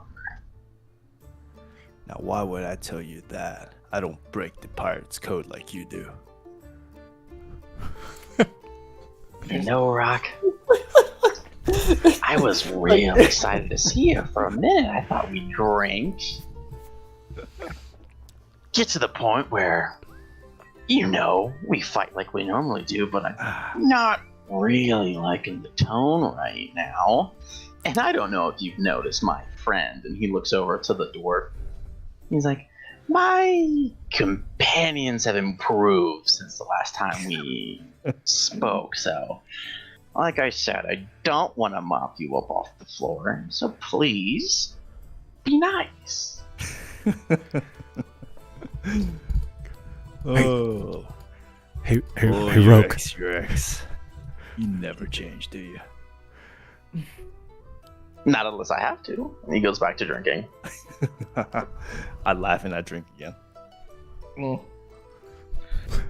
Now, why would I tell you that? I don't break the pirate's code like you do. You know, Rock, I was real excited to see you for a minute. I thought we'd drink. Get to the point where, you know, we fight like we normally do, but I'm not really liking the tone right now. And I don't know if you've noticed my friend. And he looks over to the dwarf. He's like, my companions have improved since the last time we spoke, so like I said, I don't want to mop you up off the floor, so please be nice. Oh. Hey, Oh, hey, your Roke. ex, your ex. You never change, do you? Not unless I have to. And he goes back to drinking. I laugh and I drink again. Mm.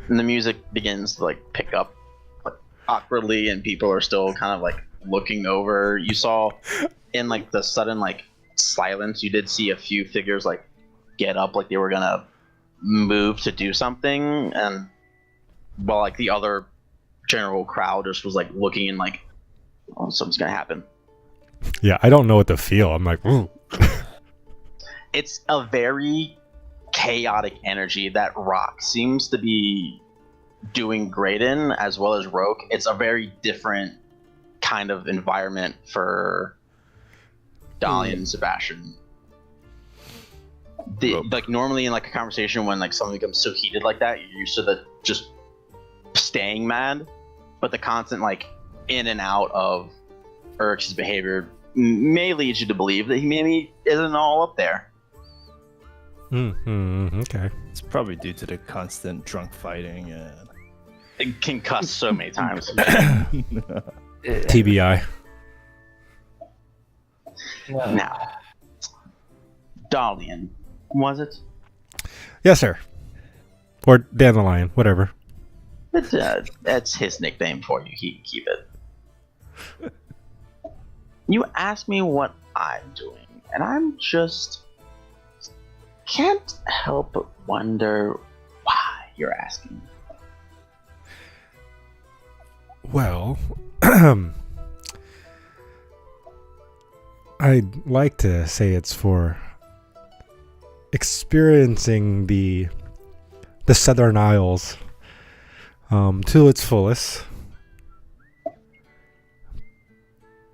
And the music begins to like pick up like, awkwardly, and people are still kind of like looking over. You saw in like the sudden like silence, you did see a few figures like get up like they were gonna move to do something, and while like the other general crowd just was like looking and like, oh, something's gonna happen. Yeah, I don't know what to feel. I'm like, ooh. It's a very chaotic energy that Rock seems to be doing great in, as well as Roke. It's a very different kind of environment for Dahlia and Sebastian. Like normally in like a conversation when like something becomes so heated like that, you're used to the just staying mad, but the constant like in and out of Eric's behavior may lead you to believe that he maybe isn't all up there. Okay. It's probably due to the constant drunk fighting and It can cuss so many times. TBI. Now, Dalian, was it? Yes, sir. Or Dandelion, whatever. That's his nickname for you. He can keep it. You asked me what I'm doing, and I'm just can't help but wonder why you're asking. Well, I'd like to say it's for experiencing the Southern Isles to its fullest.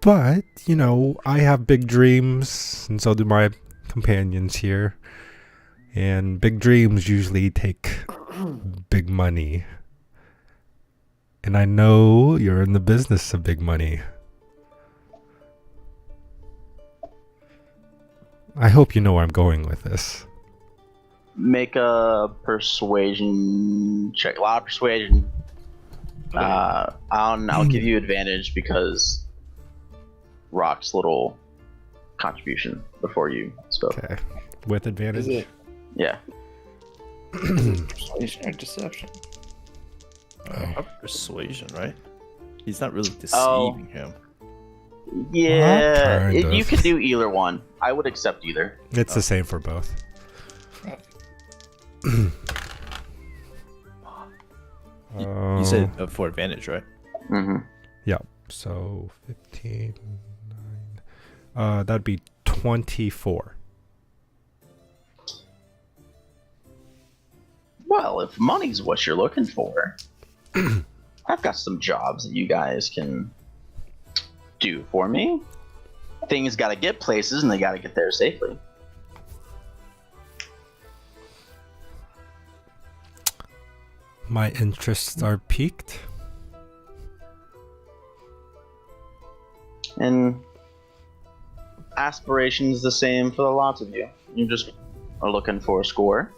But, you know, I have big dreams, and so do my companions here. And big dreams usually take big money. And I know you're in the business of big money. I hope you know where I'm going with this. Make a persuasion check. A lot of persuasion. I'll give you advantage because Rock's little contribution before you spoke. Okay. With advantage? Is it Yeah. persuasion or deception? persuasion, right? He's not really deceiving him. Yeah. Kind You of. could do either one. I would accept either. It's the same for both. You said for advantage, right? Mm-hmm. Yep. So 15, 9. That'd be 24. Well, if money's what you're looking for, I've got some jobs that you guys can do for me. Things got to get places, and they got to get there safely. My interests are piqued. And aspirations the same for the lots of you. You just are looking for a score.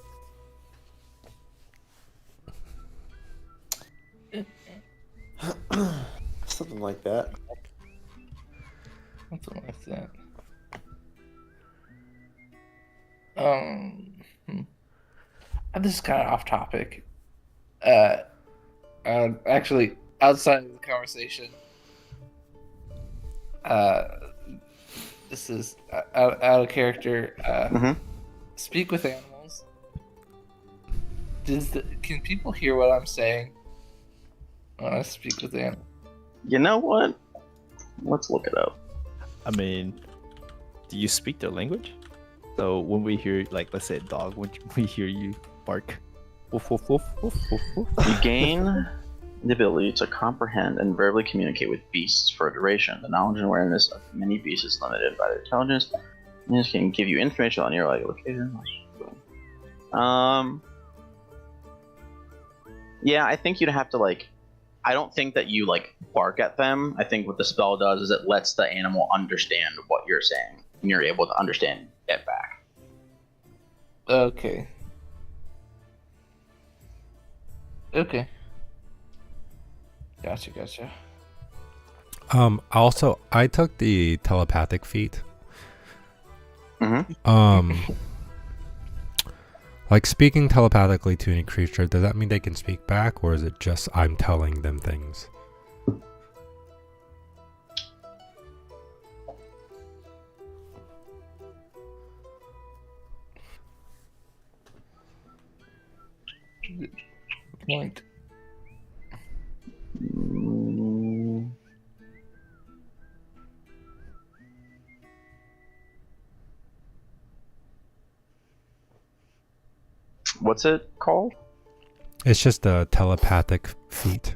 Something like that. Something like that. This is kind of off topic. Actually, outside of the conversation, this is out of character. Speak with animals. Can people hear what I'm saying when I speak with animals? You know what? Let's look it up. I mean, do you speak their language? So when we hear, like, let's say a dog, when we hear you bark, woof, woof, woof, woof, woof, woof. You gain the ability to comprehend and verbally communicate with beasts for a duration. The knowledge and awareness of many beasts is limited by their intelligence. And this can give you information on your location. Yeah, I think you'd have to I don't think that you bark at them. I think what the spell does is it lets the animal understand what you're saying, and you're able to understand it back. Okay. Gotcha. Also, I took the telepathic feat. Mm-hmm. Like speaking telepathically to any creature, does that mean they can speak back, or is it just I'm telling them things? Point. What's it called? It's just a telepathic feat.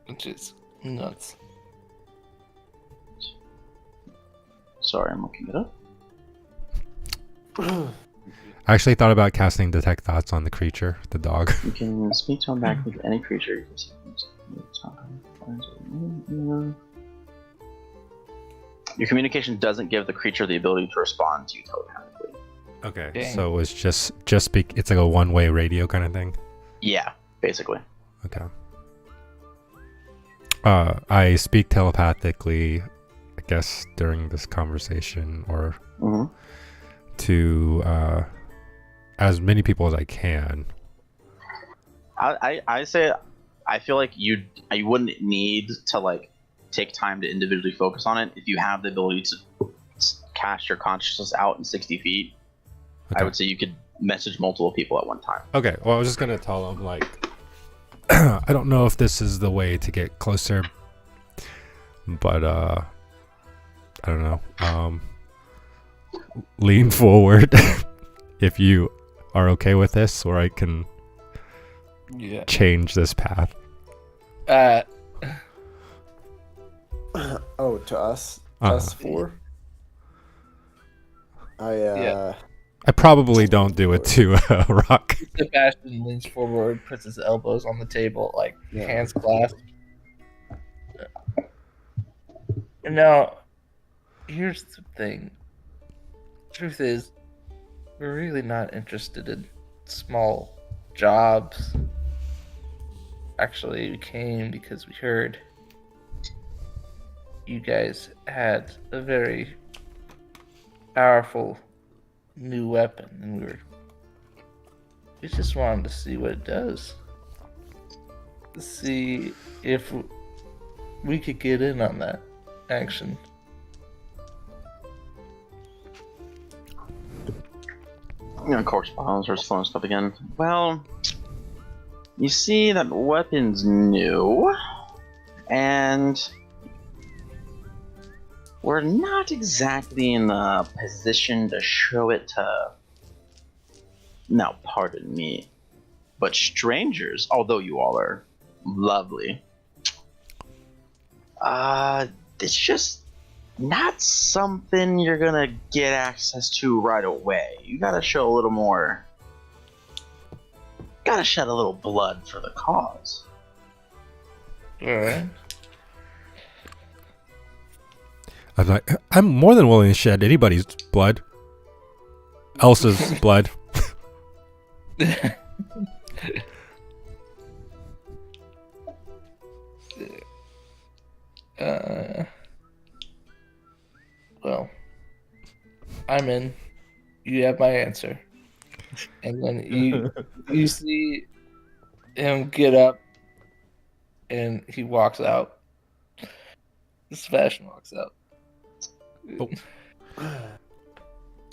Which is nuts. Sorry, I'm looking it up. I actually thought about casting Detect Thoughts on the creature, the dog. You can speak to him back with any creature. You can see your communication doesn't give the creature the ability to respond to you telepathically. Okay, Dang. so it's just speak. It's like a one-way radio kind of thing. Yeah, basically. Okay. I speak telepathically, I guess, during this conversation, or Mm-hmm. to as many people as I can. I say I feel like you wouldn't need to like take time to individually focus on it if you have the ability to cast your consciousness out in 60 feet. Okay. I would say you could message multiple people at one time. Okay, well, I was just gonna tell them like, I don't know if this is the way to get closer, but I don't know. Lean forward if you are okay with this, or I can Yeah. change this path. Oh, to us? Uh-huh. Us four? Yeah. I probably don't do it to Rock. Sebastian leans forward, puts his elbows on the table, like Yeah. hands clasped. Now, here's the thing. Truth is, we're really not interested in small jobs. Actually, we came because we heard you guys had a very powerful new weapon, and we just wanted to see what it does. See if we could get in on that action. You know, correspondence or phone stuff again. Well, you see that weapon's new, and we're not exactly in the position to show it to. Now, pardon me, but strangers, although you all are lovely, it's just not something you're gonna get access to right away. You gotta show a little more. Gotta shed a little blood for the cause. Alright. I'm like, I'm more than willing to shed anybody's blood. Elsa's blood. Well, I'm in. You have my answer. And then you see him get up, and he walks out. Sebastian walks out. Oh. Guess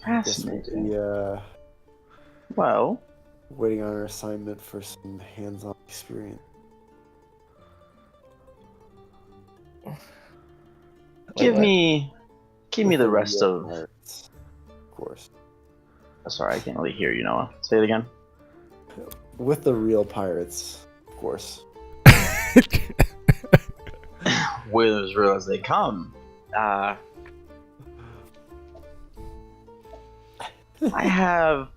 Fascinating. maybe Well, waiting on our assignment for some hands-on experience. give What? me With the rest real of. pirates, of course. Sorry, I can't really hear you, Noah. Say it again. With the real pirates, of course. With as real as they come. I have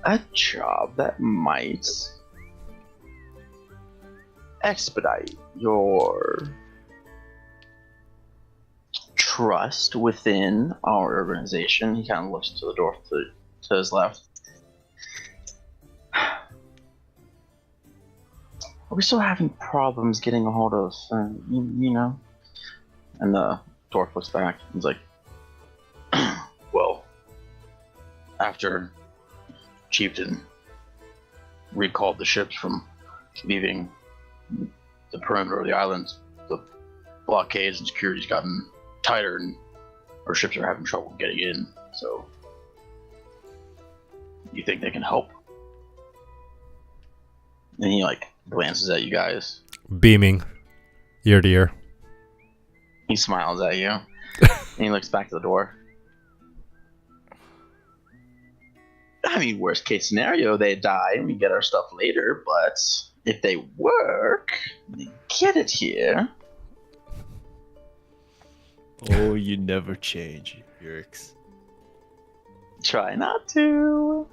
a job that might expedite your trust within our organization. He kind of looks to the door to his left. Are we still having problems getting a hold of, you know? And the dwarf looks back and is like, well, after Chieftain recalled the ships from leaving the perimeter of the islands, the blockades and security's gotten tighter and our ships are having trouble getting in, so you think they can help? And he like glances at you guys. Beaming, ear to ear. He smiles at you. And he looks back to the door. mean, worst case scenario, they die and we get our stuff later, but if they work, they get it here. Oh, you never change, Yurix. Try not to.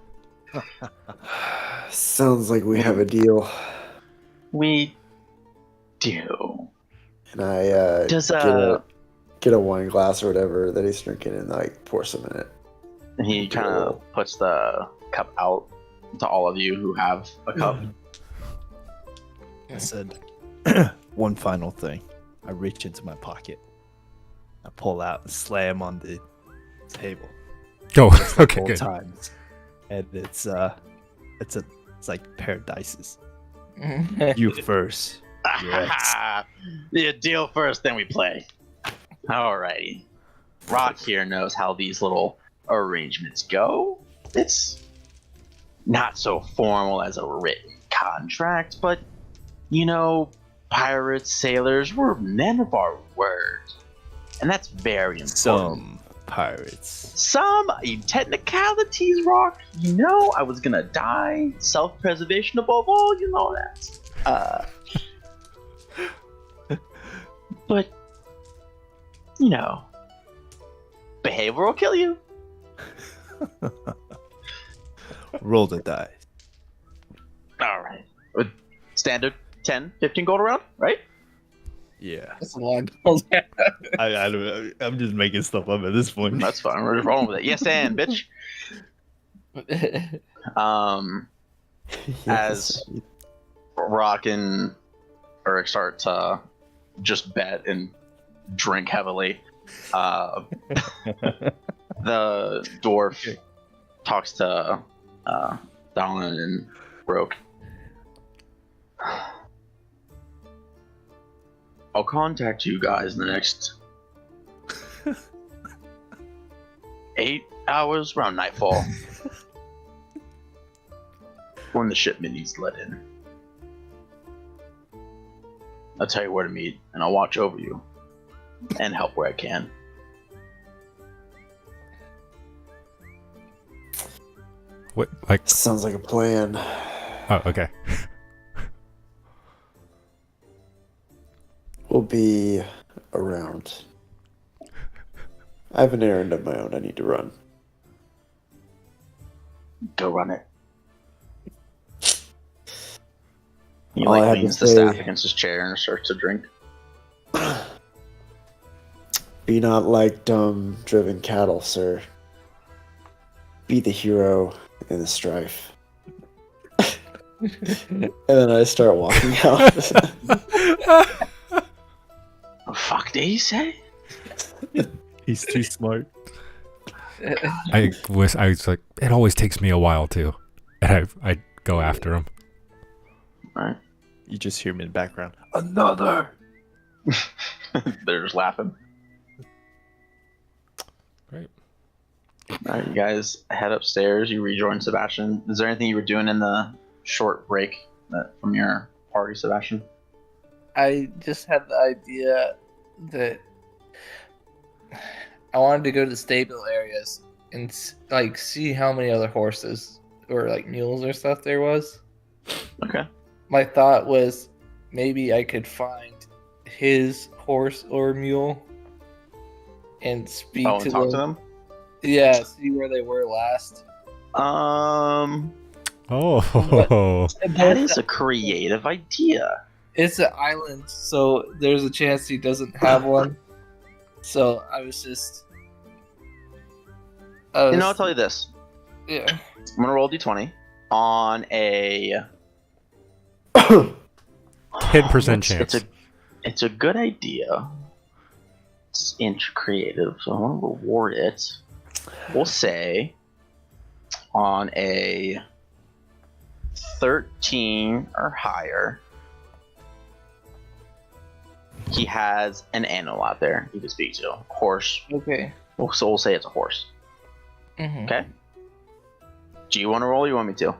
Sounds like we have a deal. We do. And I Does get a wine glass or whatever that he's drinking and like pour some in it. he kind of puts the cup out to all of you who have a cup. I said, one final thing. I reach into my pocket. I pull out and slam on the table. Oh, okay, Four good. times. And it's like a pair of dices. You first. Yes. Yeah, deal first, then we play. Alrighty. Rock here knows how these little arrangements go. It's not so formal as a written contract, but you know, pirates, sailors, we're men of our word. And that's very important. Some pirates. Some technicalities, Rock. You know, I was gonna die. Self-preservation above all, you know that. But, you know, behavior will kill you. Roll the dice. Alright. Standard 10, 15 gold around, right? Yeah. That's a lot of goals. I don't, I'm just making stuff up at this point. That's fine. We're just rolling with it. Yes, and bitch. As Rock and Eric start to just bet and drink heavily, the dwarf talks to Dallin and Roke. I'll contact you guys in the next 8 hours around nightfall when the shipment needs let in. I'll tell you where to meet, and I'll watch over you and help where I can. What? Like? Sounds like a plan. Oh, okay. We'll be around. I have an errand of my own I need to run. Go run it. He All I have leans to the staff say- against his chair and starts to drink. Be not like dumb, driven cattle, sir. Be the hero in the strife. And then I start walking out. The fuck did he say? He's too smart. I was like, it always takes me a while too, and I go after him. Alright. You just hear him in the background. Another! They're just laughing. Great. Alright, you guys head upstairs. You rejoin Sebastian. Is there anything you were doing in the short break from your party, Sebastian? I just had the idea that I wanted to go to the stable areas and like see how many other horses or like mules or stuff there was. Okay. My thought was maybe I could find his horse or mule and speak Oh, and to talk them. to them? Yeah, see where they were last. Oh, That is a creative idea. It's an island, so there's a chance he doesn't have one. So I was just. You know, I'll tell you this. Yeah. I'm gonna roll d20 on a 10% chance. It's a good idea. It's inch creative, so I want to reward it. We'll say on a 13 or higher, he has an animal out there you can speak to. Horse. Okay. So we'll say it's a horse. Mm-hmm. Okay. Do you want to roll or you want me to?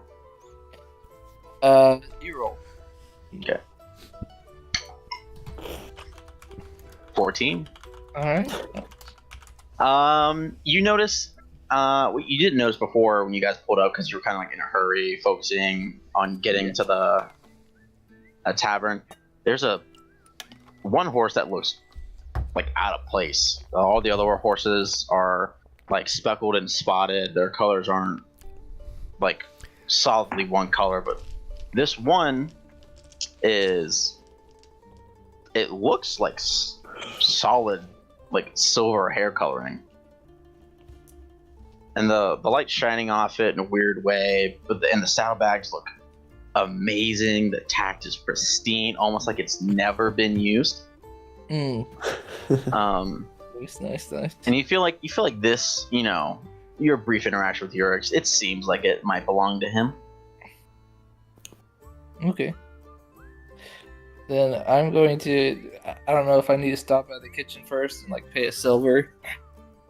You roll. Okay. 14. All right. You notice you didn't notice before when you guys pulled up because you were kind of like in a hurry, focusing on getting to a tavern. There's one horse that looks like out of place. All the other horses are like speckled and spotted. Their colors aren't like solidly one color, but this one is. It looks like solid, like silver hair coloring. And the light's shining off it in a weird way, and the saddlebags look amazing. The tact is pristine, almost like it's never been used. Nice. And you feel like this, your brief interaction with Urix, it seems like it might belong to him. Okay. Then I'm going to. I don't know if I need to stop by the kitchen first and like pay a silver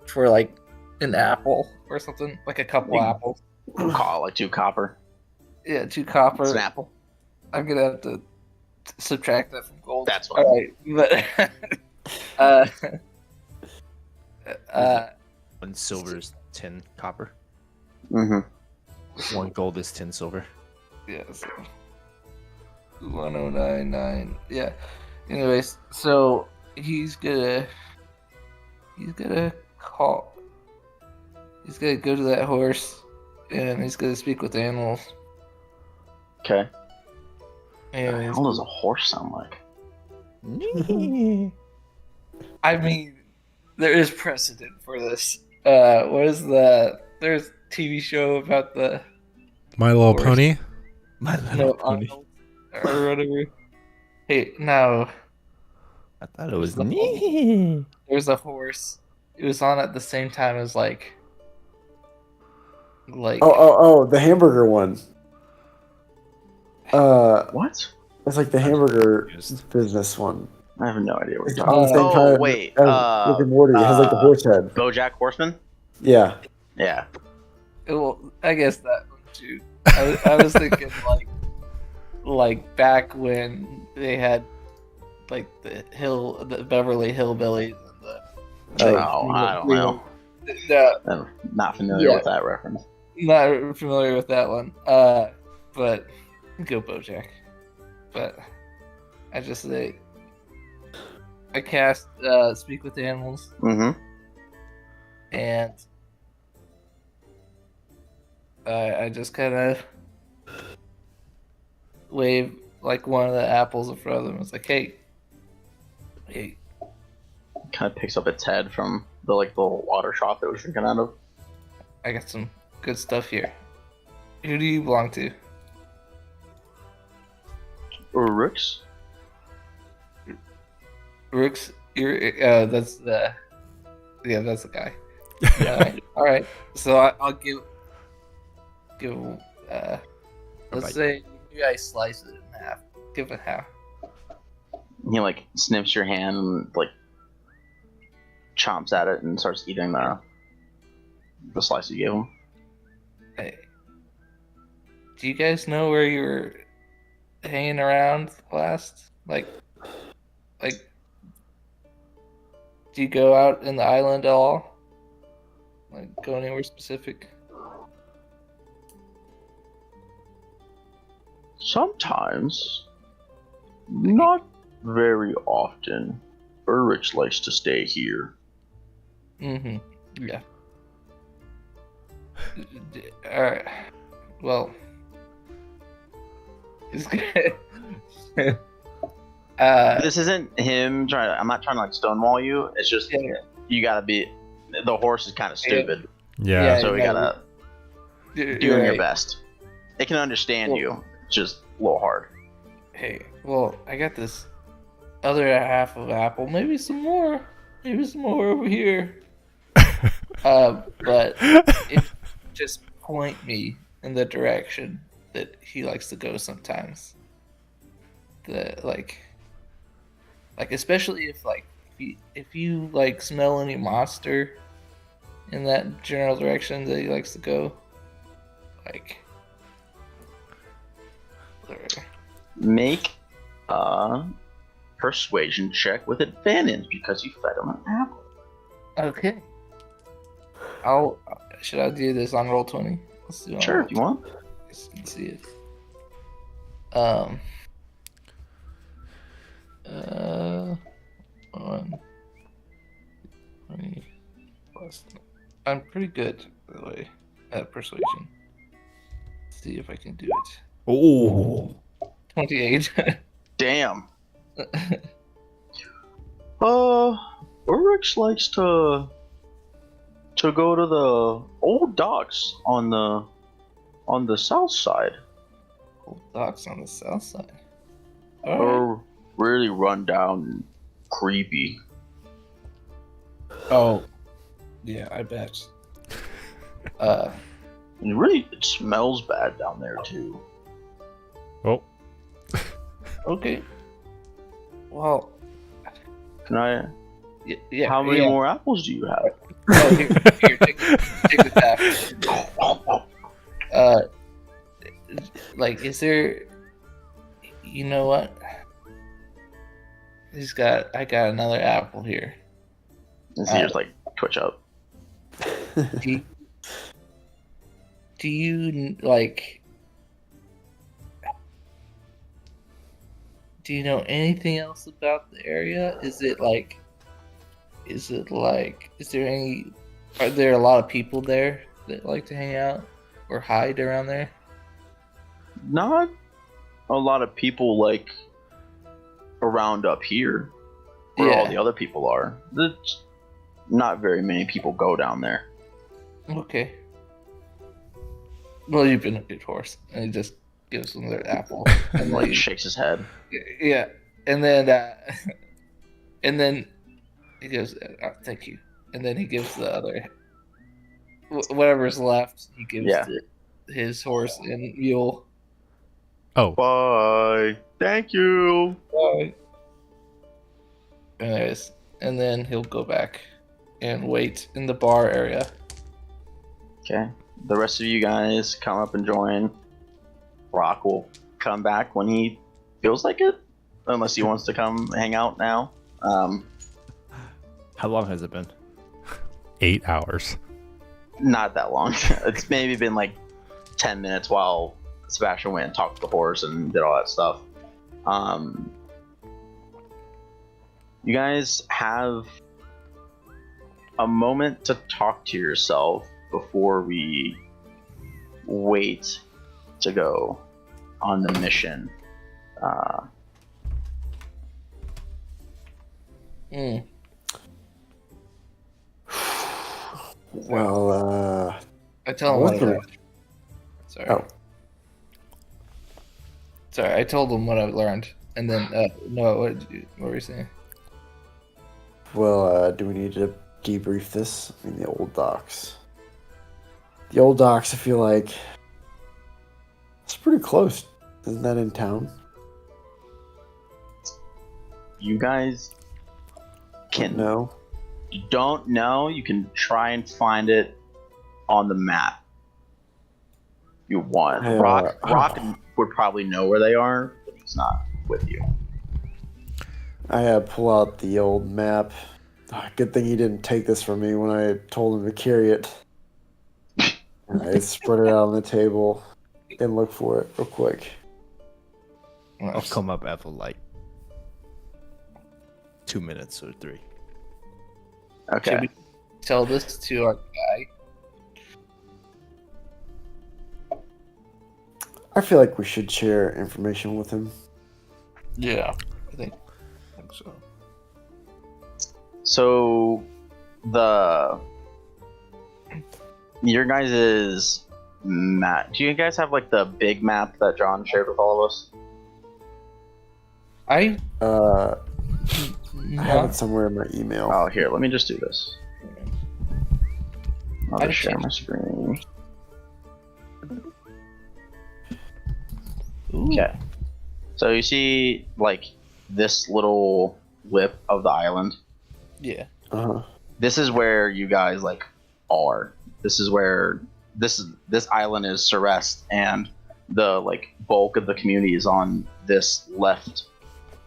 for like an apple or something, like a couple apples. Call like 2 copper. Yeah, 2 copper. It's an apple. I'm gonna have to subtract that from gold. That's fine. All right, but 1 silver is 10 copper. Mm-hmm. 1 gold is 10 silver. yeah, so 1099. Yeah. Anyways, so he's gonna call. He's gonna go to that horse, and he's gonna speak with the animals. Okay. And How does a horse sound like? I mean, there is precedent for this. What is the? There's a TV show about the My Little Horse. Pony. My little pony. Arnold or whatever. Hey, no, I thought it was there's a horse. It was on at the same time as like. Oh, the hamburger one. What? It's like the hamburger confused. business one. I have no idea what It's you're on talking the same time wait. as Rick and Morty. It has like the horse head. BoJack Horseman? Yeah. Yeah. Well, I guess that one too. I was thinking like back when they had like the Beverly Hillbillies and the. Oh, I don't know. I'm not familiar Yeah. with that reference. Not familiar with that one. But go BoJack. But I just say I cast Speak with Animals, Mm-hmm. and I just kind of wave like one of the apples in front of them. It's like, hey, Kind of picks up its head from the little water trough that was drinking out of. I got some good stuff here. Who do you belong to? Urix? Rooks, you're that's the guy. All right. So I'll give let's bite. say you guys slice it in half. Give it half. He sniffs your hand and chomps at it and starts eating the slice you gave him. Hey, do you guys know where you were hanging around last? Like, do you go out in the island at all? Like, go anywhere specific? Sometimes, not very often. Urix likes to stay here. Mm-hmm. Yeah. Alright. Well. It's good. This isn't him trying. I'm not trying to stonewall you. It's just Yeah. you gotta be. The horse is kind of stupid, Yeah. so we gotta you're doing your right. best. It can understand Well- you. It's just a little hard. Hey, well, I got this other half of apple. Maybe some more. Maybe some more over here. But if just point me in the direction that he likes to go sometimes. Like especially if you smell any monster in that general direction that he likes to go, Make a persuasion check with advantage because you fed him an apple. okay. I'll Should I do this on roll 20? Let's do it on Sure, roll if you want. 20. Let's see it. Um. 1, 20 plus. I'm pretty good, by the way, at persuasion. Let's see if I can do it. Oh. 28. Damn. Urix likes to go to the old docks on the south side. Old docks on the south side. Alright. Or really run down and creepy. Oh. Yeah, I bet. And really, it smells bad down there too. Oh, Okay. Well, Can I? yeah. How many yeah. more apples do you have? Oh, here, take the tap. Like, is there? You know what? I got another apple here. And so you just like twitch up. Do you like? Do you know anything else about the area? Is there any? Are there a lot of people there that like to hang out or hide around there? Not a lot of people like around up here where all Yeah. the other people are. There's not very many people go down there. Okay. Well, you've been a good horse, and he just gives him their apple, and Like like, shakes his head. yeah, and then he goes, "Thank you," and then he gives the other whatever's left. He gives Yeah. his horse and mule. oh, Bye. Thank you. Anyways, and then he'll go back and wait in the bar area. Okay. The rest of you guys come up and join. Rock will come back when he feels like it, unless he wants to come hang out now. How long has it been? 8 hours. Not that long. It's maybe been like 10 minutes while Sebastian went and talked to the horse and did all that stuff. You guys have a moment to talk to yourself before we wait to go on the mission. Well, I tell him What what I the- learned. Sorry. Oh. Sorry, I told him what I learned, and then no, what were you saying? well, do we need to debrief this? I mean, the old docks. The old docks, I feel like it's pretty close. Isn't that in town? You guys can No. you don't know, you can try and find it on the map. You want. Yeah. Rock would probably know where they are, but he's not with you. I pull out the old map. Good thing he didn't take this from me when I told him to carry it. I spread it out on the table and look for it real quick. I'll come up after like 2 minutes or 3. Okay. Should we tell this to our guy? I feel like we should share information with him. Yeah, I think so. So your guys' map. Do you guys have like the big map that John shared with all of us? I I have it somewhere in my email. Oh, here. Let me just do this. I'll I just share think- my screen. Ooh. Okay. So you see like this little lip of the island. Yeah. Uh-huh. This is where you guys like are. This is where this island is Cerest, and the like bulk of the community is on this left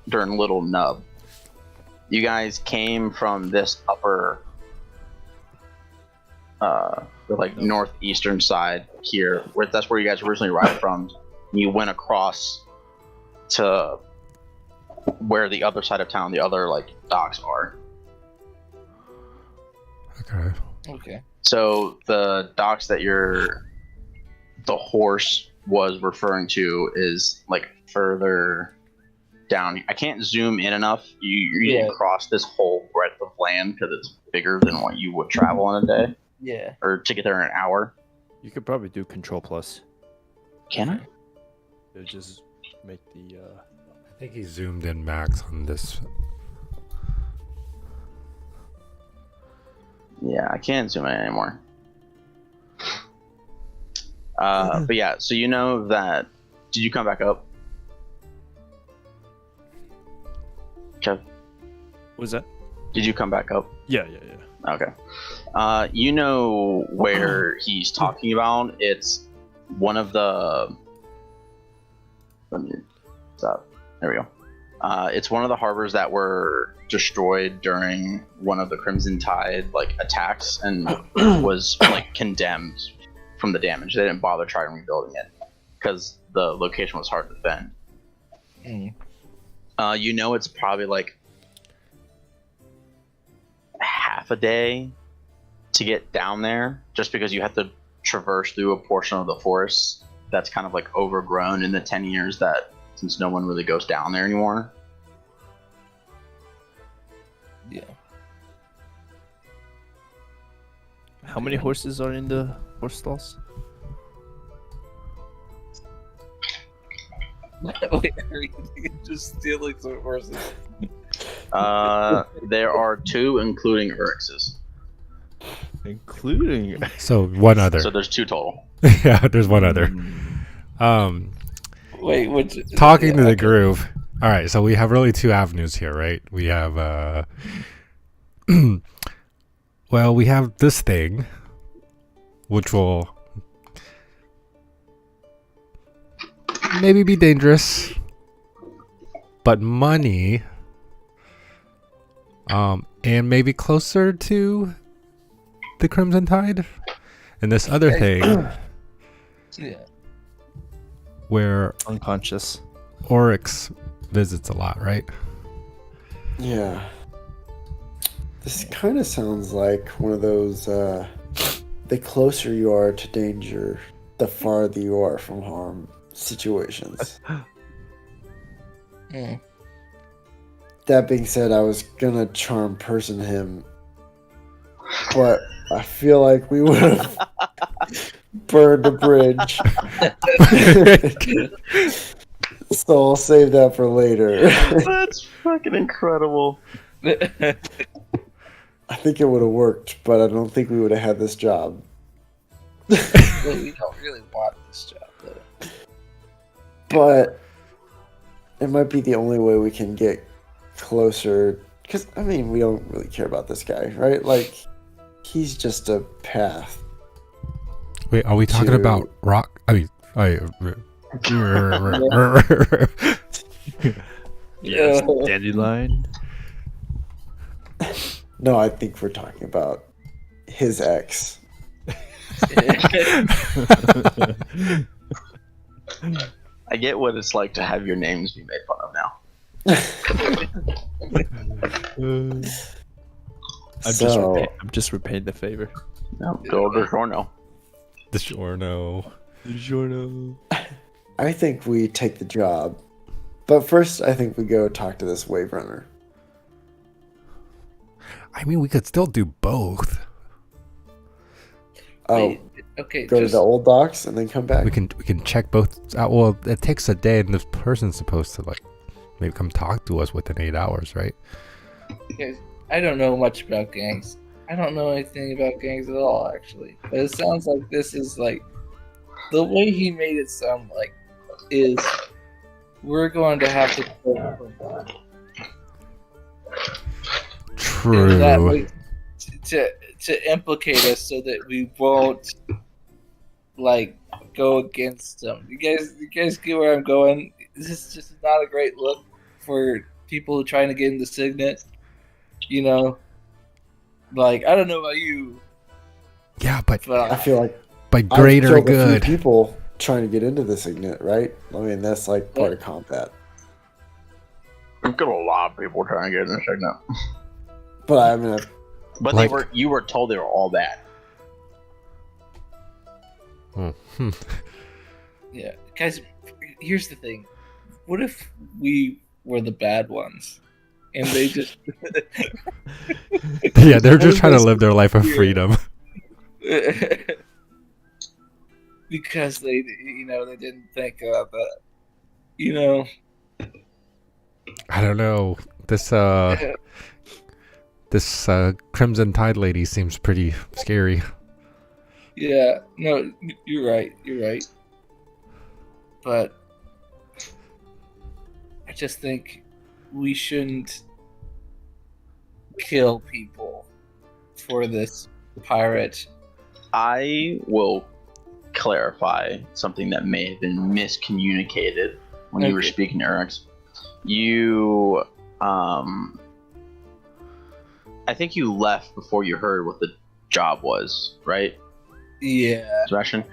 during little nub. You guys came from this upper the like northeastern side here, where that's where you guys originally arrived from. You went across to where the other side of town, the other like docks are. Okay. Okay. So the docks that the horse was referring to is like further down. I can't zoom in enough. You didn't cross this whole breadth of land because it's bigger than what you would travel in a day. Yeah. Or to get there in an hour. You could probably do Control Plus. Can I? It'll just make the. I think he zoomed in max on this. Yeah, I can't zoom in anymore. But yeah, so you know that. Did you come back up? Kev, What was that? did you come back up? Yeah. Okay. You know where he's talking about? It's one of the. Let me stop. There we go. It's one of the harbors that were destroyed during one of the Crimson Tide like attacks and was like condemned from the damage. They didn't bother trying rebuilding it because the location was hard to defend. You know, it's probably like half a day to get down there just because you have to traverse through a portion of the forest that's kind of like overgrown in the 10 years that since no one really goes down there anymore. Yeah. How many horses are in the horse stalls? Wait, are you just stealing some horses? There are 2, including Urix's. Including. So one other. So there's 2 total. Yeah, there's one other. Wait, which? Talking to the groove. All right, so we have really 2 avenues here, right? We have well, we have this thing which will maybe be dangerous, but money and maybe closer to the Crimson Tide. And this other thing Yeah. where Unconscious. Oryx visits a lot, right? Yeah. This kind of sounds like one of those, the closer you are to danger, the farther you are from harm situations. Mm. That being said, I was gonna charm person him, but I feel like we would have burned the bridge. So I'll save that for later. That's fucking incredible. I think it would have worked, but I don't think we would have had this job. Well, we don't really want this job, though. But it might be the only way we can get closer. Because, I mean, we don't really care about this guy, right? Like, he's just a path. Wait, are we talking To- about rock? I mean, Yes, dandelion. No, I think we're talking about his ex. I get what it's like to have your names be made fun of now. I'm just repaying the favor. No, go or no. the Giorno. Giorno. I think we take the job. But first, I think we go talk to this wave runner. I mean, we could still do both. Oh, Wait, okay, go to the old docks and then come back? We can check both out. Well, it takes a day, and this person's supposed to like maybe come talk to us within 8 hours, right? guys, I don't know much about gangs. I don't know anything about gangs at all, actually. But it sounds like this is like the way he made it sound like is we're going to have to True. that way to implicate us so that we won't like go against them. You guys get where I'm going? This is just not a great look for people trying to get into Signet. You know, like I don't know about you, Yeah, but Well, I feel like by I've greater killed good. a few people trying to get into this ignite, right? I mean, that's like part of combat. We've got a lot of people trying to get in this segment. But I mean, But Like- you were told they were all bad. Hmm. yeah, guys. Here's the thing. What if we were the bad ones, and they just Yeah, they're just trying to What if live their life of Yeah. freedom. because they didn't think about that. You know, I don't know. This Crimson Tide lady seems pretty scary. yeah. No, you're right. You're right. But I just think we shouldn't kill people for this pirate. I will clarify something that may have been miscommunicated when you were Okay. speaking to Eric's. You, I think you left before you heard what the job was, right, Yeah. Sebastian?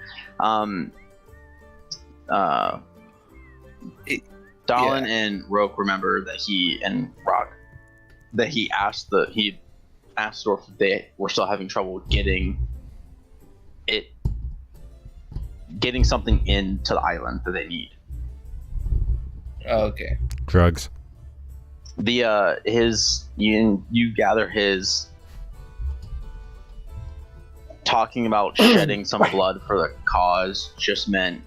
It- Dallin yeah. and Roke remember that he asked Dorf if they were still having trouble getting something into the island that they need. Oh, okay. Drugs. You gather his talking about shedding some blood for the cause just meant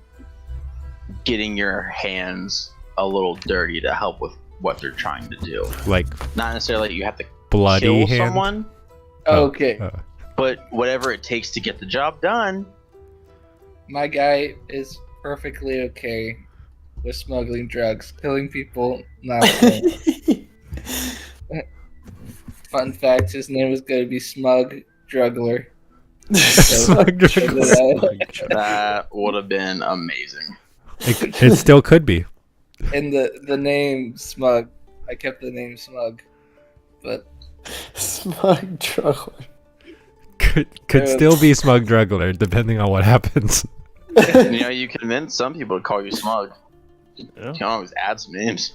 getting your hands a little dirty to help with what they're trying to do. Like Not necessarily that you have to bloody kill hand. someone, Okay. but whatever it takes to get the job done. My guy is perfectly okay with smuggling drugs, killing people. Not okay. Fun fact: his name is going to be Smug Druggler. Smug Druggler. That would have been amazing. It still could be. And the name Smug, I kept the name Smug, but Smug Truckler. Could still be Smug Druggler, depending on what happens. You can convince some people to call you smug. Yeah. You can always add some names.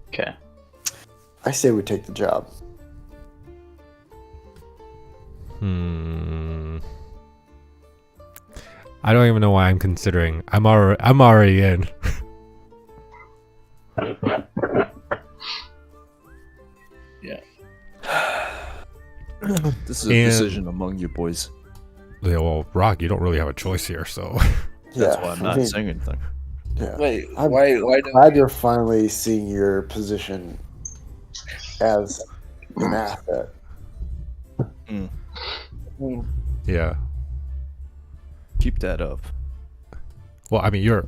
Okay. I say we take the job. I don't even know why I'm considering. I'm already in. yeah. This is a And- decision among you boys. Yeah, well, Rock, you don't really have a choice here, so. That's Yeah, why I'm I not mean, saying anything. Yeah. Wait, I'm why don't Glad you're finally seeing your position as an asset. Yeah. Keep that up. Well, I mean, you're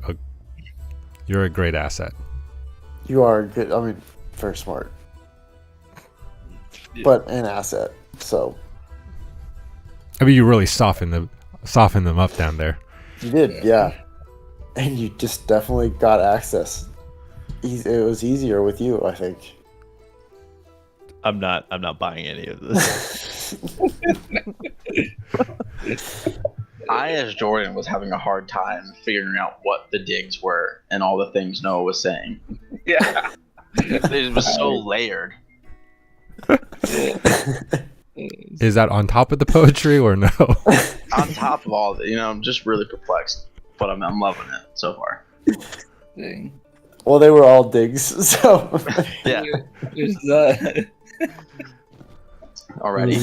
a great asset. You are good. I mean, very smart, but an asset. So I mean, you really soften them up down there. you did, yeah. And you just definitely got access. It was easier with you, I think. I'm not buying any of this. I, as Jordan, was having a hard time figuring out what the digs were and all the things Noah was saying. Yeah. It was so layered. Is that on top of the poetry or no? On top of all of it, I'm just really perplexed. But I'm loving it so far. Thing. Well, they were all digs, so Yeah, There's that. already.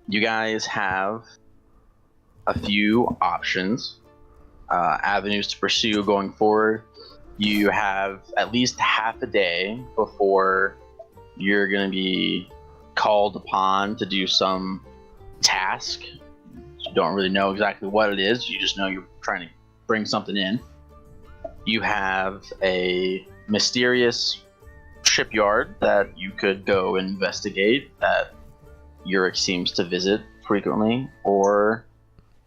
You guys have a few options, avenues to pursue going forward. You have at least half a day before you're going to be called upon to do some task. You don't really know exactly what it is. You just know you're trying to bring something in. You have a mysterious shipyard that you could go investigate that Yurik seems to visit frequently, or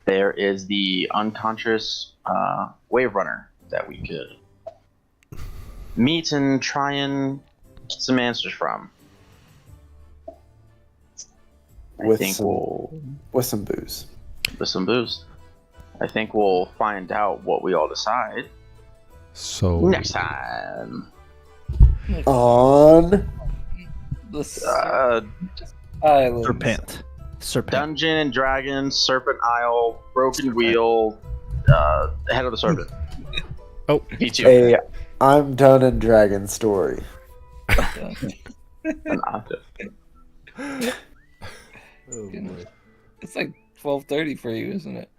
there is the unconscious wave runner that we could meet and try and get some answers from. I With think some- we'll with some booze. with some booze. I think we'll find out what we all decide So next time. On The Uh, island. Serpent. Dungeon and Dragons, Serpent Isle, Broken Wheel, Head of the Serpent. Oh. V2. a I'm done in Dragon story. An octave. Oh boy. It's like 12:30 for you, isn't it?